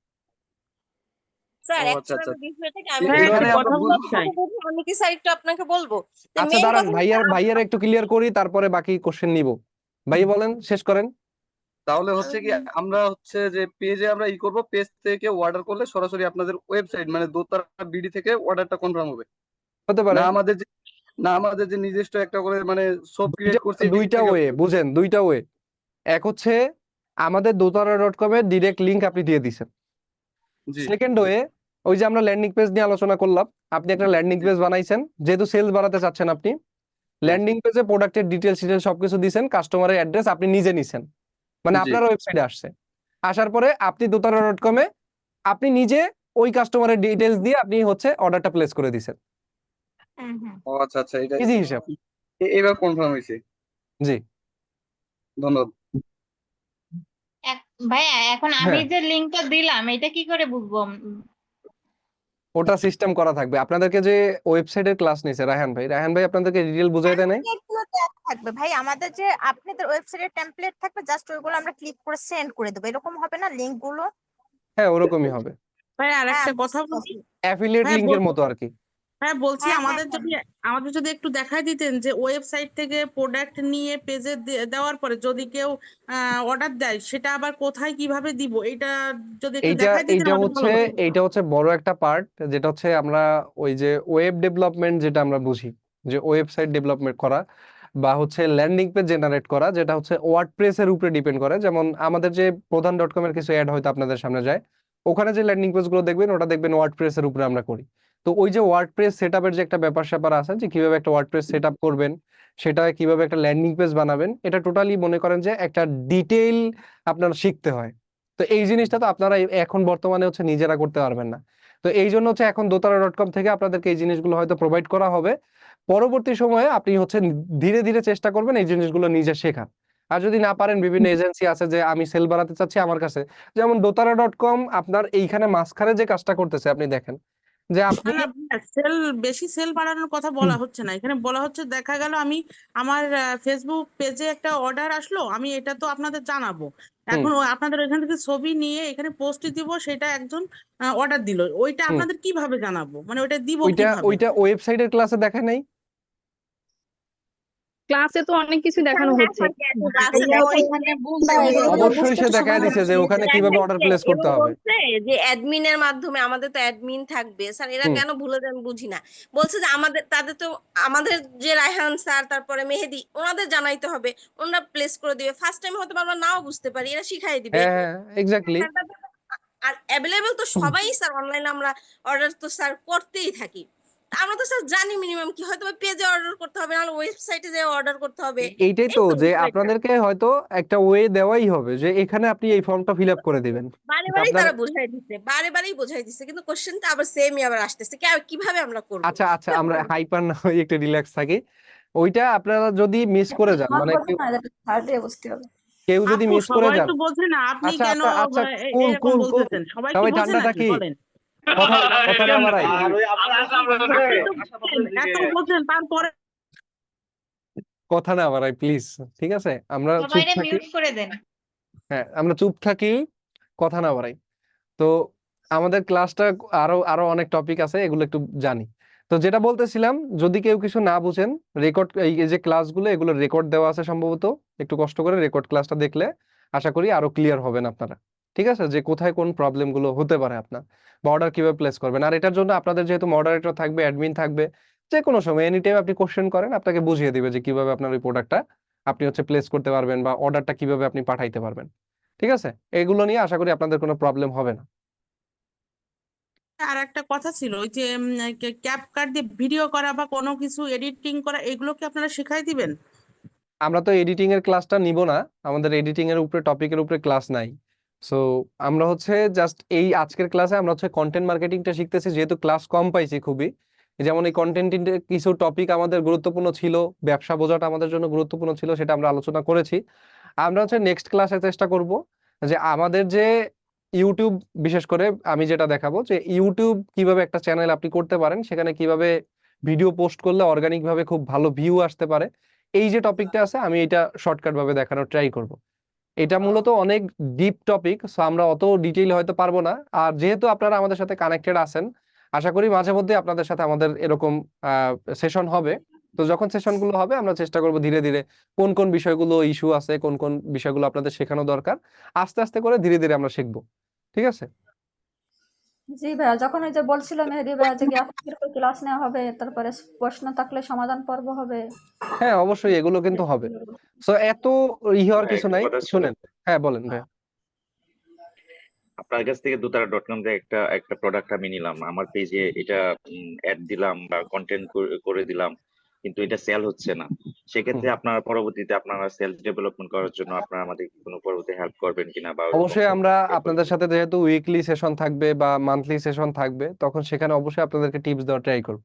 Speaker 14: স্যার
Speaker 13: ও আচ্ছা আচ্ছা,
Speaker 14: অ্যাকচুয়ালি বিষয়টা কি আমি
Speaker 13: এখানে আমরা
Speaker 14: আমি কি স্যার একটু আপনাকে বলবো যে
Speaker 1: আচ্ছা
Speaker 14: মেইন
Speaker 1: দাঁড়ান,
Speaker 14: কথা
Speaker 1: ভাইয়ার একটু ক্লিয়ার করি, তারপরে বাকি কোশ্চেন নিব। ভাই বলেন, শেষ করেন।
Speaker 13: তাহলে হচ্ছে কি আমরা হচ্ছে যে পেজে আমরা করব, পেজ থেকে অর্ডার করলে সরাসরি আপনাদের ওয়েবসাইট মানে দোতারা বিডি থেকে অর্ডারটা কনফার্ম হবে।
Speaker 1: হতে পারে।
Speaker 13: না আমাদের যে নিজস্ব একটা করে মানে সব ক্রিয়েট করছে
Speaker 1: দুইটা ওয়ে বুঝেন, দুইটা ওয়ে। এক হচ্ছে আমাদের dotara.com এর ডিরেক্ট লিংক আপনি দিয়ে দিছেন।
Speaker 13: জি
Speaker 1: সেকেন্ড ওয়ে, ওই যে আমরা ল্যান্ডিং পেজ নিয়ে আলোচনা করলাম, আপনি একটা ল্যান্ডিং পেজ বানাইছেন, যেহেতু সেলস বাড়াতে চাচ্ছেন আপনি, ল্যান্ডিং পেজে প্রোডাক্টের ডিটেলস সবকিছু দিছেন, কাস্টমারের অ্যাড্রেস আপনি নিজে নিছেন, মানে
Speaker 13: জি
Speaker 1: আপনার ওয়েবসাইটে আসছে। আসার পরে আপনি dotara.com এ আপনি নিজে ওই কাস্টমারের ডিটেলস দিয়ে আপনি হচ্ছে অর্ডারটা প্লেস করে দিছেন।
Speaker 13: ও আচ্ছা আচ্ছা, এটা
Speaker 1: ইজি হিসাব।
Speaker 13: এবার কনফার্ম হয়েছে।
Speaker 1: জি
Speaker 13: ধন্যবাদ।
Speaker 15: ভাইয়া এখন আমি
Speaker 1: হ্যাঁ,
Speaker 15: যে লিংকটা দিলাম এটা কি করে বুঝবো?
Speaker 1: ওটা সিস্টেম করা থাকবে। আপনাদেরকে যে ওয়েবসাইটের ক্লাস নিছে রায়হান ভাই আপনাদেরকে ডিটেল বুঝাই দেয় নাই?
Speaker 11: টেমপ্লেটগুলো দেওয়া থাকবে ভাই, আমাদের যে আপনাদের ওয়েবসাইটের টেমপ্লেট থাকবে, জাস্ট ওইগুলো আমরা ক্লিক করে সেন্ড করে দেবো, এরকম হবে না লিংক গুলো?
Speaker 1: হ্যাঁ ওরকমই হবে,
Speaker 3: ভাই আর
Speaker 11: হ্যাঁ
Speaker 3: একটা কথা বলি।
Speaker 1: অ্যাফিলিয়েট
Speaker 3: হ্যাঁ
Speaker 1: লিংকের মতো আর কি।
Speaker 3: হ্যাঁ বলছি
Speaker 11: হ্যাঁ,
Speaker 3: আমাদের যদি একটু দেখায় দিতেন যে ওয়েবসাইট থেকে প্রোডাক্ট নিয়ে পেজে দেওয়ার পরে যদি কেউ অর্ডার দেয় সেটা আবার কোথায় কিভাবে দিব, এটা যদি একটু
Speaker 1: এইটা
Speaker 3: দেখায় দিতেন
Speaker 1: এইটা
Speaker 3: আমাদের
Speaker 1: হচ্ছে
Speaker 3: ভালো হতো।
Speaker 1: এইটা হচ্ছে বড় একটা পার্ট, যেটা হচ্ছে আমরা ওই যে ওয়েব ডেভেলপমেন্ট যেটা আমরা বুঝি, যে ওয়েবসাইট ডেভেলপমেন্ট করা বা হচ্ছে ল্যান্ডিং পেজ জেনারেট করা, যেটা হচ্ছে ওয়ার্ডপ্রেস এর উপরে ডিপেন্ড করে। যেমন আমাদের যে প্রধান.com এর কিছু অ্যাড হয়তো আপনাদের সামনে যায়, ওখানে যে ল্যান্ডিং পেজ গুলো দেখবেন ওটা দেখবেন ওয়ার্ডপ্রেস এর উপরে আমরা করি। তো ওই যে ওয়ার্ডপ্রেস সেটআপের যে একটা ব্যাপার স্যাপার আছে, যে কিভাবে একটা ওয়ার্ডপ্রেস সেটআপ করবেন, সেটা কিভাবে একটা ল্যান্ডিং পেজ বানাবেন, এটা টোটালি মনে করেন যে একটা ডিটেইল আপনারা শিখতে হয়। তো এই জিনিসটা তো আপনারা এখন বর্তমানে হচ্ছে নিজেরা করতে পারবেন না। তো এই জন্য হচ্ছে এখন dotara.com থেকে আপনাদেরকে এই জিনিসগুলো হয়তো প্রোভাইড করা হবে। পরবর্তী সময়ে আপনি হচ্ছে ধীরে ধীরে চেষ্টা করবেন এই জিনিসগুলো নিজে শেখার। আর যদি না পারেন, বিভিন্ন এজেন্সি আছে যে আমি সেল বাড়াতে চাচ্ছি আমার কাছে, যেমন dotara.com আপনার এইখানে মাঝখানে যে কাজটা করতেছে আপনি দেখেন, যে আপনি
Speaker 3: না বেশি সেল বাড়ানোর কথা বলা হচ্ছে না, এখানে বলা হচ্ছে দেখা গেল আমি আমার ফেসবুক পেজে একটা অর্ডার আসলো, আমি এটা তো আপনাদের জানাবো। এখন আপনাদের এখান থেকে ছবি নিয়ে এখানে পোস্ট দিব, সেটা একজন অর্ডার দিল, ওইটা আপনাদের কিভাবে জানাবো, মানে ওইটা দিব কিভাবে?
Speaker 1: ওইটা ওয়েবসাইটের ক্লাসে দেখায় নাই?
Speaker 10: ক্লাসে তো অনেক কিছু দেখানো হচ্ছে।
Speaker 1: অবশ্যই সে দেখায় দিছে যে ওখানে কিভাবে অর্ডার প্লেস করতে হবে।
Speaker 14: বলছে যে অ্যাডমিনের মাধ্যমে, আমাদের তো অ্যাডমিন থাকবে স্যার, এরা কেন ভুলে যান বুঝি না। বলছে যে আমাদের যে রায়হান স্যার তারপরে মেহেদি, ওনাদের জানাইতে হবে, ওনারা প্লেস করে দিবে। ফার্স্ট টাইম হয়তো আমরা নাও বুঝতে পারি, এরা শিখাই দিবে।
Speaker 1: হ্যাঁ এক্স্যাক্টলি।
Speaker 14: আর অ্যাভেলেবল তো সবাই স্যার, অনলাইনে আমরা অর্ডার তো স্যার করতেই থাকি। আমরা তো স্যার জানি মিনিমাম কি, হয়তো পেজে অর্ডার করতে হবে, নাহলে ওয়েবসাইটে যে অর্ডার করতে হবে।
Speaker 1: এইটাই তো, যে আপনাদেরকে হয়তো একটা ওয়ে দেওয়াই হবে যে এখানে আপনি এই ফর্মটা ফিল আপ করে দিবেন।
Speaker 14: বারে তারা বোঝাই দিচ্ছে, বারেই বোঝাই দিচ্ছে, কিন্তু কোশ্চেনটা আবার সেমই আবার আসতেছে, কিভাবে আমরা করব?
Speaker 1: আচ্ছা আমরা হাইপার না হয়ে একটু রিল্যাক্স থাকি। ওইটা আপনারা যদি মিস করে যান, মানে কেউ যদি মিস করে
Speaker 3: সবাই
Speaker 1: যান,
Speaker 3: তো বলছে না, আপনি
Speaker 1: আচ্ছা
Speaker 3: কেন
Speaker 1: আচ্ছা
Speaker 3: এরকম বলতেছেন? সবাই কি
Speaker 1: সবাই
Speaker 3: বলছে
Speaker 1: ঠান্ডা
Speaker 3: নাকি?
Speaker 1: থাকি,
Speaker 3: বলেন।
Speaker 1: কথা না বাড়াই।
Speaker 3: এত বলছেন তারপরে
Speaker 1: কথা না বাড়াই প্লিজ, ঠিক আছে? আমরা চুপ
Speaker 15: সবাইরে
Speaker 1: থাকি।
Speaker 15: মিউট করে দেন।
Speaker 1: হ্যাঁ, আমরা চুপ থাকি, কথা না বাড়াই। তো আমাদের ক্লাসটা আরো আরো অনেক টপিক আছে, এগুলো একটু জানি। তো যেটা বলতেছিলাম, যদি কেউ কিছু না বুঝেন, রেকর্ড এই এই যে ক্লাসগুলো, এগুলো রেকর্ড দেওয়া আছে সম্ভবত, একটু কষ্ট করে রেকর্ড ক্লাসটা দেখলে আশা করি আরো ক্লিয়ার হবেন আপনারা। ঠিক আছে, যে কোথায় কোন প্রবলেম গুলো হতে পারে আপনার, বা অর্ডার কিভাবে প্লেস করবেন। আর এটার জন্য আপনাদের যেহেতু মডারেটর থাকবে, অ্যাডমিন থাকবে, যে কোনো সময় এনি টাইম আপনি কোশ্চেন করেন, আপনাকে বুঝিয়ে দিবে যে কিভাবে আপনার ওই প্রোডাক্টটা আপনি হচ্ছে প্লেস করতে পারবেন, বা অর্ডারটা কিভাবে আপনি পাঠাইতে পারবেন। ঠিক আছে, এগুলো নিয়ে আশা করি আপনাদের কোনো প্রবলেম হবে না।
Speaker 3: আর একটা কথা ছিল, ওই যে ক্যাপকাট দিয়ে ভিডিও করা বা কোনো কিছু এডিটিং করা, এগুলো কি আপনারা শিখাই দিবেন?
Speaker 1: আমরা তো এডিটিং এর ক্লাসটা নিব না, আমাদের এডিটিং এর উপরে টপিকের উপরে ক্লাস নাই। সো আমরা হচ্ছে জাস্ট এই আজকের ক্লাসে আমরা হচ্ছে কন্টেন্ট মার্কেটিংটা শিখতেছি, যেহেতু ক্লাস কম পাইছি খুবই। যেমন এই কন্টেন্ট কিছু টপিক আমাদের গুরুত্বপূর্ণ ছিল, ব্যবসা বোঝাটা আমাদের জন্য গুরুত্বপূর্ণ ছিল, সেটা আমরা আলোচনা করেছি। আমরা হচ্ছে নেক্সট ক্লাসে চেষ্টা করব যে আমাদের যে ইউটিউব, বিশেষ করে আমি যেটা দেখাবো যে ইউটিউব কিভাবে একটা চ্যানেল আপনি করতে পারেন, সেখানে কিভাবে ভিডিও পোস্ট করলে অর্গানিক ভাবে খুব ভালো ভিউ আসতে পারে, এই যে টপিকটা আছে আমি এটা শর্টকাট ভাবে দেখানোর ট্রাই করব। এটা মূলত অনেক ডিপ টপিক, সো আমরা অত ডিটেইল হয়তো পারবো না। আর যেহেতু আপনারা আমাদের সাথে কানেক্টেড আছেন, আশা করি মাঝে মধ্যে আপনাদের সাথে আমাদের এরকম সেশন হবে। তো যখন সেশনগুলো হবে, আমরা চেষ্টা করব ধীরে ধীরে কোন কোন বিষয়গুলো ইস্যু আছে, কোন কোন বিষয়গুলো আপনাদের শেখানো দরকার, আস্তে আস্তে করে ধীরে ধীরে আমরা শিখবো। ঠিক আছে?
Speaker 4: জি ভাইয়া, যখন ওই যে বলছিল মেহেদি ভাইয়া যে গ্রাফিক্সের উপর ক্লাস নেওয়া হবে, তারপরে প্রশ্ন থাকলে সমাধান পর্ব হবে।
Speaker 1: হ্যাঁ, অবশ্যই এগুলো কিন্তু হবে। সো এত হওয়ার
Speaker 9: ভাই
Speaker 1: কিছু
Speaker 9: একটা
Speaker 1: নাই,
Speaker 9: কথা ছিল,
Speaker 1: শুনেন। হ্যাঁ, বলেন ভাই।
Speaker 9: আপনার কাছ থেকে দোতারা.com থেকে একটা একটা প্রোডাক্ট আমি নিলাম, আমার পেজে এটা অ্যাড দিলাম বা কন্টেন্ট করে দিলাম, কিন্তু এটা সেল হচ্ছে না। সেক্ষেত্রে আপনারা পরবর্তীতে আপনারা সেলস ডেভেলপমেন্ট করার জন্য আপনারা আমাদের কোনো পরবর্তী হেল্প করবেন কিনা, বা ওরকম
Speaker 1: অবশ্যই
Speaker 9: কোনো
Speaker 1: আমরা
Speaker 9: ইয়ে করবেন
Speaker 1: আপনাদের সাথে যেহেতু উইকলি সেশন থাকবে বা মান্থলি সেশন থাকবে, তখন সেখানে অবশ্যই আপনাদেরকে টিপস দেওয়ার ট্রাই করব।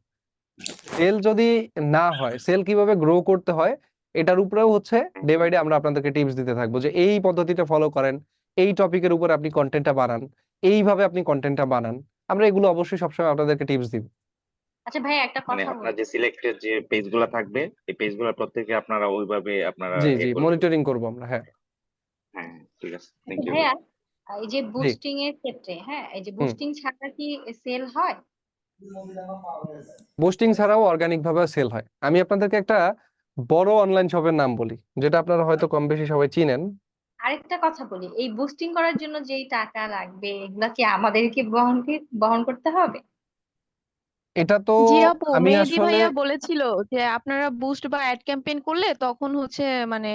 Speaker 1: সেল যদি না হয়, সেল কিভাবে গ্রো করতে হয়, এটার উপরেও হচ্ছে ডে বাই ডে আমরা আপনাদেরকে টিপস দিতে থাকবো, যে এই পদ্ধতিটা ফলো করেন, এই টপিকের উপর আপনি কন্টেন্টটা বানান, এইভাবে আপনি কন্টেন্টটা বানান। আমরা এগুলো অবশ্যই সবসময় আপনাদেরকে টিপস দিব।
Speaker 15: আচ্ছা ভাই, একটা
Speaker 9: মানে
Speaker 15: কথা
Speaker 9: আপনার
Speaker 15: বলি।
Speaker 9: যে সিলেক্টেড যে পেজগুলো থাকবে, এই পেজগুলো প্রত্যেকে আপনারা ওইভাবে আপনারা
Speaker 1: জি
Speaker 9: এ
Speaker 1: জি,
Speaker 9: করবেন।
Speaker 1: মনিটরিং করবো আমরা। হ্যাঁ
Speaker 9: হ্যাঁ, ঠিক আছে,
Speaker 15: আচ্ছা
Speaker 9: থ্যাংক ইউ।
Speaker 15: ভাইয়া, এই যে
Speaker 1: জি।
Speaker 15: বুস্টিং এর ক্ষেত্রে, হ্যাঁ, এই যে
Speaker 1: হুম।
Speaker 15: বুস্টিং ছাড়া কি সেল হয়?
Speaker 1: বুস্টিং ছাড়াও অর্গানিক ভাবে সেল হয়। আমি আপনাদেরকে একটা বড় অনলাইন শপের নাম বলি, যেটা আপনারা হয়তো কম বেশি সবাই চিনেন।
Speaker 15: আরেকটা কথা বলি, এই বুস্টিং করার জন্য যেই টাকা লাগবে, এগুলা কি আমাদেরকে বহন করতে হবে?
Speaker 1: এটা তো
Speaker 16: জি আপু,
Speaker 1: আমি
Speaker 16: মেহেদি
Speaker 1: আসলে,
Speaker 16: ভাইয়া বলেছিল যে আপনারা বুস্ট বা অ্যাড ক্যাম্পেইন করলে তখন হচ্ছে মানে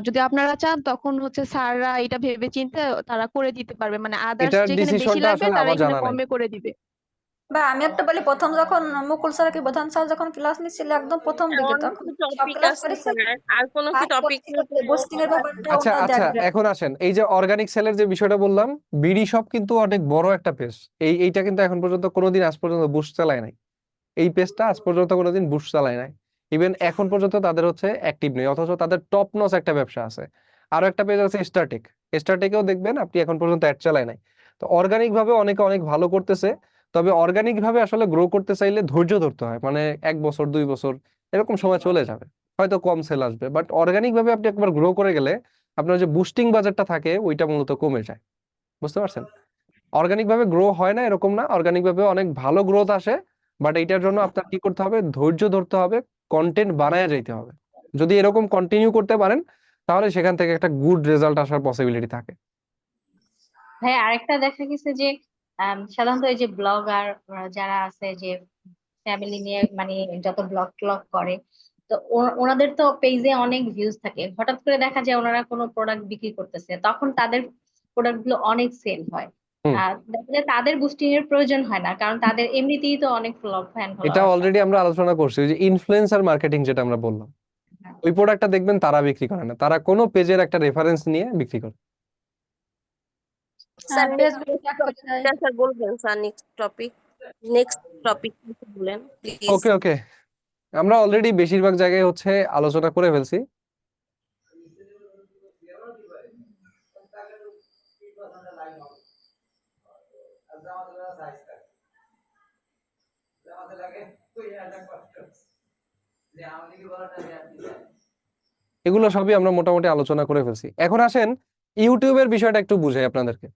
Speaker 16: যদি আপনারা চান তখন হচ্ছে স্যাররা এটা ভেবে চিন্তে তারা করে দিতে পারবে, মানে আদার্স
Speaker 1: এটার
Speaker 16: যেখানে বেশি
Speaker 1: ডিসিশনটা
Speaker 16: লাগবে
Speaker 1: আসলে
Speaker 16: তারা
Speaker 1: আমার
Speaker 16: এখানে
Speaker 1: জানা নাই।
Speaker 16: কমে করে দিবে।
Speaker 4: বা আমি একটা বলি, প্রথম যখন মুকুল স্যার কি প্রধান স্যার যখন ক্লাস নিচ্ছিল একদম প্রথম দিকে,
Speaker 14: অনেক
Speaker 4: তখন সব
Speaker 14: টপিক
Speaker 4: ক্লাস
Speaker 14: আছে
Speaker 4: করেছে,
Speaker 14: স্যার, আর কোনো কি
Speaker 4: ফার্স্ট
Speaker 14: টপিক
Speaker 4: বলছিল যে বুস্টিং এর ব্যাপারটা
Speaker 1: আচ্ছা
Speaker 4: ওনারা
Speaker 1: আচ্ছা,
Speaker 4: দেখবেন।
Speaker 1: এখন আসেন এই যে অর্গানিক সেলের যে বিষয়টা বললাম, বিডি শপ কিন্তু অনেক বড় একটা পেজ। এইটা কিন্তু এখন পর্যন্ত কোনোদিন আজ পর্যন্ত বুস্ট চালায় নাই। এই পেজটা আজ পর্যন্ত কোনোদিন বুস্ট চালায় নাই। ইভেন এখন পর্যন্ত তাদের হচ্ছে অ্যাক্টিভ নেই, অথচ তাদের টপ নচ একটা ব্যবসা আছে। আরো একটা পেজ আছে স্টারটেক, স্টারটেকেও দেখবেন আপনি এখন পর্যন্ত অ্যাড চালায় নাই। তো অর্গানিক ভাবে অনেকে অনেক ভালো করতেছে। তবে অর্গানিক ভাবে আসলে গ্রো করতে চাইলে ধৈর্য ধরতে হয়, মানে 1 বছর 2 বছর এরকম সময় চলে যাবে, হয়তো কম সেল আসবে। বাট অর্গানিক ভাবে আপনি একবার গ্রো করে গেলে আপনার যে বুস্টিং বাজারটা থাকে ওইটা মূলত কমে যায়। বুঝতে পারছেন? অর্গানিক ভাবে গ্রো হয় না এরকম না, অর্গানিক ভাবে অনেক ভালো গ্রোথ আসে। বাট এইটার জন্য আপনার কি করতে হবে, ধৈর্য ধরতে হবে, কন্টেন্ট বানায় যাইতে হবে। যদি এরকম কন্টিনিউ করতে পারেন, তাহলে সেখান থেকে একটা গুড রেজাল্ট আসার পসিবিলিটি থাকে।
Speaker 15: ভাই আরেকটা দেখা গেছে যে সাধারণত এই যে ব্লগার যারা আছে, যে ফ্যামিলি নিয়ে মানে যত ব্লগ ট্লগ করে, তো ওনাদের তো পেজে অনেক ভিউজ থাকে, হঠাৎ করে দেখা যায় ওনারা কোনো প্রোডাক্ট বিক্রি করতেছে, তখন তাদের প্রোডাক্ট গুলো অনেক সেল হয়।
Speaker 1: হুম।
Speaker 15: দেখা যায় তাদের বুস্টিং এর প্রয়োজন হয় না, কারণ তাদের এমনিতেই তো অনেক ফ্যান
Speaker 1: এটা
Speaker 15: ফলোয়ার্স
Speaker 1: অলরেডি
Speaker 15: আছে।
Speaker 1: আমরা আলোচনা করছি, ওই যে ইনফ্লুয়েন্সার মার্কেটিং যেটা আমরা বললাম, ওই প্রোডাক্টটা দেখবেন তারা বিক্রি করে না, তারা কোনো পেজের একটা রেফারেন্স নিয়ে বিক্রি করে।
Speaker 14: স্যার নেক্সট
Speaker 4: ফেসবুকে ট্যাগ করে দেয়।
Speaker 14: স্যার বলবেন স্যার, নেক্সট টপিক বলেন প্লিজ।
Speaker 1: ওকে ওকে, আমরা অলরেডি বেশিরভাগ জায়গায় হচ্ছে আলোচনা করে ফেলছি। এগুলো সবই আমরা মোটামুটি আলোচনা করে ফেলছি। এখন আসেন ইউটিউবের বিষয়টা একটু বুঝাই আপনাদেরকে,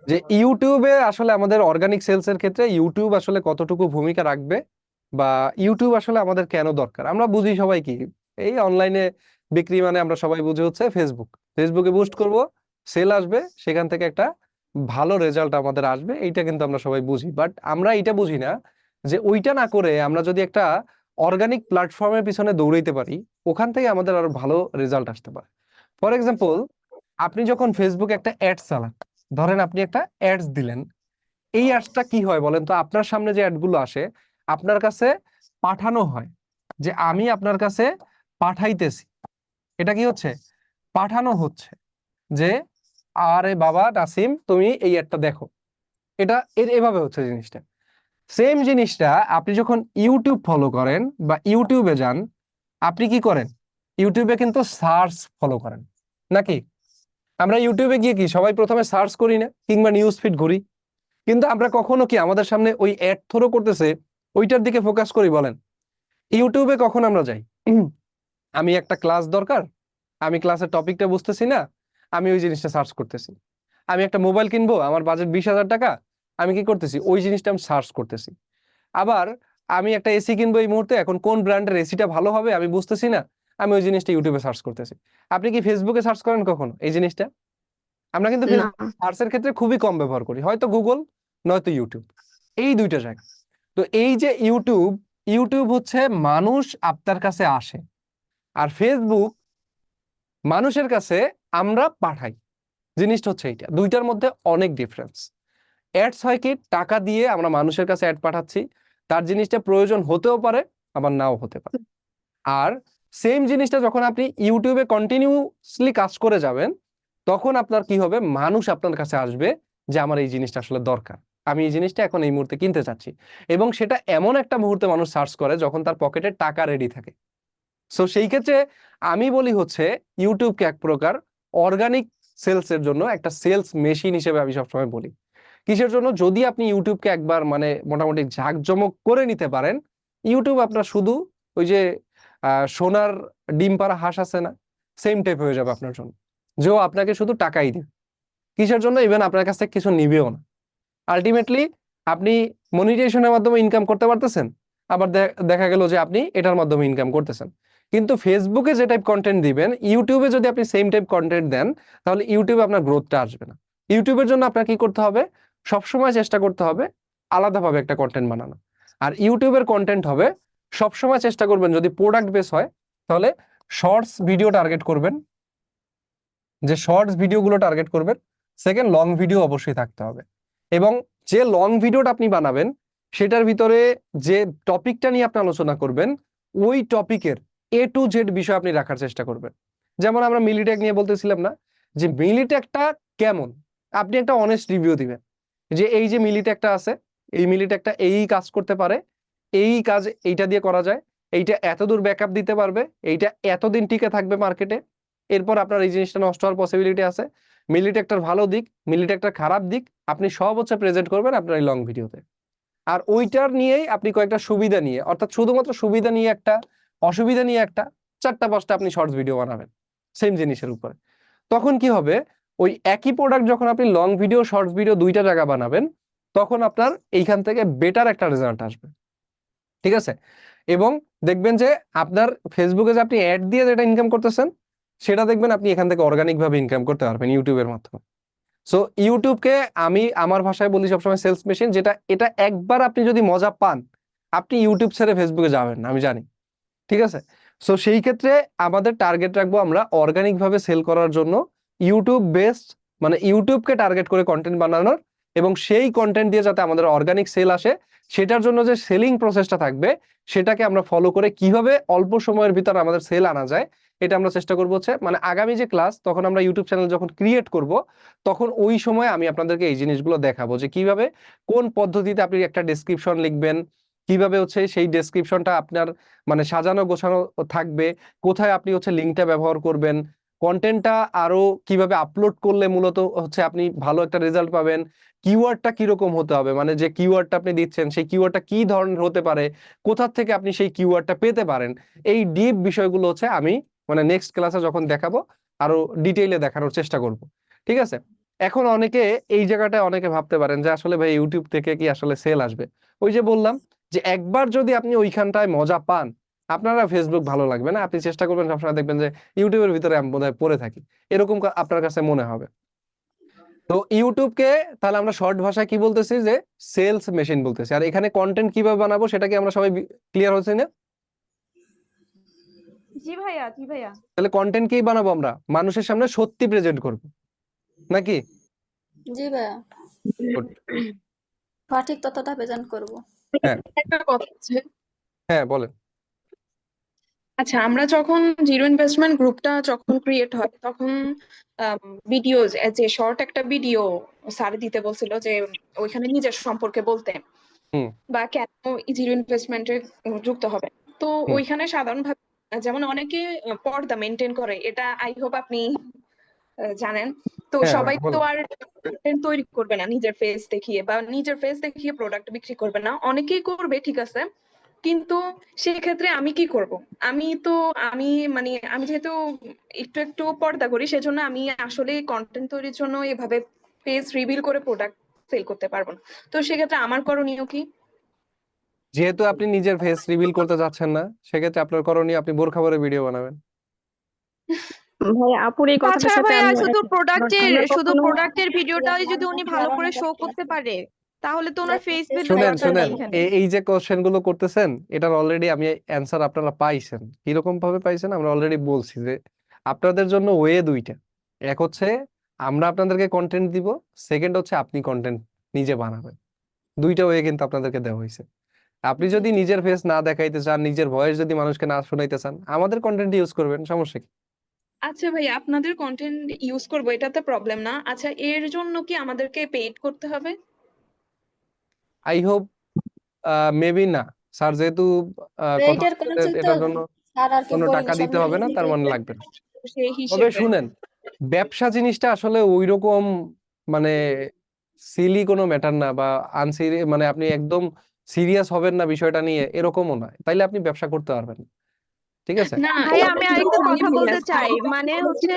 Speaker 1: যে ইউটিউবে আসলে আমাদের অর্গানিক সেলস এর ক্ষেত্রে ইউটিউব আসলে কতটুকু ভূমিকা রাখবে, বা ইউটিউব আসলে আমাদের কেন দরকার। আমরা বুঝি সবাই কি, এই অনলাইনে বিক্রি মানে আমরা সবাই বুঝি হচ্ছে ফেসবুকে বুস্ট করব, সেল আসবে, সেখান থেকে একটা ভালো রেজাল্ট আমাদের আসবে, এইটা কিন্তু আমরা সবাই বুঝি। বাট আমরা এটা বুঝি না যে ওইটা না করে আমরা যদি একটা অর্গানিক প্ল্যাটফর্মের পিছনে দৌড়াইতে পারি, ওখান থেকে আমাদের আরো ভালো রেজাল্ট আসতে পারে। ফর এক্সাম্পল, আপনি যখন ফেসবুকে একটা অ্যাডস চালান, ধরেন আপনি একটা অ্যাডস দিলেন, এই অ্যাডসটা কি হয় বলেন তো? আপনার সামনে যে অ্যাডগুলো আসে আপনার কাছে পাঠানো হয়, যে আমি আপনার কাছে পাঠাইতেছি, এটা কি হচ্ছে? পাঠানো হচ্ছে যে আরে বাবা নাসিম তুমি এই অ্যাডটা দেখো, এটা এভাবে হচ্ছে জিনিসটা। সেম জিনিসটা আপনি যখন ইউটিউব ফলো করেন বা ইউটিউবে যান, আপনি কি করেন? ইউটিউবে কিন্তু সার্চ ফলো করেন নাকি? আমরা ইউটিউবে গিয়ে কি সবাই প্রথমে সার্চ করি না, কিংবা নিউজ ফিড ঘুরি? কিন্তু আমরা কখনো কি আমাদের সামনে ওই অ্যাড থ্রো করতেছে ওইটার দিকে ফোকাস করি বলেন? ইউটিউবে কখন আমরা যাই, আমি একটা ক্লাস দরকার, আমি ক্লাসের টপিকটা বুঝতেছি না, আমি ওই জিনিসটা সার্চ করতেছি। আমি একটা মোবাইল কিনবো, আমার বাজেট 20,000 টাকা, আমি কি করতেছি? ওই জিনিসটা আমি সার্চ করতেছি। আবার আমি একটা এসি কিনবো এই মুহূর্তে, এখন কোন ব্র্যান্ডের এসিটা ভালো হবে আমি বুঝতেছি না, আমি ওই জিনিসটা ইউটিউবে সার্চ করতেছি। আপনি কি ফেসবুকে সার্চ করেন কখনো এই জিনিসটা? আমরা কিন্তু
Speaker 7: না।
Speaker 1: সার্চের ক্ষেত্রে খুবই কম ব্যবহার করি, হয়তো গুগল নয়তো ইউটিউব, এই দুইটা জায়গা। তো এই যে ইউটিউব হচ্ছে মানুষ আপনার কাছে আসে, আর ফেসবুক মানুষের কাছে আমরা পাঠাই। জিনিসটা হচ্ছে এইটা, দুইটার মধ্যে অনেক ডিফারেন্স। অ্যাডস হয় কি, টাকা দিয়ে আমরা মানুষের কাছে অ্যাড পাঠাচ্ছি, তার জিনিসটা প্রয়োজন হতেও পারে আবার নাও হতে পারে। আর সেম জিনিসটা যখন আপনি ইউটিউবে কন্টিনিউসলি কাজ করে যাবেন, তখন আপনার কি হবে? মানুষ আপনার কাছে আসবে যে আমার এই জিনিসটা আসলে দরকার, আমি এই জিনিসটা এখন এই মুহূর্তে কিনতে চাচ্ছি। এবং সেটা এমন একটা মুহূর্তে মানুষ সার্চ করে যখন তার পকেটে টাকা রেডি থাকে। সো সেই ক্ষেত্রে আমি বলি হচ্ছে ইউটিউবকে এক প্রকার অর্গানিক সেলস এর জন্য একটা সেলস মেশিন হিসেবে আমি সবসময় বলি। কিসের জন্য? যদি আপনি ইউটিউবকে একবার মানে মোটামুটি ঝাঁকজমক করে নিতে পারেন, ইউটিউব আপনার শুধু ওই যে সোনার ডিম পাড়া হাঁস আছে না, সেম টাইপ হয়ে যাবে আপনার জন্য, যে ও আপনাকে শুধু টাকাই দেবে। কিসের জন্য? ইভেন আপনার কাছ থেকে কিছু নিবেও না। আলটিমেটলি আপনি মনিটাইজেশনের মাধ্যমে ইনকাম করতে পারতেছেন, আবার দেখা গেল যে আপনি এটার মাধ্যমে ইনকাম করতেছেন। কিন্তু ফেসবুকে যে টাইপ কন্টেন্ট দিবেন, ইউটিউবে যদি আপনি সেম টাইপ কন্টেন্ট দেন, তাহলে ইউটিউবে আপনার গ্রোথটা আসবে না। ইউটিউবের জন্য আপনার কি করতে হবে? সবসময় চেষ্টা করতে হবে আলাদাভাবে একটা কন্টেন্ট বানানো। আর ইউটিউবের কন্টেন্ট হবে সবসময় চেষ্টা করবেন, যদি প্রোডাক্ট বেস হয় তাহলে শর্টস ভিডিও টার্গেট করবেন, যে শর্টস ভিডিওগুলো টার্গেট করবেন। সেকেন্ড, লং ভিডিও অবশ্যই থাকতে হবে, এবং যে লং ভিডিওটা আপনি বানাবেন সেটার ভিতরে যে টপিকটা নিয়ে আপনি আলোচনা করবেন, ওই টপিকের A to Z বিষয় আপনি রাখার চেষ্টা করবেন। যেমন আমরা মিলিটেক নিয়ে বলতেছিলাম না, যে মিলিটেকটা কেমন, আপনি একটা অনেস্ট রিভিউ দিবেন যে এই যে মিলিটেকটা আছে, এই মিলিটেকটা এই কাজ করতে পারে, এই কাজ এইটা দিয়ে করা যায়, এইটা এতদূর ব্যাকআপ দিতে পারবে, এইটা এতদিন টিকে থাকবে মার্কেটে, এরপর আপনার এই জিনিসটা নষ্ট হওয়ার পসিবিলিটি আছে, মিলিটেকটার ভালো দিক, মিলিটেকটার খারাপ দিক, আপনি সব হচ্ছে প্রেজেন্ট করবেন আপনার এই লং ভিডিওতে। আর ওইটার নিয়েই আপনি কয়েকটা সুবিধা নিয়ে, অর্থাৎ শুধুমাত্র সুবিধা নিয়ে একটা, অসুবিধা নিয়ে একটা, 4টা-5টা আপনি শর্টস ভিডিও বানাবেন সেম জিনিসের উপরে। তখন কি হবে? ওই একই প্রোডাক্ট যখন আপনি লং ভিডিও শর্টস ভিডিও দুইটা জায়গা বানাবেন, তখন আপনার এইখান থেকে বেটার একটা রেজাল্ট আসবে, ঠিক আছে? এবং দেখবেন যে আপনার ফেসবুকে যে আপনি অ্যাড দিয়ে যেটা ইনকাম করতেছেন, সেটা দেখবেন আপনি এখান থেকে অর্গানিক ভাবে ইনকাম করতে পারবেন ইউটিউবের মাধ্যমে। সো ইউটিউবকে আমি আমার ভাষায় বলি সবসময় সেলস মেশিন, যেটা এটা একবার আপনি যদি মজা পান, আপনি ইউটিউব ছেড়ে ফেসবুকে যাবেন না, আমি জানি, ঠিক আছে? সো সেই ক্ষেত্রে আমাদের টার্গেট রাখবো আমরা অর্গানিক ভাবে সেল করার জন্য ইউটিউব বেসড, মানে ইউটিউবকে টার্গেট করে কন্টেন্ট বানানোর, এবং সেই কন্টেন্ট দিয়ে যাতে আমাদের অর্গানিক সেল আসে, সেটার জন্য যে সেলিং প্রসেসটা থাকবে সেটাকে আমরা ফলো করে কিভাবে অল্প সময়ের ভিতরে আমাদের সেল আনা যায়, এটা আমরা চেষ্টা করবো হচ্ছে, মানে আগামী যে ক্লাস, তখন আমরা ইউটিউব চ্যানেল যখন ক্রিয়েট করব, তখন ওই সময় আমি আপনাদেরকে এই জিনিসগুলো দেখাবো, যে কিভাবে কোন পদ্ধতিতে আপনি একটা ডেসক্রিপশন লিখবেন, কিভাবে হচ্ছে সেই ডেসক্রিপশনটা আপনার মানে সাজানো গোছানো থাকবে, কোথায় আপনি হচ্ছে লিঙ্কটা ব্যবহার করবেন, কন্টেন্টটা আরো কিভাবে আপলোড করলে মূলত হচ্ছে আপনি ভালো একটা রেজাল্ট পাবেন, কিওয়ার্ডটা কিরকম হতে হবে, মানে যে কিওয়ার্ডটা আপনি দিচ্ছেন সেই কিওয়ার্ডটা কি ধরনের হতে পারে, কোথা থেকে আপনি সেই কিওয়ার্ডটা পেতে পারেন, এই ডিপ বিষয়গুলো হচ্ছে আমি মানে নেক্সট ক্লাসে যখন দেখাবো আরো ডিটেইলে দেখানোর চেষ্টা করব। ঠিক আছে? এখন অনেকে এই জায়গাটায় অনেকে ভাবতে পারেন যে আসলে ভাই ইউটিউব থেকে কি আসলে সেল আসবে? ওই যে বললাম যে একবার যদি আপনি ওইখানটায় মজা পান, আপনারা ফেসবুক ভালো লাগবে না, আপনি চেষ্টা করবেন সবসময় দেখবেন যে ইউটিউবের ভিতরে আমি বোধহয় পড়ে থাকি, এরকম আপনার কাছে মনে হবে। তো ইউটিউবকে তাহলে আমরা শর্ট ভাষায় কি বলতেছি, যে সেলস মেশিন বলতেছি। আর এখানে কন্টেন্ট কিভাবে বানাবো সেটা কি আমরা সবাই ক্লিয়ার হচ্ছে না?
Speaker 16: জি ভাইয়া, জি ভাইয়া।
Speaker 1: তাহলে কন্টেন্ট কি বানাবো, আমরা মানুষের সামনে সত্যি প্রেজেন্ট করব নাকি?
Speaker 4: জি ভাইয়া,
Speaker 1: Good.
Speaker 4: সঠিক তথ্যটা প্রেজেন্ট করব।
Speaker 1: হ্যাঁ
Speaker 6: একটা কথা আছে।
Speaker 1: হ্যাঁ বলেন।
Speaker 6: আচ্ছা, আমরা যখন জিরো ইনভেস্টমেন্ট গ্রুপটা যখন ক্রিয়েট হয় তখন ভিডিও, যে শর্ট একটা ভিডিও স্যার দিতে বলছিল যে ওইখানে নিজের সম্পর্কে বলতে
Speaker 1: হুম
Speaker 6: বা কেন জিরো ইনভেস্টমেন্টে যুক্ত হবে। তো
Speaker 1: হুম
Speaker 6: ওইখানে সাধারণভাবে যেমন অনেকে পর্দা মেনটেন করে, এটা আই হোপ আপনি জানেন। তো
Speaker 1: হ্যাঁ
Speaker 6: সবাই তো
Speaker 1: বলেন।
Speaker 6: আর content তৈরি করবে না নিজের ফেস দেখিয়ে বা নিজের ফেস দেখিয়ে প্রোডাক্ট বিক্রি করবে না, অনেকেই করবে, ঠিক আছে। কিন্তু সেক্ষেত্রে আমি কি করব? আমি যেহেতু একটু একটু পর্দা করি, সেজন্য আমি আসলে কন্টেন্ট তৈরির জন্য এভাবে ফেস রিভিল করে প্রোডাক্ট সেল করতে পারবো না। তো সেক্ষেত্রে আমার করণীয় কি?
Speaker 1: যেহেতু আপনি নিজের ফেস রিভিল করতে যাচ্ছেন না, সেক্ষেত্রে আপনার করণীয় আপনি বোরখা পরে ভিডিও বানাবেন।
Speaker 10: ভাই আপুর এই কথাটার
Speaker 16: তাছাড়া
Speaker 10: সাথে
Speaker 16: ভাইয়া
Speaker 10: আমি
Speaker 16: শুধু
Speaker 10: আমরা
Speaker 16: প্রোডাক্টের
Speaker 4: যে
Speaker 16: ভিডিওটাই যদি উনি ভালো করে শো
Speaker 4: মানুষজন
Speaker 16: করতে
Speaker 4: আছে
Speaker 16: পারে, তাহলে তো ওনার ফেস
Speaker 4: যাদের
Speaker 16: ভ্যালু
Speaker 1: শুনেন
Speaker 16: দরকার
Speaker 1: শুনেন,
Speaker 16: নেই এখানে।
Speaker 1: এই যে কোশ্চেন গুলো করতেছেন, এটার অলরেডি আমি অ্যান্সার আপনারা পাইছেন। কিরকম ভাবে পাইছেন আমরা অলরেডি বলছি যে আপনাদের জন্য ওয়ে দুইটা। এক হচ্ছে আমরা আপনাদেরকে কন্টেন্ট দিব, সেকেন্ড হচ্ছে আপনি কন্টেন্ট নিজে বানাবেন। দুইটা ওয়ে কিন্তু আপনাদেরকে দেওয়া হয়েছে। আপনি যদি নিজের ফেস না দেখাইতে চান, নিজের ভয়েস যদি মানুষকে না শোনাইতে চান, আমাদের কন্টেন্ট ইউজ করবেন, সমস্যা কি?
Speaker 6: আচ্ছা ভাই, আপনাদের কন্টেন্ট ইউজ করবো, এটাতে প্রবলেম না। আচ্ছা, এর জন্য কি আমাদেরকে পেইড করতে হবে?
Speaker 1: আই হোপ মেবি না। স্যার যেহেতু কথা
Speaker 4: পেইডের কোনো
Speaker 1: বলছে যে
Speaker 4: চিন্তা
Speaker 1: এটার জন্য
Speaker 4: স্যার আর কি
Speaker 1: কোনো
Speaker 4: বলিনি,
Speaker 1: টাকা
Speaker 4: সব
Speaker 1: দিতে হবে না,
Speaker 4: মিলিয়ে
Speaker 1: তার মানে
Speaker 4: দিয়েছে।
Speaker 1: লাগবে না।
Speaker 6: সেই
Speaker 1: তবে
Speaker 6: হিসেবে
Speaker 1: শুনেন, ব্যবসা জিনিসটা আসলে ওইরকম মানে সিলি কোনো ম্যাটার না, বা মানে আপনি একদম সিরিয়াস হবেন না বিষয়টা নিয়ে, এরকমও নয়, তাইলে আপনি ব্যবসা করতে পারবেন না। ঠিক আছে?
Speaker 6: না,
Speaker 16: ভাইয়া
Speaker 6: এটা
Speaker 16: আমি
Speaker 6: তো
Speaker 16: আরেকটা
Speaker 6: জানি
Speaker 16: কথা
Speaker 6: ভাইয়া,
Speaker 16: বলতে চাই, মানে হচ্ছে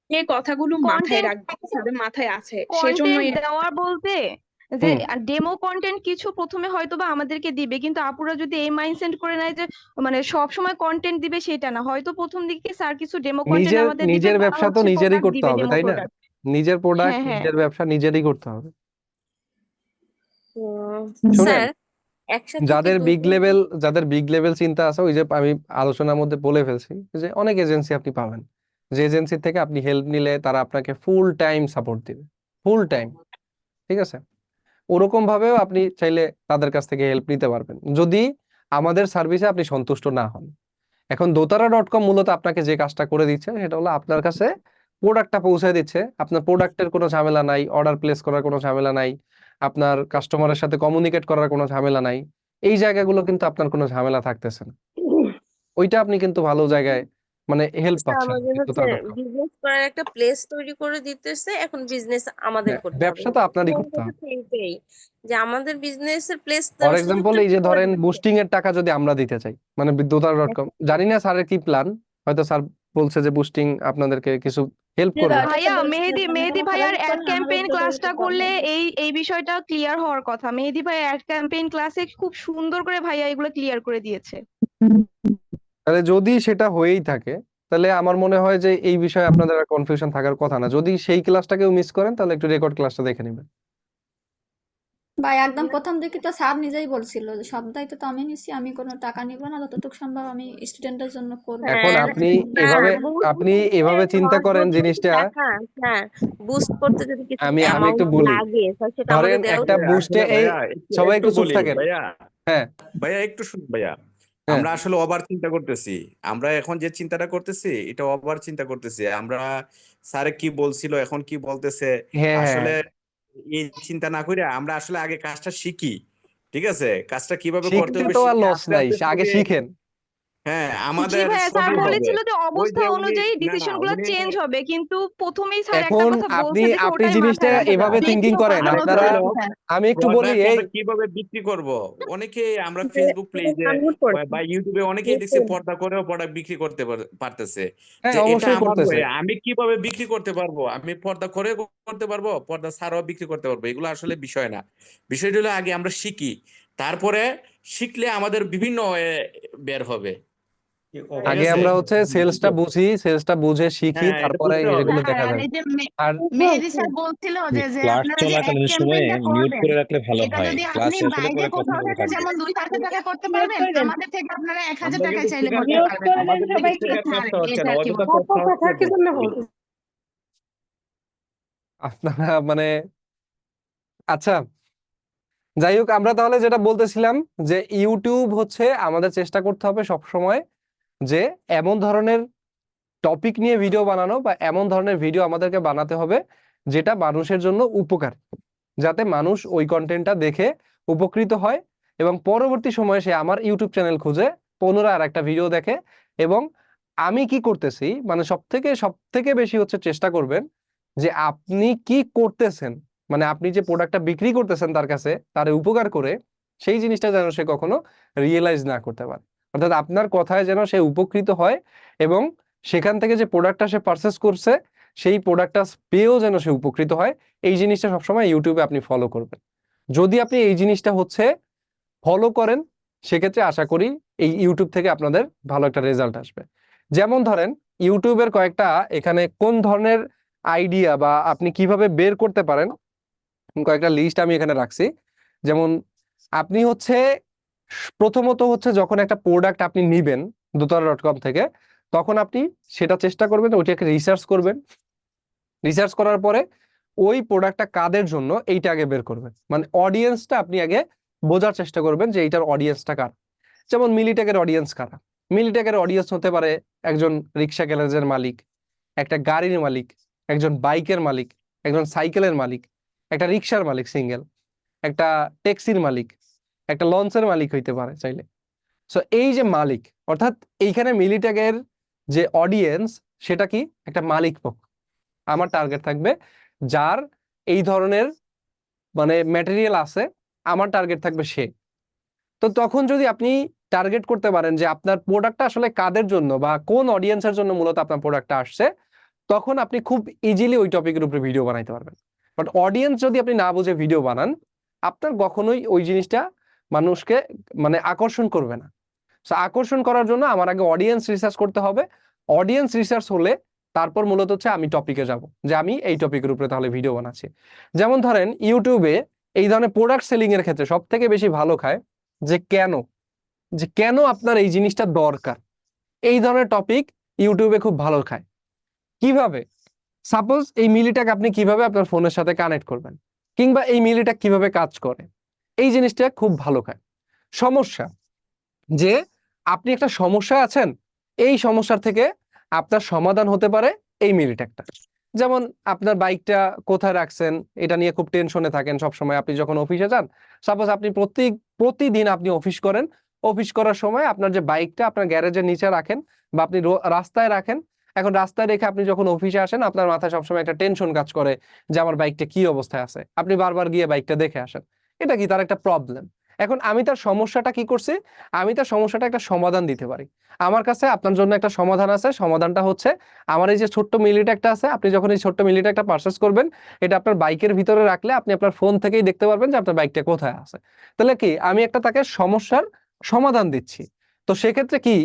Speaker 6: যে কথাগুলো মাথায়
Speaker 16: কন্টেন্ট
Speaker 6: রাখবে, তাদের মাথায় আছে,
Speaker 16: কন্টেন্ট
Speaker 6: সেজন্যই।
Speaker 16: দেওয়া বলতে যে
Speaker 1: হুম
Speaker 16: ডেমো কন্টেন্ট কিছু প্রথমে হয়তোবা আমাদেরকে দিবে, কিন্তু আপুরা যদি এই মাইন্ডসেট করে নেয় যে মানে সব সময় কন্টেন্ট দিবে, সেটা না। হয়তো প্রথম দিকে স্যার কিছু ডেমো কন্টেন্ট
Speaker 1: নিজের
Speaker 16: আমাদের দিবে
Speaker 1: নিজের
Speaker 16: বা
Speaker 1: ব্যবসা তো
Speaker 16: হচ্ছে
Speaker 1: নিজেরই
Speaker 16: প্রোডাক্ট
Speaker 1: করতে
Speaker 16: দিবে,
Speaker 1: হবে,
Speaker 16: ডেমো
Speaker 1: তাই না?
Speaker 16: প্রোডাক্ট।
Speaker 1: নিজের প্রোডাক্ট,
Speaker 16: হ্যাঁ হ্যাঁ।
Speaker 1: নিজের ব্যবসা নিজেরই করতে হবে। শুনেন,
Speaker 14: স্যার একসাথে কি
Speaker 1: যাদের বিগ
Speaker 14: দুটো
Speaker 1: লেভেল যাদের বিগ লেভেল চিন্তা আছে, ওই যে আমি আলোচনার মধ্যে বলে ফেলছি যে অনেক এজেন্সি আপনি পাবেন, যে এজেন্সি থেকে আপনি হেল্প নিলে তারা আপনাকে ফুল টাইম সাপোর্ট দিবে, ফুল টাইম। ঠিক আছে? ওরকম ভাবেও আপনি চাইলে তাদের কাছ থেকে হেল্প নিতে পারবেন, যদি আমাদের সার্ভিসে আপনি সন্তুষ্ট না হন। এখন দোতারা.com মূলত আপনাকে যে কাজটা করে দিচ্ছে সেটা হলো আপনার কাছে প্রোডাক্টটা পৌঁছে দিচ্ছে। আপনার প্রোডাক্টের কোনো ঝামেলা নাই, অর্ডার প্লেস করার কোনো ঝামেলা নাই, আপনার কাস্টমারের সাথে কমিউনিকেট করার কোনো ঝামেলা নাই। এই জায়গাগুলো কিন্তু আপনার কোনো ঝামেলা থাকতেছে না। ওইটা আপনি কিন্তু ভালো জায়গায় মানে হেল্প
Speaker 14: স্যার
Speaker 1: পাচ্ছেন
Speaker 14: আমাদের হচ্ছে
Speaker 1: দোতারা.com।
Speaker 14: বিজনেস করার একটা প্লেস তৈরি করে দিতেছে, এখন বিজনেস আমাদের
Speaker 1: হ্যাঁ,
Speaker 14: করতে হবে।
Speaker 1: ব্যবসা তো আপনারই
Speaker 14: মেন
Speaker 1: করতে
Speaker 14: কথা
Speaker 1: হবে।
Speaker 14: তো এইটাই, যে আমাদের বিজনেসের প্লেস
Speaker 1: ফর
Speaker 14: সুযোগ
Speaker 1: এক্সাম্পল, এই
Speaker 14: তৈরি
Speaker 1: যে
Speaker 14: করে
Speaker 1: ধরেন
Speaker 14: দিচ্ছে।
Speaker 1: বুস্টিং এর টাকা যদি আমরা দিতে চাই, মানে দোতারা.com, জানি না স্যারের কি প্ল্যান, হয়তো স্যার বলছে যে বুস্টিং আপনাদেরকে কিছু হেল্প
Speaker 4: জি
Speaker 1: করবে।
Speaker 4: ভাই, ওটা তো
Speaker 16: ভাইয়া
Speaker 4: বলছিলাম,
Speaker 16: মেহেদি
Speaker 4: আমরা
Speaker 16: ভাইয়ার
Speaker 4: খোলাখুলি
Speaker 16: অ্যাড
Speaker 4: করে আমাদের
Speaker 16: ক্যাম্পেইন
Speaker 4: যতটুকু
Speaker 16: ক্লাসটা
Speaker 4: পারবো।
Speaker 16: করলে এই বিষয়টা ক্লিয়ার হওয়ার কথা। মেহেদি ভাই অ্যাড ক্যাম্পেইন ক্লাসে খুব সুন্দর করে ভাইয়া এগুলো ক্লিয়ার করে দিয়েছে।
Speaker 1: তাহলে যদি সেটা হয়েই থাকে, তাহলে আমার মনে হয় যে এই বিষয়ে আপনাদের আর কনফিউশন থাকার কথা না। যদি সেই ক্লাসটাকেও মিস করেন, তাহলে একটু রেকর্ড ক্লাসটা দেখে নেবেন।
Speaker 4: ভাই একদম প্রথম দিকে তো স্যার নিজেই বলছিল যে সব দায়িত্ব তো আমি নিচ্ছি, আমি কোনো টাকা নিব না, যতটুকু সম্ভব আমি স্টুডেন্টের জন্য করব।
Speaker 1: এখন
Speaker 14: হ্যাঁ,
Speaker 1: আপনি
Speaker 14: স্যার
Speaker 1: এভাবে
Speaker 14: বুস্ট
Speaker 1: আপনি
Speaker 14: করতে
Speaker 1: এভাবে চিন্তা করেন
Speaker 14: যদি কিছু
Speaker 1: জিনিসটা।
Speaker 14: টাকা, স্যার বুস্ট করতে যদি কিছু
Speaker 1: আমি একটু
Speaker 14: অ্যামাউন্ট
Speaker 1: বলি,
Speaker 14: লাগে স্যার, সেটা
Speaker 1: ধরেন
Speaker 14: আমাদের দেওয়া
Speaker 1: একটা
Speaker 14: উচিত।
Speaker 1: বুস্টে
Speaker 17: আসলে
Speaker 1: এই
Speaker 17: ভাইয়া একটু
Speaker 1: সবাই
Speaker 17: একটু
Speaker 1: একটু চুপ
Speaker 17: বলি
Speaker 1: থাকেন।
Speaker 17: ভাইয়া,
Speaker 1: হ্যাঁ
Speaker 17: ভাইয়া একটু শুনুন ভাইয়া।
Speaker 1: হ্যাঁ
Speaker 17: আমরা আসলে ওভার চিন্তা করতেছি। আমরা এখন যে চিন্তাটা করতেছি এটা ওভার চিন্তা করতেছি আমরা। স্যারে কি বলছিল, এখন কি বলতেছে,
Speaker 1: হ্যাঁ হ্যাঁ
Speaker 17: আসলে
Speaker 1: হ্যাঁ।
Speaker 17: এই চিন্তা না করে আমরা আসলে আগে কাজটা শিখি। ঠিক আছে, কাজটা কিভাবে করতে
Speaker 1: শিখতে
Speaker 17: হবে
Speaker 1: তো আর
Speaker 17: শিখে
Speaker 1: লস
Speaker 17: আস্তে
Speaker 1: নাই,
Speaker 17: আস্তে
Speaker 1: আগে
Speaker 17: সবে
Speaker 1: শিখেন।
Speaker 17: হ্যাঁ
Speaker 16: জি
Speaker 17: আমাদের
Speaker 16: ভাইয়া, স্যার
Speaker 17: সবই হবে।
Speaker 16: বলেছিল যে
Speaker 17: ওই
Speaker 16: অবস্থা
Speaker 17: যে উনি
Speaker 16: অনুযায়ী
Speaker 17: না
Speaker 16: ডিসিশন গুলো
Speaker 17: উনি
Speaker 16: চেঞ্জ হবে, কিন্তু প্রথমেই স্যার একটা
Speaker 1: এখন
Speaker 16: কথা
Speaker 1: আপনি
Speaker 16: বলছে দেখে
Speaker 1: আপনি
Speaker 16: ওটাই
Speaker 1: জিনিসটা
Speaker 16: মাথায় রাখা
Speaker 1: এভাবে
Speaker 16: যাচ্ছে।
Speaker 1: থিঙ্কিং করেন
Speaker 17: আরেকটা
Speaker 1: আপনারা।
Speaker 17: হলো
Speaker 1: আমি একটু বলি
Speaker 17: প্রোডাক্ট
Speaker 1: এই
Speaker 17: আমরা কিভাবে বিক্রি করব। অনেকে আমরা
Speaker 10: যে
Speaker 17: ফেসবুক পেজে
Speaker 10: আনমিউট করছি
Speaker 17: বা ইউটিউবে অনেকেই
Speaker 10: মিউট
Speaker 17: দেখছি
Speaker 10: করে দিন।
Speaker 17: পর্দা করেও প্রোডাক্ট বিক্রি করতে পারতেছে,
Speaker 1: হ্যাঁ
Speaker 17: যে এটা
Speaker 1: অবশ্যই
Speaker 17: আমার
Speaker 1: করতেছে।
Speaker 17: হয়ে আমি কিভাবে বিক্রি করতে পারবো, আমি পর্দা করে করতে পারবো, পর্দা ছাড়াও বিক্রি করতে পারবো। এগুলো আসলে বিষয় না। বিষয়টা হলো আগে আমরা শিখি, তারপরে শিখলে আমাদের বিভিন্ন বের হবে। ঠিক
Speaker 1: আগে
Speaker 17: আছে?
Speaker 1: আমরা হচ্ছে সেলসটা বুঝি, সেলসটা বুঝে শিখি,
Speaker 17: হ্যাঁ এটা
Speaker 1: তারপরে
Speaker 17: বুঝতে হবে।
Speaker 1: এগুলো
Speaker 7: স্যার
Speaker 1: দেখা
Speaker 7: আর
Speaker 1: যাবে।
Speaker 7: এই যে
Speaker 1: আর
Speaker 7: মেহেদী স্যার বলছিল যে
Speaker 18: ক্লাস
Speaker 7: আপনারা যে অ্যাড
Speaker 18: চলাকালীন সময়ে
Speaker 7: ক্যাম্পেইনটা
Speaker 18: মিউট
Speaker 7: করবেন,
Speaker 18: করে রাখলে ভালো
Speaker 7: এটা
Speaker 18: হয়,
Speaker 7: যদি
Speaker 18: ক্লাস
Speaker 7: আপনি
Speaker 18: শেষ হলে
Speaker 7: বাইরে
Speaker 18: পরে কথা
Speaker 7: কোথাও
Speaker 18: বলতে
Speaker 7: থেকে
Speaker 18: থাকবে।
Speaker 7: যেমন 2,000 টাকায় করতে
Speaker 10: মিউট
Speaker 7: পারবেন,
Speaker 10: করে দেন।
Speaker 7: আমাদের থেকে আপনারা 1,000
Speaker 17: আমরা
Speaker 7: টাকায়
Speaker 17: কিন্তু
Speaker 7: চাইলে
Speaker 17: শেখার
Speaker 7: করতে
Speaker 10: মিউট
Speaker 7: পারবেন।
Speaker 10: করে দেন
Speaker 17: আমাদের কিন্তু
Speaker 10: সবাইকে।
Speaker 17: শেখার
Speaker 7: স্যার
Speaker 17: কাজটা হচ্ছে
Speaker 7: এটা
Speaker 17: না,
Speaker 7: আর কি
Speaker 17: অযথা
Speaker 7: বলবো।
Speaker 10: অপর
Speaker 17: কথা
Speaker 10: কথা
Speaker 17: হচ্ছে
Speaker 10: কি জন্য
Speaker 17: বলছি।
Speaker 10: বলতেছে?
Speaker 1: আপনারা মানে আচ্ছা, যাই হোক, আমরা তাহলে যেটা বলতেছিলাম যে ইউটিউব হচ্ছে আমাদের চেষ্টা করতে হবে সব সময় যে এমন ধরনের টপিক নিয়ে ভিডিও বানানো বা এমন ধরনের ভিডিও আমাদেরকে বানাতে হবে যেটা মানুষের জন্য উপকার, যাতে মানুষ ওই কন্টেন্টটা দেখে উপকৃত হয় এবং পরবর্তী সময়ে সে আমার ইউটিউব চ্যানেল খুঁজে পুনরায় আর একটা ভিডিও দেখে। এবং আমি কি করতেছি মানে সব থেকে বেশি হচ্ছে চেষ্টা করবেন যে আপনি কি করতেছেন, মানে আপনি যে প্রোডাক্টটা বিক্রি করতেছেন তার কাছে তার উপকার করে, সেই জিনিসটা যেন সে কখনো রিয়েলাইজ না করতে পারে। অর্থাৎ আপনার কথায় যেন সে উপকৃত হয় এবং সেখান থেকে যে প্রোডাক্টটা সে পারচেস করছে সেই প্রোডাক্টটা পেয়েও যেন সে উপকৃত হয়। এই জিনিসটা সবসময় ইউটিউবে আপনি ফলো করবেন। যদি আপনি এই জিনিসটা হচ্ছে ফলো করেন সেক্ষেত্রে আশা করি এই ইউটিউব থেকে আপনাদের ভালো একটা রেজাল্ট আসবে। যেমন ধরেন ইউটিউবের কয়েকটা এখানে কোন ধরনের আইডিয়া বা আপনি কিভাবে বের করতে পারেন কয়েকটা লিস্ট আমি এখানে রাখছি। যেমন আপনি হচ্ছে প্রথমত হচ্ছে যখন একটা প্রোডাক্ট আপনি নিবেন দোতলা.com থেকে, তখন আপনি সেটা চেষ্টা করবেন ওইটাকে রিসার্চ করবেন। রিসার্চ করার পরে ওই প্রোডাক্টটা কাদের জন্য এইটা আগে বের করবেন, মানে অডিয়েন্সটা আপনি আগে বোঝার চেষ্টা করবেন যে এইটার অডিয়েন্সটা কার। যেমন মিলিটেকের অডিয়েন্স কারা? মিলিটেকের অডিয়েন্স হতে পারে একজন রিক্সা গ্যারেজের মালিক, একটা গাড়ির মালিক, একজন বাইকের মালিক, একজন সাইকেলের মালিক, একটা রিক্সার মালিক সিঙ্গেল, একটা ট্যাক্সির মালিক, একটা লঞ্চের মালিক হইতে পারে চাইলে। সো এই যে মালিক, অর্থাৎ এইখানে মিলিটেকের যে অডিয়েন্স সেটা কি একটা মালিক পক্ষ। আমার টার্গেট থাকবে যার এই ধরনের মানে ম্যাটেরিয়াল আছে, আমার টার্গেট থাকবে সে। তো তখন যদি আপনি টার্গেট করতে পারেন যে আপনার প্রোডাক্টটা আসলে কাদের জন্য বা কোন অডিয়েন্সের জন্য মূলত আপনার প্রোডাক্টটা আসছে, তখন আপনি খুব ইজিলি ওই টপিকের উপরে ভিডিও বানাইতে পারবেন। বাট অডিয়েন্স যদি আপনি না বুঝে ভিডিও বানান, আপনার কখনোই ওই জিনিসটা মানুষকে মানে আকর্ষণ করবে না। সো আকর্ষণ করার জন্য আমার আগে অডিয়েন্স রিসার্চ করতে হবে। অডিয়েন্স রিসার্চ হলে তারপর মূলত হচ্ছে আমি টপিকে যাব যে আমি এই টপিকের উপরে তাহলে ভিডিও বানাচ্ছি। যেমন ধরেন ইউটিউবে এই ধরনের প্রোডাক্ট সেলিং এর ক্ষেত্রে সব থেকে বেশি ভালো খায় যে কেন আপনার এই জিনিসটা দরকার, এই ধরনের টপিক ইউটিউবে খুব ভালো খায়। কিভাবে? সাপোজ এই মিলিটাকে আপনি কিভাবে আপনার ফোনের সাথে কানেক্ট করবেন, কিংবা এই মিলিটা কিভাবে কাজ করে, এই জিনিসটা খুব ভালো খায়। সমস্যা যে আপনি একটা সমস্যা আছেন, এই সমস্যার থেকে আপনার সমাধান হতে পারে এই মিলিটেকটা। যেমন আপনার বাইকটা কোথায় রাখছেন এটা নিয়ে খুব টেনশনে থাকেন সবসময় আপনি যখন অফিসে যান। সাপোজ আপনি প্রতিদিন আপনি অফিস করেন, অফিস করার সময় আপনার যে বাইকটা আপনার গ্যারেজের নিচে রাখেন বা আপনি রাস্তায় রাখেন। এখন রাস্তায় রেখে আপনি যখন অফিসে আসেন আপনার মাথায় সবসময় একটা টেনশন কাজ করে যে আমার বাইকটা কি অবস্থায় আছে। আপনি বারবার গিয়ে বাইকটা দেখে আসেন, এটা কি তার একটা প্রবলেম। এখন আমি তার সমস্যাটা কি করছি, আমি তার সমস্যাটা একটা সমাধান দিতে পারি। আমার কাছে আপনার জন্য একটা সমাধান আছে। সমাধানটা হচ্ছে আমার এই যে ছোট্ট মিলিটেকটা আছে, আপনি যখন এই ছোট্ট মিলিটেকটা পারচেস করবেন, এটা আপনার বাইকের ভিতরে রাখলে আপনি আপনার ফোন থেকেই দেখতে পারবেন যে আপনার বাইকটা কোথায় আছে। তাহলে কি আমি একটা তাকে সমস্যার সমাধান দিচ্ছি। তো সেক্ষেত্রে কি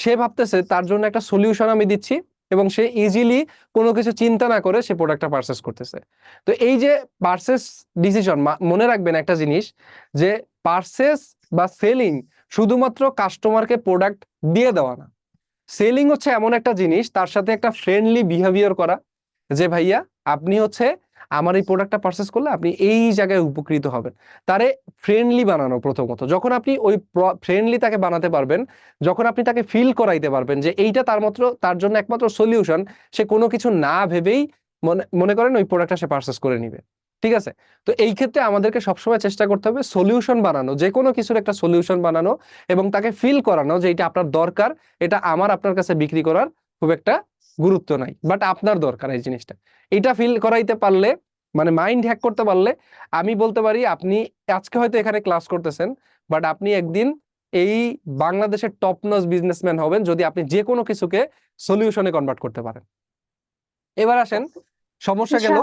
Speaker 1: সে ভাবতেছে তার জন্য একটা সলিউশন আমি দিচ্ছি এবং সে ইজিলি কোনো কিছু চিন্তা না করে সে প্রোডাক্টটা পারচেস করতেছে। তো এই যে পারচেস ডিসিশন, মনে রাখবেন একটা জিনিস যে পারচেস বা সেলিং শুধুমাত্র কাস্টমারকে প্রোডাক্ট দিয়ে দেওয়া না। সেলিং হচ্ছে এমন একটা জিনিস, তার সাথে একটা ফ্রেন্ডলি বিহেভিয়ার করা যে ভাইয়া আপনি হচ্ছে আমার এই প্রোডাক্টটা পারচেস করলে আপনি এই জায়গায় উপকৃত হবেন। তারে ফ্রেন্ডলি বানানো প্রথমত। যখন আপনি ওই ফ্রেন্ডলি তাকে বানাতে পারবেন, যখন আপনি তাকে ফিল করাইতে পারবেন যে এইটা তার জন্য একমাত্র সলিউশন, সে কোনো কিছু না ভেবেই মনে করেন ওই প্রোডাক্টটা সে পারচেস করে নিবে। ঠিক আছে? তো এই ক্ষেত্রে আমাদেরকে সবসময় চেষ্টা করতে হবে সলিউশন বানানো, যে কোনো কিছুর একটা সলিউশন বানানো এবং তাকে ফিল করানো যে এটা আপনার দরকার, এটা আমার আপনার কাছে বিক্রি করার খুব একটা গুরুত্ব নাই, বাট আপনার দরকার এই জিনিসটা। এটা ফিল করাইতে পারলে, মানে মাইন্ড হ্যাক করতে পারলে, আমি বলতে পারি আপনি আজকে হয়তো এখানে ক্লাস করতেছেন, বাট আপনি একদিন এই বাংলাদেশের টপ নচ বিজনেসম্যান হবেন যদি আপনি যে কোনো কিছুকে সলিউশনে কনভার্ট করতে পারেন। এবার আসেন, সমস্যা গেল।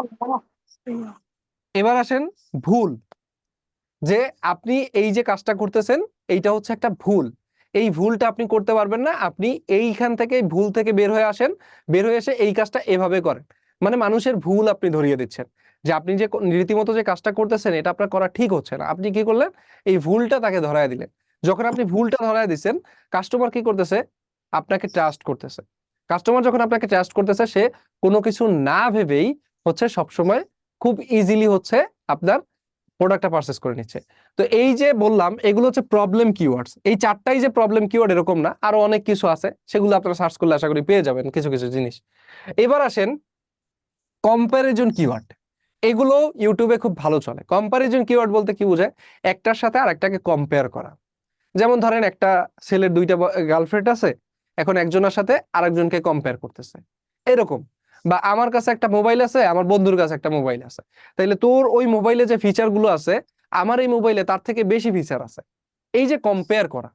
Speaker 1: এবার আসেন ভুল, যে আপনি এই যে কাজটা করতেছেন এইটা হচ্ছে একটা ভুল, এই ভুলটা আপনি করতে পারবেন না। আপনি এইখান থেকে ভুল থেকে বের হয়ে আসেন, বের হয়ে এসে এই কাজটা এভাবে করেন, মানে মানুষের ভুল আপনি ধরিয়ে দিচ্ছেন যে আপনি যে রীতিমতো যে কাজটা করতেছেন এটা আপনার করা ঠিক হচ্ছে না। আপনি কি করলেন, এই ভুলটা তাকে ধরায় দিলেন। যখন আপনি ভুলটা ধরায় দিচ্ছেন, কাস্টমার কি করতেছে, আপনাকে ট্রাস্ট করতেছে। কাস্টমার যখন আপনাকে ট্রাস্ট করতেছে, সে কোনো কিছু না ভেবেই হচ্ছে সবসময় খুব ইজিলি হচ্ছে আপনার প্রোডাক্টটা পারচেস করে নিচ্ছে। তো এই যে বললাম এগুলো হচ্ছে প্রবলেম কিওয়ার্ডস, এই চারটাই যে প্রবলেম কিওয়ার্ড এরকম না, আরো অনেক কিছু আছে, সেগুলো আপনারা সার্চ করলে আশা করি পেয়ে যাবেন কিছু কিছু জিনিস। এবার আসেন কম্প্যারিজন কিওয়ার্ড, এগুলো ইউটিউবে খুব ভালো চলে। কম্প্যারিজন কিওয়ার্ড বলতে কি বোঝায়, একটার সাথে আরেকটাকে কম্পেয়ার করা। যেমন ধরেন একটা ছেলের দুইটা গার্লফ্রেন্ড আছে, এখন একজনের সাথে আরেকজনকে কম্পেয়ার করতেছে, এরকম। বা আমার কাছে একটা মোবাইল আছে, আমার বন্ধুর কাছে একটা মোবাইল আছে, তাইলে তোর ওই মোবাইলে যে ফিচার গুলো আছে আমার এই মোবাইলে তার থেকে বেশি ফিচার আছে। এই যে কম্পেয়ার করা,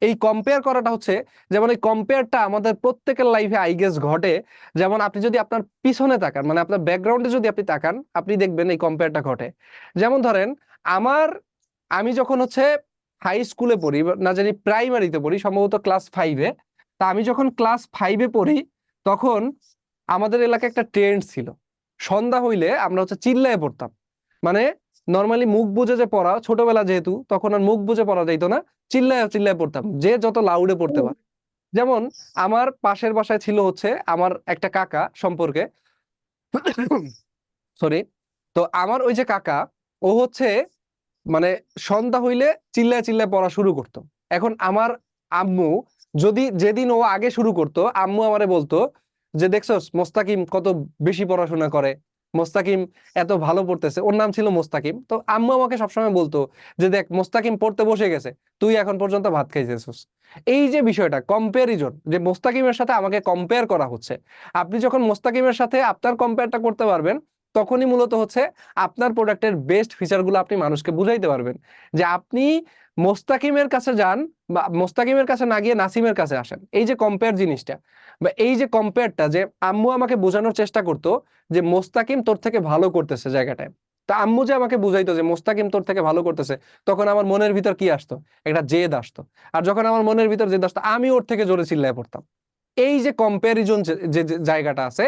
Speaker 1: এই কম্পেয়ার করাটা হচ্ছে, যেমন এই কম্পেয়ারটা আমাদের প্রত্যেকের লাইফে আই গেস ঘটে। যেমন আপনি যদি আপনার পিছনে তাকান, মানে আপনার ব্যাকগ্রাউন্ডে যদি আপনি তাকান, আপনি দেখবেন এই কম্পেয়ারটা ঘটে। যেমন ধরেন আমি যখন হচ্ছে হাই স্কুলে পড়ি, না জানি প্রাইমারিতে পড়ি, সম্ভবত ক্লাস 5-এ, তা আমি যখন ক্লাস 5-এ পড়ি তখন আমাদের এলাকায় একটা ট্রেন্ড ছিল, সন্ধ্যা হইলে আমরা হচ্ছে চিল্লায় পড়তাম। মানে নর্মালি মুখ বুজে যে পড়া, ছোটবেলা যেহেতু তখন আর মুখ বুজে পড়া যাইতো না, চিল্লায় চিল্লায় পড়তাম, যে যত লাউডে পড়তে পারে। যেমন আমার পাশের বাসায় ছিল হচ্ছে আমার একটা কাকা সম্পর্কে, সরি, তো আমার ওই যে কাকা, ও হচ্ছে মানে সন্ধ্যা হইলে চিল্লায় চিল্লায় পড়া শুরু করতো। এখন আমার আম্মু যদি যেদিন ও আগে শুরু করতো, আম্মু আমারে বলতো যে দেখছস মোস্তাকিম কত বেশি পড়াশোনা করে, মোস্তাকিম এত ভালো পড়তেছে, ওর নাম ছিল মোস্তাকিম। তো আম্মু আমাকে সবসময় বলতো যে দেখ মোস্তাকিম পড়তে বসে গেছে, তুই এখন পর্যন্ত ভাত খাইতেছিস। এই যে বিষয়টা কম্পারিজন, যে মোস্তাকিমের সাথে আমাকে কম্পেয়ার করা হচ্ছে, আপনি যখন মোস্তাকিমের সাথে আপনার কম্পেয়ারটা করতে পারবেন, তখনই মূলত হচ্ছে আপনার প্রোডাক্টের বেস্ট ফিচারগুলো আপনি মানুষকে বুঝাইতে পারবেন। যে আপনি মোস্তাকিমের কাছে যান, বা মোস্তাকিমের কাছে না গিয়ে নাসিমের কাছে আসেন। এই যে কম্পেয়ার জিনিসটা, বা এই যে কম্পেয়ারটা, যে আম্মু আমাকে বোঝানোর চেষ্টা করতো যে মোস্তাকিম তোর থেকে ভালো করতেছে জায়গাটায়, তা আম্মু যে আমাকে বুঝাইতো যে মোস্তাকিম তোর থেকে ভালো করতেছে, তখন আমার মনের ভিতর কি আসতো, একটা জেদ আসতো। আর যখন আমার মনের ভিতর জেদ আসতো, আমি ওর থেকে জোরে চিল্লায় পড়তাম। এই যে কম্প্যারিজন যে জায়গাটা আছে,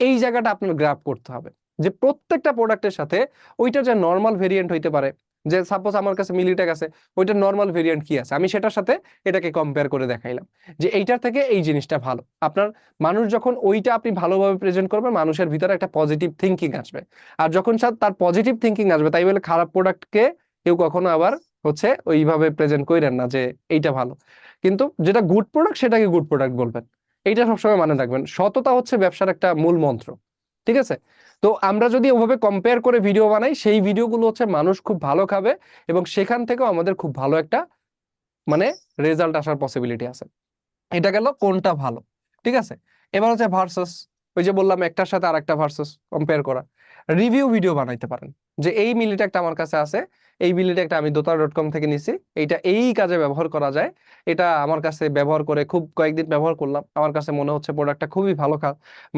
Speaker 1: এই জায়গাটা আপনার গ্র্যাব করতে হবে, যে প্রত্যেকটা প্রোডাক্টের সাথে ওইটা যে নর্মাল ভেরিয়েন্ট হইতে পারে, যে সাপোজ আমার কাছে মিলিটেক আছে, ওইটার নর্মাল ভেরিয়েন্ট কি আছে, আমি সেটার সাথে এটাকে কম্পেয়ার করে দেখাইলাম যে এইটার থেকে এই জিনিসটা ভালো। আপনার মানুষ যখন ওইটা আপনি ভালোভাবে প্রেজেন্ট করবেন, মানুষের ভিতরে একটা পজিটিভ থিঙ্কিং আসবে। আর যখন তার পজিটিভ থিঙ্কিং আসবে, তাই বলে খারাপ প্রোডাক্টকে কেউ কখনো আবার হচ্ছে ওইভাবে প্রেজেন্ট করেন না যে এইটা ভালো। কিন্তু যেটা গুড প্রোডাক্ট সেটাকে গুড প্রোডাক্ট বলবেন, এইটা সবসময় মনে রাখবেন। সততা হচ্ছে ব্যবসার একটা মূল মন্ত্র, ঠিক আছে? তো আমরা যদি ওভাবে কম্পেয়ার করে ভিডিও বানাই, সেই ভিডিওগুলো হচ্ছে মানুষ খুব ভালো খাবে, এবং সেখান থেকেও আমাদের খুব ভালো একটা মানে রেজাল্ট আসার পসিবিলিটি আছে। এটা গেল কোনটা ভালো, ঠিক আছে? এবার হচ্ছে ভার্সাস, ওই যে বললাম একটার সাথে আরেকটা ভার্সাস কম্পেয়ার করা। রিভিউ ভিডিও বানাইতে পারেন, যে এই মিলিটেকটা আমার কাছে আছে, এই মিলিটেকটা আমি dotara.com থেকে নিছি, এইটা এই কাজে ব্যবহার করা যায়, এটা আমার কাছে ব্যবহার করে খুব কয়েকদিন ব্যবহার করলাম, আমার কাছে মনে হচ্ছে প্রোডাক্টটা খুবই ভালো,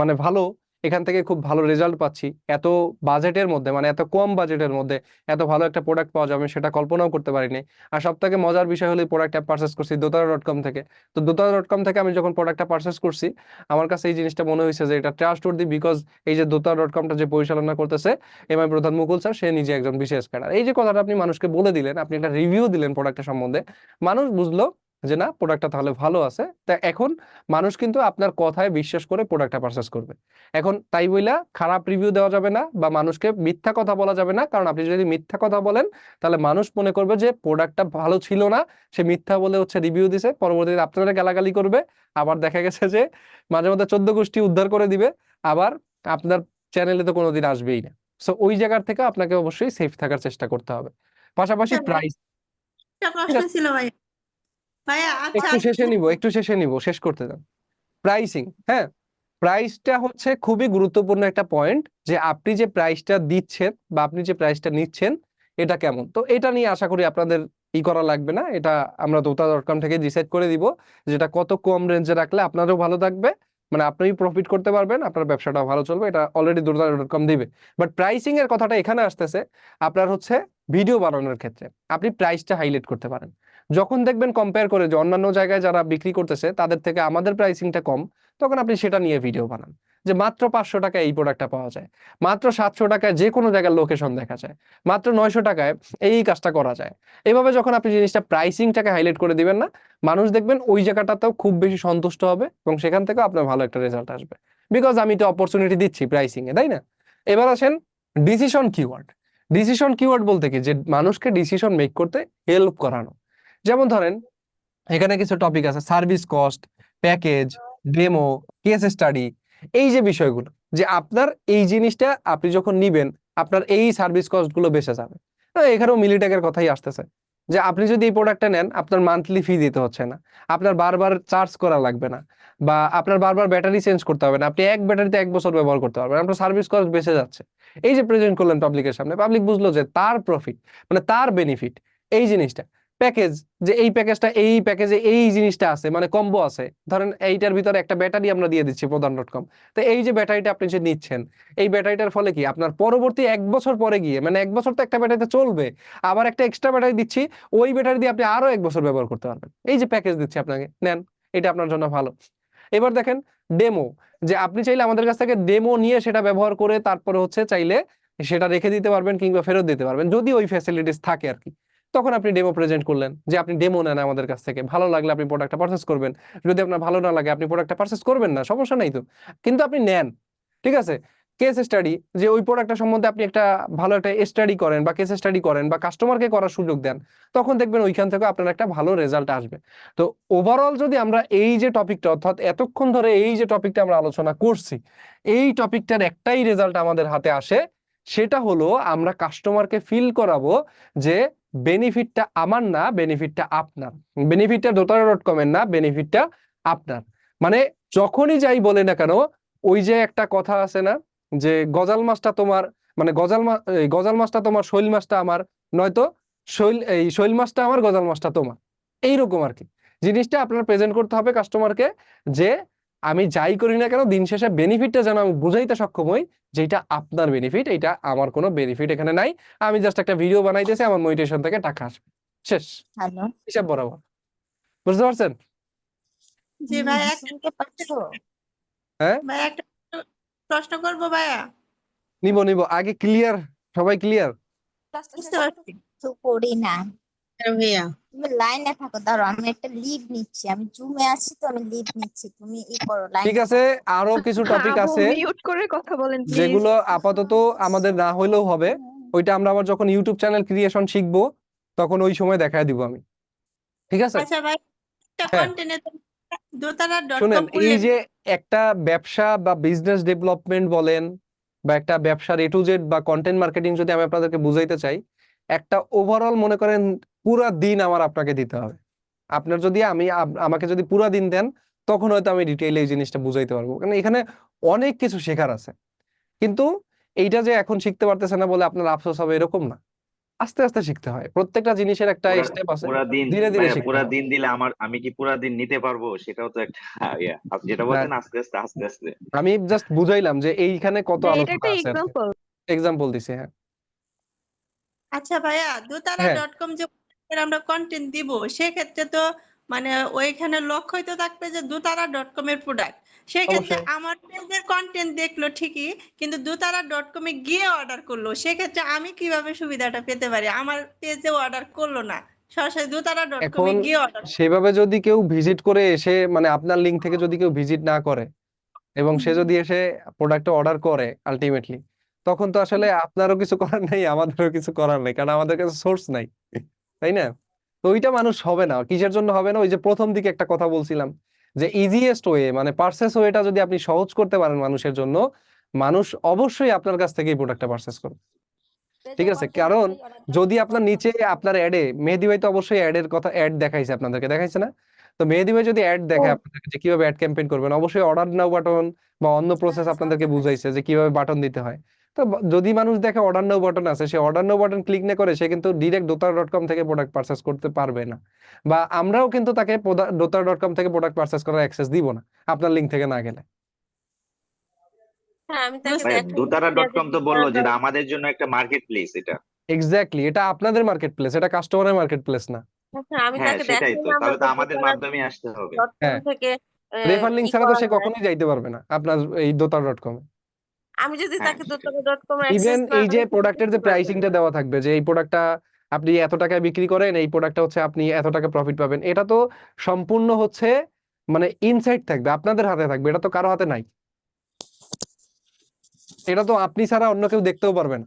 Speaker 1: মানে ভালো, এখান থেকে খুব ভালো রেজাল্ট পাচ্ছি। এত বাজেটের মধ্যে, মানে এত কম বাজেটের মধ্যে এত ভালো একটা প্রোডাক্ট পাওয়া যাবে সেটা কল্পনাও করতে পারিনি। আর সব থেকে মজার বিষয় হলো প্রোডাক্টটা পারচেস করছি dotara.com থেকে। তো dotara.com থেকে আমি যখন প্রোডাক্টটা পারচেস করছি, আমার কাছে এই জিনিসটা মনে হয়েছে যে এটা ট্রাস্টওয়ার্দি, বিকজ এই যে dotara.comটা যে পরিচালনা করতেছে এমআই প্রধান মুকুল স্যার, সে নিজে একজন বিশেষ ক্যাডার। এই যে কথাটা আপনি মানুষকে বলে দিলেন, আপনি একটা রিভিউ দিলেন প্রোডাক্টের সম্বন্ধে, মানুষ বুঝলো যে না প্রোডাক্টটা তাহলে ভালো আছে। তা এখন মানুষ কিন্তু আপনার কথায় বিশ্বাস করে প্রোডাক্টটা পারচেস করবে। এখন তাই বইলা খারাপ রিভিউ দেওয়া যাবে না, বা মানুষকে মিথ্যা কথা বলা যাবে না, কারণ আপনি যদি মিথ্যা কথা বলেন তাহলে মানুষ মনে করবে যে প্রোডাক্টটা ভালো ছিল না, সে মিথ্যা বলে হচ্ছে রিভিউ দিছে, পরবর্তীতে আপনারা গালাগালি করবে, আবার দেখা গেছে যে মাঝে মধ্যে 14 গোষ্ঠী উদ্ধার করে দিবে, আবার আপনার চ্যানেলে তো কোনোদিন আসবেই না। সো ওই জায়গার থেকে আপনাকে অবশ্যই সেফ থাকার চেষ্টা করতে হবে। পাশাপাশি
Speaker 12: আচ্ছা ভাই,
Speaker 1: প্রাইস,
Speaker 12: একটা
Speaker 1: ঠিক
Speaker 12: প্রশ্ন
Speaker 1: আছে,
Speaker 12: ছিল ভাই। ভাইয়া আচ্ছা
Speaker 1: একটু শেষে নিব, শেষ করতে দেন। প্রাইসিং, হ্যাঁ, প্রাইসটা হচ্ছে খুবই গুরুত্বপূর্ণ একটা পয়েন্ট, যে আপনি যে প্রাইসটা দিচ্ছেন বা আপনি যে প্রাইসটা নিচ্ছেন এটা কেমন। তো এটা নিয়ে আশা করি আপনাদের করা লাগবে না, এটা আমরা dota.com থেকে ডিসাইড করে দিব, যেটা কত কম রেঞ্জে রাখলে আপনারও ভালো থাকবে, মানে আপনিই প্রফিট করতে পারবেন, আপনার ব্যবসাটাও ভালো চলবে, এটা অলরেডি dota.com দিবে। বাট প্রাইসিং এর কথাটা এখানে আসতেছে আপনার হচ্ছে ভিডিও বানানোর ক্ষেত্রে আপনি প্রাইসটা হাইলাইট করতে পারেন। যখন দেখবেন কম্পেয়ার করে যে অন্যান্য জায়গায় যারা বিক্রি করতেছে তাদের থেকে আমাদের প্রাইসিংটা কম, তখন আপনি সেটা নিয়ে ভিডিও বানান, যে মাত্র 500 টাকায় এই প্রোডাক্টটা পাওয়া যায়, মাত্র 700 টাকায় যে কোনো জায়গার লোকেশন দেখা যায়, মাত্র 900 টাকায় এই কাজটা করা যায়। এভাবে যখন আপনি জিনিসটা প্রাইসিংটাকে হাইলাইট করে দিবেন না, মানুষ দেখবেন ওই জায়গাটাতেও খুব বেশি সন্তুষ্ট হবে এবং সেখান থেকে আপনার ভালো একটা রেজাল্ট আসবে, বিকজ আমি তো অপরচুনিটি দিচ্ছি প্রাইসিং এ, তাই না? এবার আসেন ডিসিশন কিওয়ার্ড। ডিসিশন কিওয়ার্ড বলতে কি, যে মানুষকে ডিসিশন মেক করতে হেল্প করানো। যেমন ধরেন এখানে কিছু টপিক আছে, service cost, package, demo, case study, এই যে বিষয়গুলো, যে আপনার এই জিনিসটা আপনি যখন নিবেন আপনার এই সার্ভিস কস্ট গুলো বেঁচে যাবে। এখানেও মিলিটেকের কথাই আসতেছে, যে আপনি যদি এই প্রোডাক্টটা নেন আপনার মান্থলি ফি দিতে হচ্ছে না, আপনার বারবার চার্জ করা লাগবে না, বা আপনার বারবার ব্যাটারি চেঞ্জ করতে হবে না, আপনি এক ব্যাটারিতে 1 বছর ব্যবহার করতে পারবেন, আপনার সার্ভিস কস্ট বেঁচে যাচ্ছে। এই যে প্রেজেন্ট করলেন পাবলিকের সামনে, পাবলিক বুঝলো যে তার প্রফিট মানে তার বেনিফিট এই জিনিসটা। প্যাকেজ, যে এই প্যাকেজটা, এই প্যাকেজে এই জিনিসটা আছে, মানে কম্বো আছে, ধরেন এইটার ভিতরে একটা ব্যাটারি আমরা দিয়ে দিচ্ছি প্রধান.com। তো এই যে ব্যাটারিটা আপনি যে নিচ্ছেন, এই ব্যাটারিটার ফলে কি আপনার পরবর্তী 1 বছর পরে গিয়ে, মানে 1 বছর তো একটা ব্যাটারিতে চলবে, আবার একটা এক্সট্রা ব্যাটারি দিচ্ছি, ওই ব্যাটারি দিয়ে আপনি আরো 1 বছর ব্যবহার করতে পারবেন। এই যে প্যাকেজ দিচ্ছি আপনাকে, নেন, এটা আপনার জন্য ভালো। এবার দেখেন ডেমো, যে আপনি চাইলে আমাদের কাছ থেকে ডেমো নিয়ে সেটা ব্যবহার করে তারপরে হচ্ছে চাইলে সেটা রেখে দিতে পারবেন কিংবা ফেরত দিতে পারবেন, যদি ওই ফ্যাসিলিটিস থাকে আর কি। তখন আপনি ডেমো প্রেজেন্ট করলেন, যে আপনি ডেমো নেন আমাদের কাছ থেকে, ভালো লাগলে আপনি প্রোডাক্টটা পারচেস করবেন, যদি আপনার ভালো না লাগে আপনি প্রোডাক্টটা পারচেস করবেন না, সমস্যা নাই তো, কিন্তু আপনি নেন, ঠিক আছে। কেস স্টাডি, যে ওই প্রোডাক্টটা সম্বন্ধে আপনি একটা ভালো একটা স্টাডি করেন বা কেস স্টাডি করেন বা কাস্টমারকে করার সুযোগ দেন, তখন দেখবেন ওইখান থেকে আপনার একটা ভালো রেজাল্ট আসবে। তো ওভারঅল যদি আমরা এই যে টপিকটা, অর্থাৎ এতক্ষণ ধরে এই যে টপিকটা আমরা আলোচনা করছি, এই টপিকটার একটাই রেজাল্ট আমাদের হাতে আসে, সেটা হলো আমরা কাস্টমারকে ফিল করাবো যে বেনিফিটটা আমার না, বেনিফিটটা আপনার, বেনিফিটটা dota.com এর না, বেনিফিটটা আপনার। মানে যখনই যাই বলে না কেন, ওই যে একটা কথা আছে না, যে গজাল মাছটা তোমার, মানে গজাল মাছটা তোমার, শৈল মাছটা আমার, নয়তো শৈল মাছটা আমার, গজাল মাছটা তোমার, এইরকম আর কি। জিনিসটা আপনার প্রেজেন্ট করতে হবে কাস্টমারকে, যে আমি যাই করি না কেন দিন শেষে বেনিফিটটা যেন আমি বুঝাইতে সক্ষম হই, যেটা আপনার বেনিফিট, এটা আমার কোনো বেনিফিট এখানে নাই, আমি জাস্ট একটা ভিডিও বানাইতেছি, আমার মোটিভেশন থেকে টাকা আসবে, শেষ,
Speaker 11: হ্যালো,
Speaker 1: হিসাব বরাবর। বুঝতে পারছেন?
Speaker 12: জি ভাই,
Speaker 11: শুনতে পাচ্ছো?
Speaker 1: হ্যাঁ,
Speaker 12: ভাই একটা প্রশ্ন করবো ভাইয়া।
Speaker 1: নিব আগে ক্লিয়ার, সবাই ক্লিয়ার?
Speaker 12: বুঝতে পারছি।
Speaker 11: তো করি না,
Speaker 12: ভাইয়া
Speaker 11: তুমি লাইনে থাকো, দাঁড়াও আমি একটা লিভ নিচ্ছি, আমি জুমে আছি তো আমি লিভ নিচ্ছি, তুমি করো
Speaker 1: ঠিক
Speaker 11: লাইনে
Speaker 1: আছে, আরো কিছু টপিক
Speaker 16: আপু
Speaker 1: আছে
Speaker 16: মিউট করে কথা বলেন প্লিজ।
Speaker 1: যেগুলো আপাতত আমাদের না হইলেও হবে, ওইটা আমরা আবার যখন ইউটিউব চ্যানেল ক্রিয়েশন শিখবো তখন ওই সময় দেখায় দিব আমি, ঠিক আছে?
Speaker 12: আচ্ছা ভাই, একটা
Speaker 1: হ্যাঁ,
Speaker 12: কন্টেন্টে dota.com
Speaker 1: শুনেন, এই
Speaker 12: করলে
Speaker 1: যে একটা ব্যবসা বা বিজনেস ডেভেলপমেন্ট বলেন, বা একটা ব্যবসার A to Z বা কন্টেন্ট মার্কেটিং যদি আমি আপনাদেরকে বুঝাইতে চাই, একটা ওভারঅল মনে করেন পুরা দিন আমার আপনাকে দিতে হবে। আপনার যদি আমাকে যদি পুরা দিন দেন, তখন হয়তো আমি ডিটেইলে এই জিনিসটা বুঝাইতে পারবো, কারণ এখানে অনেক কিছু শেখার আছে। কিন্তু এইটা যে এখন শিখতে পারতেছে না বলে আপনার আফসোস হবে এরকম না, আস্তে আস্তে শিখতে হয়, প্রত্যেকটা জিনিসের একটা স্টেপ আছে,
Speaker 9: পুরা দিন
Speaker 1: ধীরে ধীরে
Speaker 9: ভাইয়া,
Speaker 1: শিখতে
Speaker 9: পুরা
Speaker 1: হয়।
Speaker 9: দিন দিলে আমি কি পুরা দিন নিতে পারবো? সেটাও তো একটা ইয়া, আপনি যেটা
Speaker 1: না,
Speaker 9: বলছেন আস্তে আস্তে আস্তে আস্তে।
Speaker 1: আমি জাস্ট বুঝাইলাম যে এইখানে কত
Speaker 16: এটা
Speaker 1: আলোচনা
Speaker 16: একটা
Speaker 1: আছে আর কি,
Speaker 16: এক্সাম্পল।
Speaker 1: এক্সাম্পল দিছি। হ্যাঁ
Speaker 12: আচ্ছা ভাইয়া,
Speaker 1: হ্যাঁ,
Speaker 12: dotara.com যে আমরা কন্টেন্ট দিব, সেক্ষেত্রে তো মানে ওইখানে লক্ষ্যই তো থাকবে যে dotara.com এর প্রোডাক্ট। সেক্ষেত্রে
Speaker 1: অবশ্যই।
Speaker 12: আমার পেজের কন্টেন্ট দেখলো ঠিকই, কিন্তু dotara.com এ গিয়ে অর্ডার করলো, সেক্ষেত্রে আমি কিভাবে সুবিধাটা পেতে পারি? আমার পেজে অর্ডার করলো না, সরাসরি dotara.com এ
Speaker 1: এখন
Speaker 12: গিয়ে অর্ডার।
Speaker 1: সেভাবে যদি কেউ ভিজিট করে এসে, মানে আপনার লিঙ্ক থেকে যদি কেউ ভিজিট না করে এবং সে যদি এসে প্রোডাক্ট অর্ডার করে আলটিমেটলি, তখন তো আসলে আপনারও কিছু করার নেই, আমাদেরও কিছু করার নেই, কারণ আমাদের কাছে সোর্স নাই, তাই না? তো ওইটা মানুষ হবে না, কিসের জন্য হবে না? ওই যে প্রথম দিকে একটা কথা বলছিলাম, যে ইজিয়েস্ট ওয়ে, মানে পারচেস ওয়েটা যদি আপনি সহজ করতে পারেন মানুষের জন্য, মানুষ অবশ্যই আপনার কাছ থেকে এই প্রোডাক্টটা পারচেস করবে, ঠিক
Speaker 4: পেজে
Speaker 1: আছে?
Speaker 4: কন্টেন্ট
Speaker 1: কারণ
Speaker 4: অনুযায়ী অর্ডারটা
Speaker 1: যদি আপনার নিচে
Speaker 4: কনফার্ম করতে
Speaker 1: আপনার
Speaker 4: হবে।
Speaker 1: অ্যাডে মেহেদি ভাই তো অবশ্যই অ্যাডের কথা অ্যাড দেখাইছে, আপনাদেরকে দেখাইছে না? তো মেহেদি ভাই যদি অ্যাড দেখায় আপনাদেরকে যে কিভাবে অ্যাড ক্যাম্পেইন করবেন, অবশ্যই অর্ডার নাও বাটন বা অন্য প্রসেস
Speaker 4: হ্যাঁ, সব
Speaker 1: আপনাদেরকে
Speaker 4: দেখাইছে।
Speaker 1: বুঝাইছে যে কিভাবে বাটন দিতে হয়। তো যদি মানুষ দেখে অর্ডার নাও বাটন আছে, সে অর্ডার নাও বাটন ক্লিক না করে সে কিন্তু ডিরেক্ট dotara.com থেকে প্রোডাক্ট পারচেস করতে পারবে না, বা আমরাও কিন্তু তাকে dotara.com থেকে প্রোডাক্ট পারচেস করার অ্যাক্সেস দিব না আপনার লিঙ্ক থেকে না গেলে।
Speaker 14: হ্যাঁ আমি তাকে
Speaker 9: ভাই
Speaker 14: দেখাই
Speaker 9: dotara.com তো বললো যে এটা আমাদের জন্য একটা মার্কেট প্লেস এটা।
Speaker 1: এক্স্যাক্টলি, এটা আপনাদের মার্কেট প্লেস, এটা কাস্টমারের মার্কেট প্লেস না।
Speaker 14: হ্যাঁ আমি
Speaker 9: হ্যাঁ
Speaker 14: তাকে
Speaker 9: সেটাই তো,
Speaker 14: দেখাইলাম
Speaker 9: তাহলে তো
Speaker 14: যে
Speaker 9: আমাদের মাধ্যমে আসতে হবে।
Speaker 14: dotara.com
Speaker 1: হ্যাঁ,
Speaker 14: থেকে
Speaker 1: রেফার লিঙ্ক
Speaker 14: ই
Speaker 1: ছাড়া তো
Speaker 14: করা
Speaker 1: সে
Speaker 14: যায়।
Speaker 1: কখনোই যাইতে পারবে না আপনার এই dotara.com এ।
Speaker 14: আমি যদি
Speaker 9: হ্যাঁ
Speaker 14: তাকে
Speaker 9: সেটাই।
Speaker 14: dotara.com
Speaker 1: ইভেন
Speaker 14: অ্যাক্সেস না
Speaker 1: এই যে
Speaker 14: দেই
Speaker 1: প্রোডাক্টের যে
Speaker 14: কিভাবে?
Speaker 1: প্রাইসিংটা দেওয়া থাকবে যে এই প্রোডাক্টটা আপনি এত টাকায় বিক্রি করেন, এই প্রোডাক্টটা হচ্ছে আপনি এত টাকা প্রফিট পাবেন, এটা তো সম্পূর্ণ হচ্ছে মানে ইনসাইট থাকবে, আপনাদের হাতে থাকবে, এটা তো কারো হাতে নাই। এটা তো আপনি ছাড়া অন্য কেউ দেখতেও পারবে না।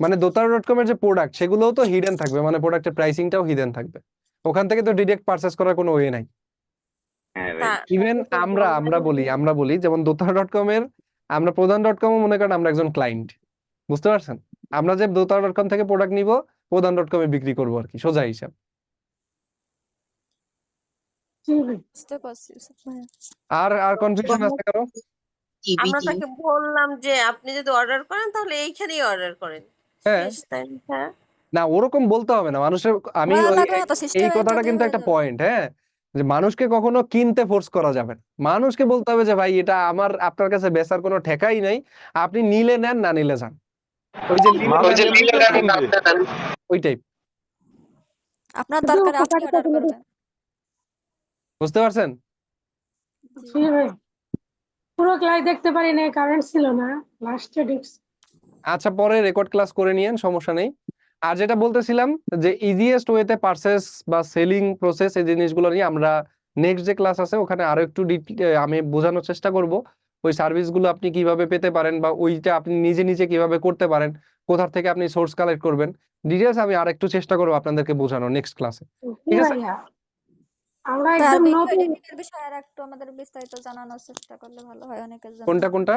Speaker 1: মানে dotara.com এর যে প্রোডাক্ট সেগুলোও তো হিডেন থাকবে, মানে প্রোডাক্টের প্রাইসিংটাও হিডেন থাকবে, ওখান থেকে তো ডিরেক্ট পারচেস করার কোনো ওয়ে নাই।
Speaker 9: হ্যাঁ
Speaker 14: তা
Speaker 9: ভাই।
Speaker 1: ইভেন
Speaker 14: তাকে তো
Speaker 1: আমরা বলি যেমন dotara.com এর আমরা প্রধান.com মনে করেন আমরা একজন ক্লায়েন্ট, বুঝতে পারছেন? আমরা যে dotara.com থেকে প্রোডাক্ট নিব প্রধান.com এ বিক্রি করবো আর কি, সোজা হিসাব।
Speaker 4: বুঝতে পারছি ইউসুফ ভাইয়া।
Speaker 1: আর কনফিউশন আছে কারো?
Speaker 14: আমরা তাকে বললাম যে আপনি যদি অর্ডার করেন তাহলে এইখানেই অর্ডার করেন।
Speaker 1: হ্যাঁ,
Speaker 14: বেশ তাই হ্যাঁ
Speaker 1: না ওরকম বলতে হবে না মানুষের। আমি
Speaker 4: ভাড়া
Speaker 1: ওই
Speaker 4: লাগবে না তো,
Speaker 1: এই
Speaker 4: সিস্টেমে
Speaker 1: কথাটা
Speaker 4: থাকলেই
Speaker 1: কিন্তু
Speaker 4: হয়ে
Speaker 1: একটা
Speaker 4: যাবে।
Speaker 1: পয়েন্ট, হ্যাঁ, যে মানুষকে কখনো কিনতে ফোর্স করা যাবে না। মানুষকে বলতে হবে যে ভাই এটা আমার আপনার কাছে বেচার কোনো ঠেকাই নাই, আপনি নিলে নেন না নিলে যান। ওই যে নিলে
Speaker 18: মানুষ
Speaker 1: নেন
Speaker 18: এমনিতেও কিনবে।
Speaker 1: ওই টাইপ,
Speaker 4: আপনার দরকারে আপনি অর্ডার করবেন।
Speaker 1: বুঝতে পারছেন?
Speaker 4: জি ভাই।
Speaker 19: পুরো ক্লাস দেখতে পারি না, কারেন্ট ছিল না, লাস্টে ঢুকছি।
Speaker 1: আচ্ছা পরে রেকর্ড ক্লাস করে নিয়েন, সমস্যা নেই। আর যেটা বলতেছিলাম যে ইজিয়েস্ট ওয়েতে পারচেস বা সেলিং প্রসেস এই জিনিসগুলো নিয়ে আমরা নেক্সট যে ক্লাস আছে ওখানে আরো একটু আমি বোঝানোর চেষ্টা করব ওই সার্ভিসগুলো আপনি কিভাবে পেতে পারেন বা ওইটা আপনি নিজে নিজে কিভাবে করতে পারেন, কোথা থেকে আপনি সোর্স কালেক্ট করবেন, ডিটেলস আমি আরেকটু চেষ্টা করবো আপনাদেরকে বোঝানোর নেক্সট ক্লাসে,
Speaker 19: জি
Speaker 1: ঠিক আছে?
Speaker 19: ভাইয়া, আমরা
Speaker 4: আর
Speaker 19: একদম
Speaker 4: ভিডিও
Speaker 19: নতুন।
Speaker 4: এডিটিং এর বিষয়ে আর একটু আমাদের বিস্তারিত জানানোর চেষ্টা করলে ভালো হয় অনেকের জন্য।
Speaker 1: কোনটা?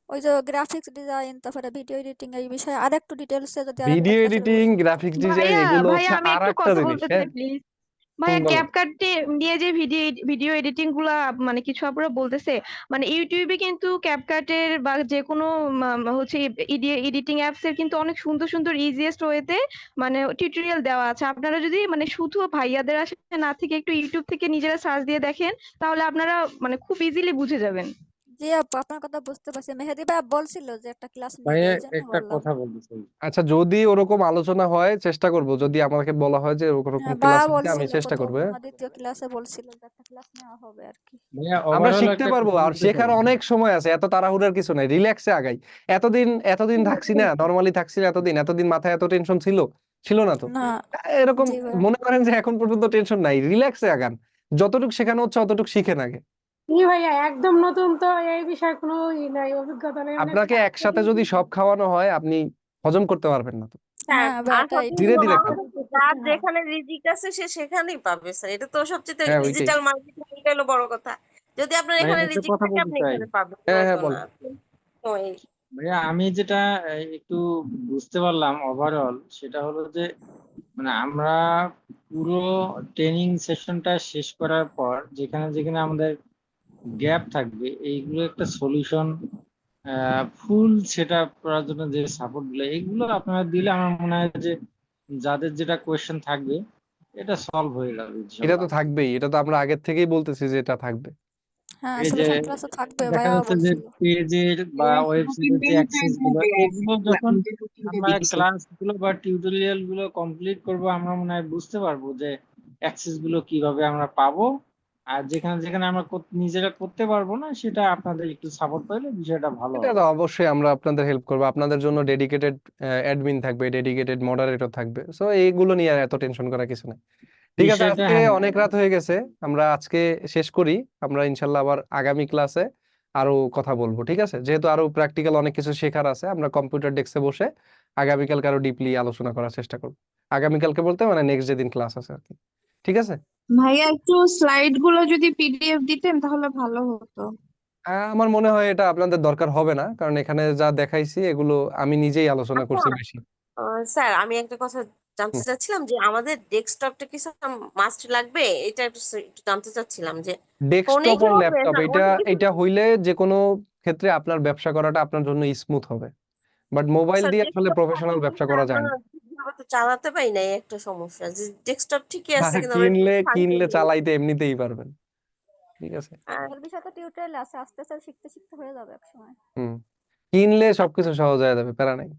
Speaker 4: ওই যে গ্রাফিক্স ডিজাইন, তারপরে ভিডিও এডিটিং এই বিষয়ে আর একটু ডিটেইলসে যদি আরেকটা
Speaker 1: ভিডিও
Speaker 4: ক্লাসের
Speaker 1: এডিটিং, গ্রাফিক্স ডিজাইন এগুলো হচ্ছে
Speaker 16: আমি
Speaker 1: আর
Speaker 16: একটু
Speaker 1: একটা
Speaker 16: কথা
Speaker 1: জিনিস।
Speaker 16: বলতে
Speaker 1: হ্যাঁ,
Speaker 16: চাই প্লিজ। ভাইয়া
Speaker 1: বলেন।
Speaker 16: ক্যাপকাটে নিয়ে যে ভিডিও এডিটিং গুলা মানে কিছু আপুরা বলতেছে, মানে ইউটিউবে কিন্তু ক্যাপকাটের বা যে কোনো হচ্ছে এডিটিং অ্যাপস এর কিন্তু অনেক সুন্দর সুন্দর ইজিয়েস্ট ওয়েতে মানে টিউটোরিয়াল দেওয়া আছে। আপনারা যদি মানে শুধু ভাইয়াদের আসে না থেকে একটু ইউটিউব থেকে নিজেরা সার্চ দিয়ে দেখেন তাহলে আপনারা মানে খুব ইজিলি বুঝে যাবেন।
Speaker 4: জি আপু, আপনার কথা বুঝতে পারছি। মেহেদি ভাই বলছিল যে একটা ক্লাস নিতে,
Speaker 5: ভাইয়া
Speaker 4: এই জন্য
Speaker 5: একটা
Speaker 4: বললাম।
Speaker 5: কথা বলতে চাই।
Speaker 1: আচ্ছা যদি ওরকম আলোচনা হয় চেষ্টা করব, যদি আমাকে বলা হয় যে ওরকম
Speaker 4: হ্যাঁ,
Speaker 1: ক্লাস
Speaker 4: ভাইয়া
Speaker 1: নিতে আমি
Speaker 4: বলছিল
Speaker 1: চেষ্টা
Speaker 4: প্রথম
Speaker 1: করবো। হ্যাঁ,
Speaker 4: না দ্বিতীয় ক্লাসে বলছিল যে একটা ক্লাস নেওয়া হবে আর কি।
Speaker 5: ভাইয়া
Speaker 1: আমরা
Speaker 5: ওভারঅল
Speaker 1: শিখতে
Speaker 5: একটা
Speaker 1: পারবো,
Speaker 5: কথা
Speaker 1: আর
Speaker 5: বলতে
Speaker 1: শেখার
Speaker 5: চাই।
Speaker 1: অনেক সময় আছে, এত তাড়াহুড়ার কিছু নাই, রিল্যাক্সে আগাই। এতদিন থাকছি না, নরমালি থাকছি না, এতদিন মাথায় এত টেনশন ছিল না তো।
Speaker 4: না,
Speaker 1: এরকম
Speaker 4: জি ভাই।
Speaker 1: মনে করেন যে এখন পর্যন্ত টেনশন নাই, রিল্যাক্সে আগান, যতটুকু শেখানো হচ্ছে অতটুকু শিখেন আগে।
Speaker 19: জি ভাইয়া, একদম নতুন তো এই বিষয়ে কোনো নাই, অভিজ্ঞতা নেই। অনেক
Speaker 1: আপনাকে একসাথে যদি সব খাওয়ানো হয় আপনি হজম করতে পারবেন না তো,
Speaker 14: হ্যাঁ
Speaker 4: হ্যাঁ ভাই,
Speaker 14: আর
Speaker 4: তাই
Speaker 14: সবচেয়ে
Speaker 1: ধীরে
Speaker 14: বড়
Speaker 1: ধীরে
Speaker 14: কথা
Speaker 1: খান।
Speaker 14: হচ্ছে যার যেখানে রিজিক আছে সে সেখানেই পাবে স্যার, এটা তো সবচেয়ে
Speaker 1: হ্যাঁ ওইটাই।
Speaker 14: ডিজিটাল মার্কেটিং এটা হলো বড় কথা। যদি আপনার
Speaker 5: ভাইয়া
Speaker 14: এখানে
Speaker 5: একটা
Speaker 14: রিজিক
Speaker 5: কথা
Speaker 14: থাকে
Speaker 5: বলতে
Speaker 14: আপনি
Speaker 5: চাই।
Speaker 14: এখানে পাবেন,
Speaker 1: হ্যাঁ
Speaker 14: নয়তো
Speaker 1: বল।
Speaker 14: না। তো
Speaker 5: ভাইয়া আমি যেটা একটু বুঝতে পারলাম ওভারঅল, সেটা হলো যে মানে আমরা পুরো ট্রেনিং সেশনটা শেষ করার পর যেখানে যেখানে আমাদের গ্যাপ থাকবে এইগুলো একটা সলিউশন ফুল সেট আপ করার জন্য যে সাপোর্ট গুলো এইগুলো আপনারা দিলে আমার মনে হয় যে যাদের যেটা কোয়েশ্চেন থাকবে এটা সলভ হয়ে যাবে
Speaker 1: এটা
Speaker 5: ইনশাল্লাহ।
Speaker 1: তো থাকবেই, এটা তো আমরা আগের থেকেই বলতেছি যে এটা থাকবে।
Speaker 4: হ্যাঁ,
Speaker 5: এই যে
Speaker 4: সলিউশন ক্লাস থাকবে,
Speaker 5: দেখা
Speaker 4: ভাইয়া
Speaker 5: যাচ্ছে যে
Speaker 4: বলছিল।
Speaker 5: পেজের বা ওয়েবসাইটের যে অ্যাক্সেস গুলো এগুলো যখন আমরা ক্লাস গুলো বা টিউটোরিয়াল গুলো কমপ্লিট করব আমরা মনে হয় বুঝতে পারবো যে অ্যাক্সেস গুলো কিভাবে আমরা পাবো, আর যেখানে যেখানে আমরা নিজেরা করতে পারবো না সেটা আপনাদের একটু সাপোর্ট পাইলে বিষয়টা ভালো
Speaker 1: এটা
Speaker 5: হবে।
Speaker 1: তো অবশ্যই আমরা আপনাদের হেল্প করবো, আপনাদের জন্য ডেডিকেটেড অ্যাডমিন থাকবে, ডেডিকেটেড মডারেটর থাকবে, সো এইগুলো নিয়ে আর এত টেনশন করার কিছু নেই। ঠিক আছে,
Speaker 5: বিষয়টা
Speaker 1: আজকে
Speaker 5: হ্যাঁ
Speaker 1: অনেক রাত হয়ে গেছে, আমরা আজকে শেষ করি। আমরা ইনশাল্লাহ আবার আগামী ক্লাসে আরো কথা বলবো, ঠিক আছে? যেহেতু আরো প্র্যাকটিক্যাল অনেক কিছু শেখার আছে, আমরা কম্পিউটার ডেস্কে বসে আগামীকালকে আরো ডিপলি আলোচনা করার চেষ্টা করবো। আগামীকালকে বলতে মানে নেক্সট যেদিন ক্লাস আছে আর কি, ঠিক আছে?
Speaker 6: ভাইয়া একটু স্লাইড গুলো যদি পিডিএফ দিতেন তাহলে ভালো হতো।
Speaker 1: আমার মনে হয় এটা আপনাদের দরকার হবে না, কারণ এখানে যা দেখাইছি এগুলো আমি নিজেই আলোচনা
Speaker 14: আচ্ছা
Speaker 1: করছি বেশি।
Speaker 14: স্যার আমি একটা কথা জানতে
Speaker 1: হুম।
Speaker 14: চাচ্ছিলাম যে আমাদের ডেস্কটপটা কি মাস্ট লাগবে, এটা একটু জানতে চাচ্ছিলাম যে ফোনেই
Speaker 1: ডেস্কটপ
Speaker 14: কি
Speaker 1: আর
Speaker 14: হবে
Speaker 1: ল্যাপটপ
Speaker 14: না
Speaker 1: এটা
Speaker 14: অন্য কিছু?
Speaker 1: এটা হইলে যে কোনো ক্ষেত্রে আপনার ব্যবসা করাটা আপনার জন্য স্মুথ হবে, বাট মোবাইল
Speaker 14: স্যার
Speaker 1: দিয়ে আসলে
Speaker 14: ডেস্কটপ
Speaker 1: প্রফেশনাল ব্যবসা করা যায় না।
Speaker 14: ঠিকভাবে তো চালাতে পারি না, এই একটা সমস্যা যে ডেস্কটপ ঠিকই আছে
Speaker 1: আর
Speaker 14: কিন্তু আমরা
Speaker 1: কিনলে চালাইতে এমনিতেই পারবেন, ঠিক আছে।
Speaker 4: এর বিষয়ে তো টিউটোরিয়াল আছে, আস্তে আস্তে শিখতে শিখতে হয়ে যাবে একসময়।
Speaker 1: হুম, কিনলে সবকিছু সহজ হয়ে যাবে, প্যারা নাই।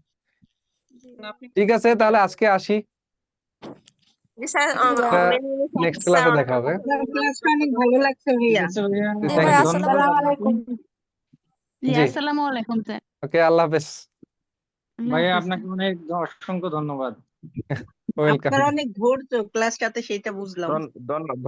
Speaker 4: জি
Speaker 1: ঠিক আছে, তাহলে আজকে আসি,
Speaker 14: জি স্যার
Speaker 4: জি ভাইয়া।
Speaker 1: নেক্সট
Speaker 14: স্যার
Speaker 1: ক্লাসে
Speaker 14: অনেক
Speaker 1: দেখা হবে।
Speaker 19: ক্লাসটা অনেক ভালো লাগছে
Speaker 5: ঠিক
Speaker 19: ভাইয়া।
Speaker 5: আছে ভাইয়া,
Speaker 4: জি
Speaker 1: থ্যাংক
Speaker 4: ভাই,
Speaker 1: ইউ।
Speaker 4: আসসালামু
Speaker 19: আসসালামু
Speaker 4: আলাইকুম।
Speaker 19: আলাইকুম।
Speaker 7: জি
Speaker 1: জি,
Speaker 7: আসসালামু আলাইকুম স্যার।
Speaker 1: ওকে, আল্লাহ হাফেজ।
Speaker 7: আল্লাহ
Speaker 5: ভাইয়া
Speaker 7: হাফেজ
Speaker 5: আপনাকে অনেক অসংখ্য ধন্যবাদ।
Speaker 1: ওয়েলকাম।
Speaker 19: আপনার অনেক ধৈর্য ক্লাসটাতে, সেটা বুঝলাম।
Speaker 9: ধন্যবাদ।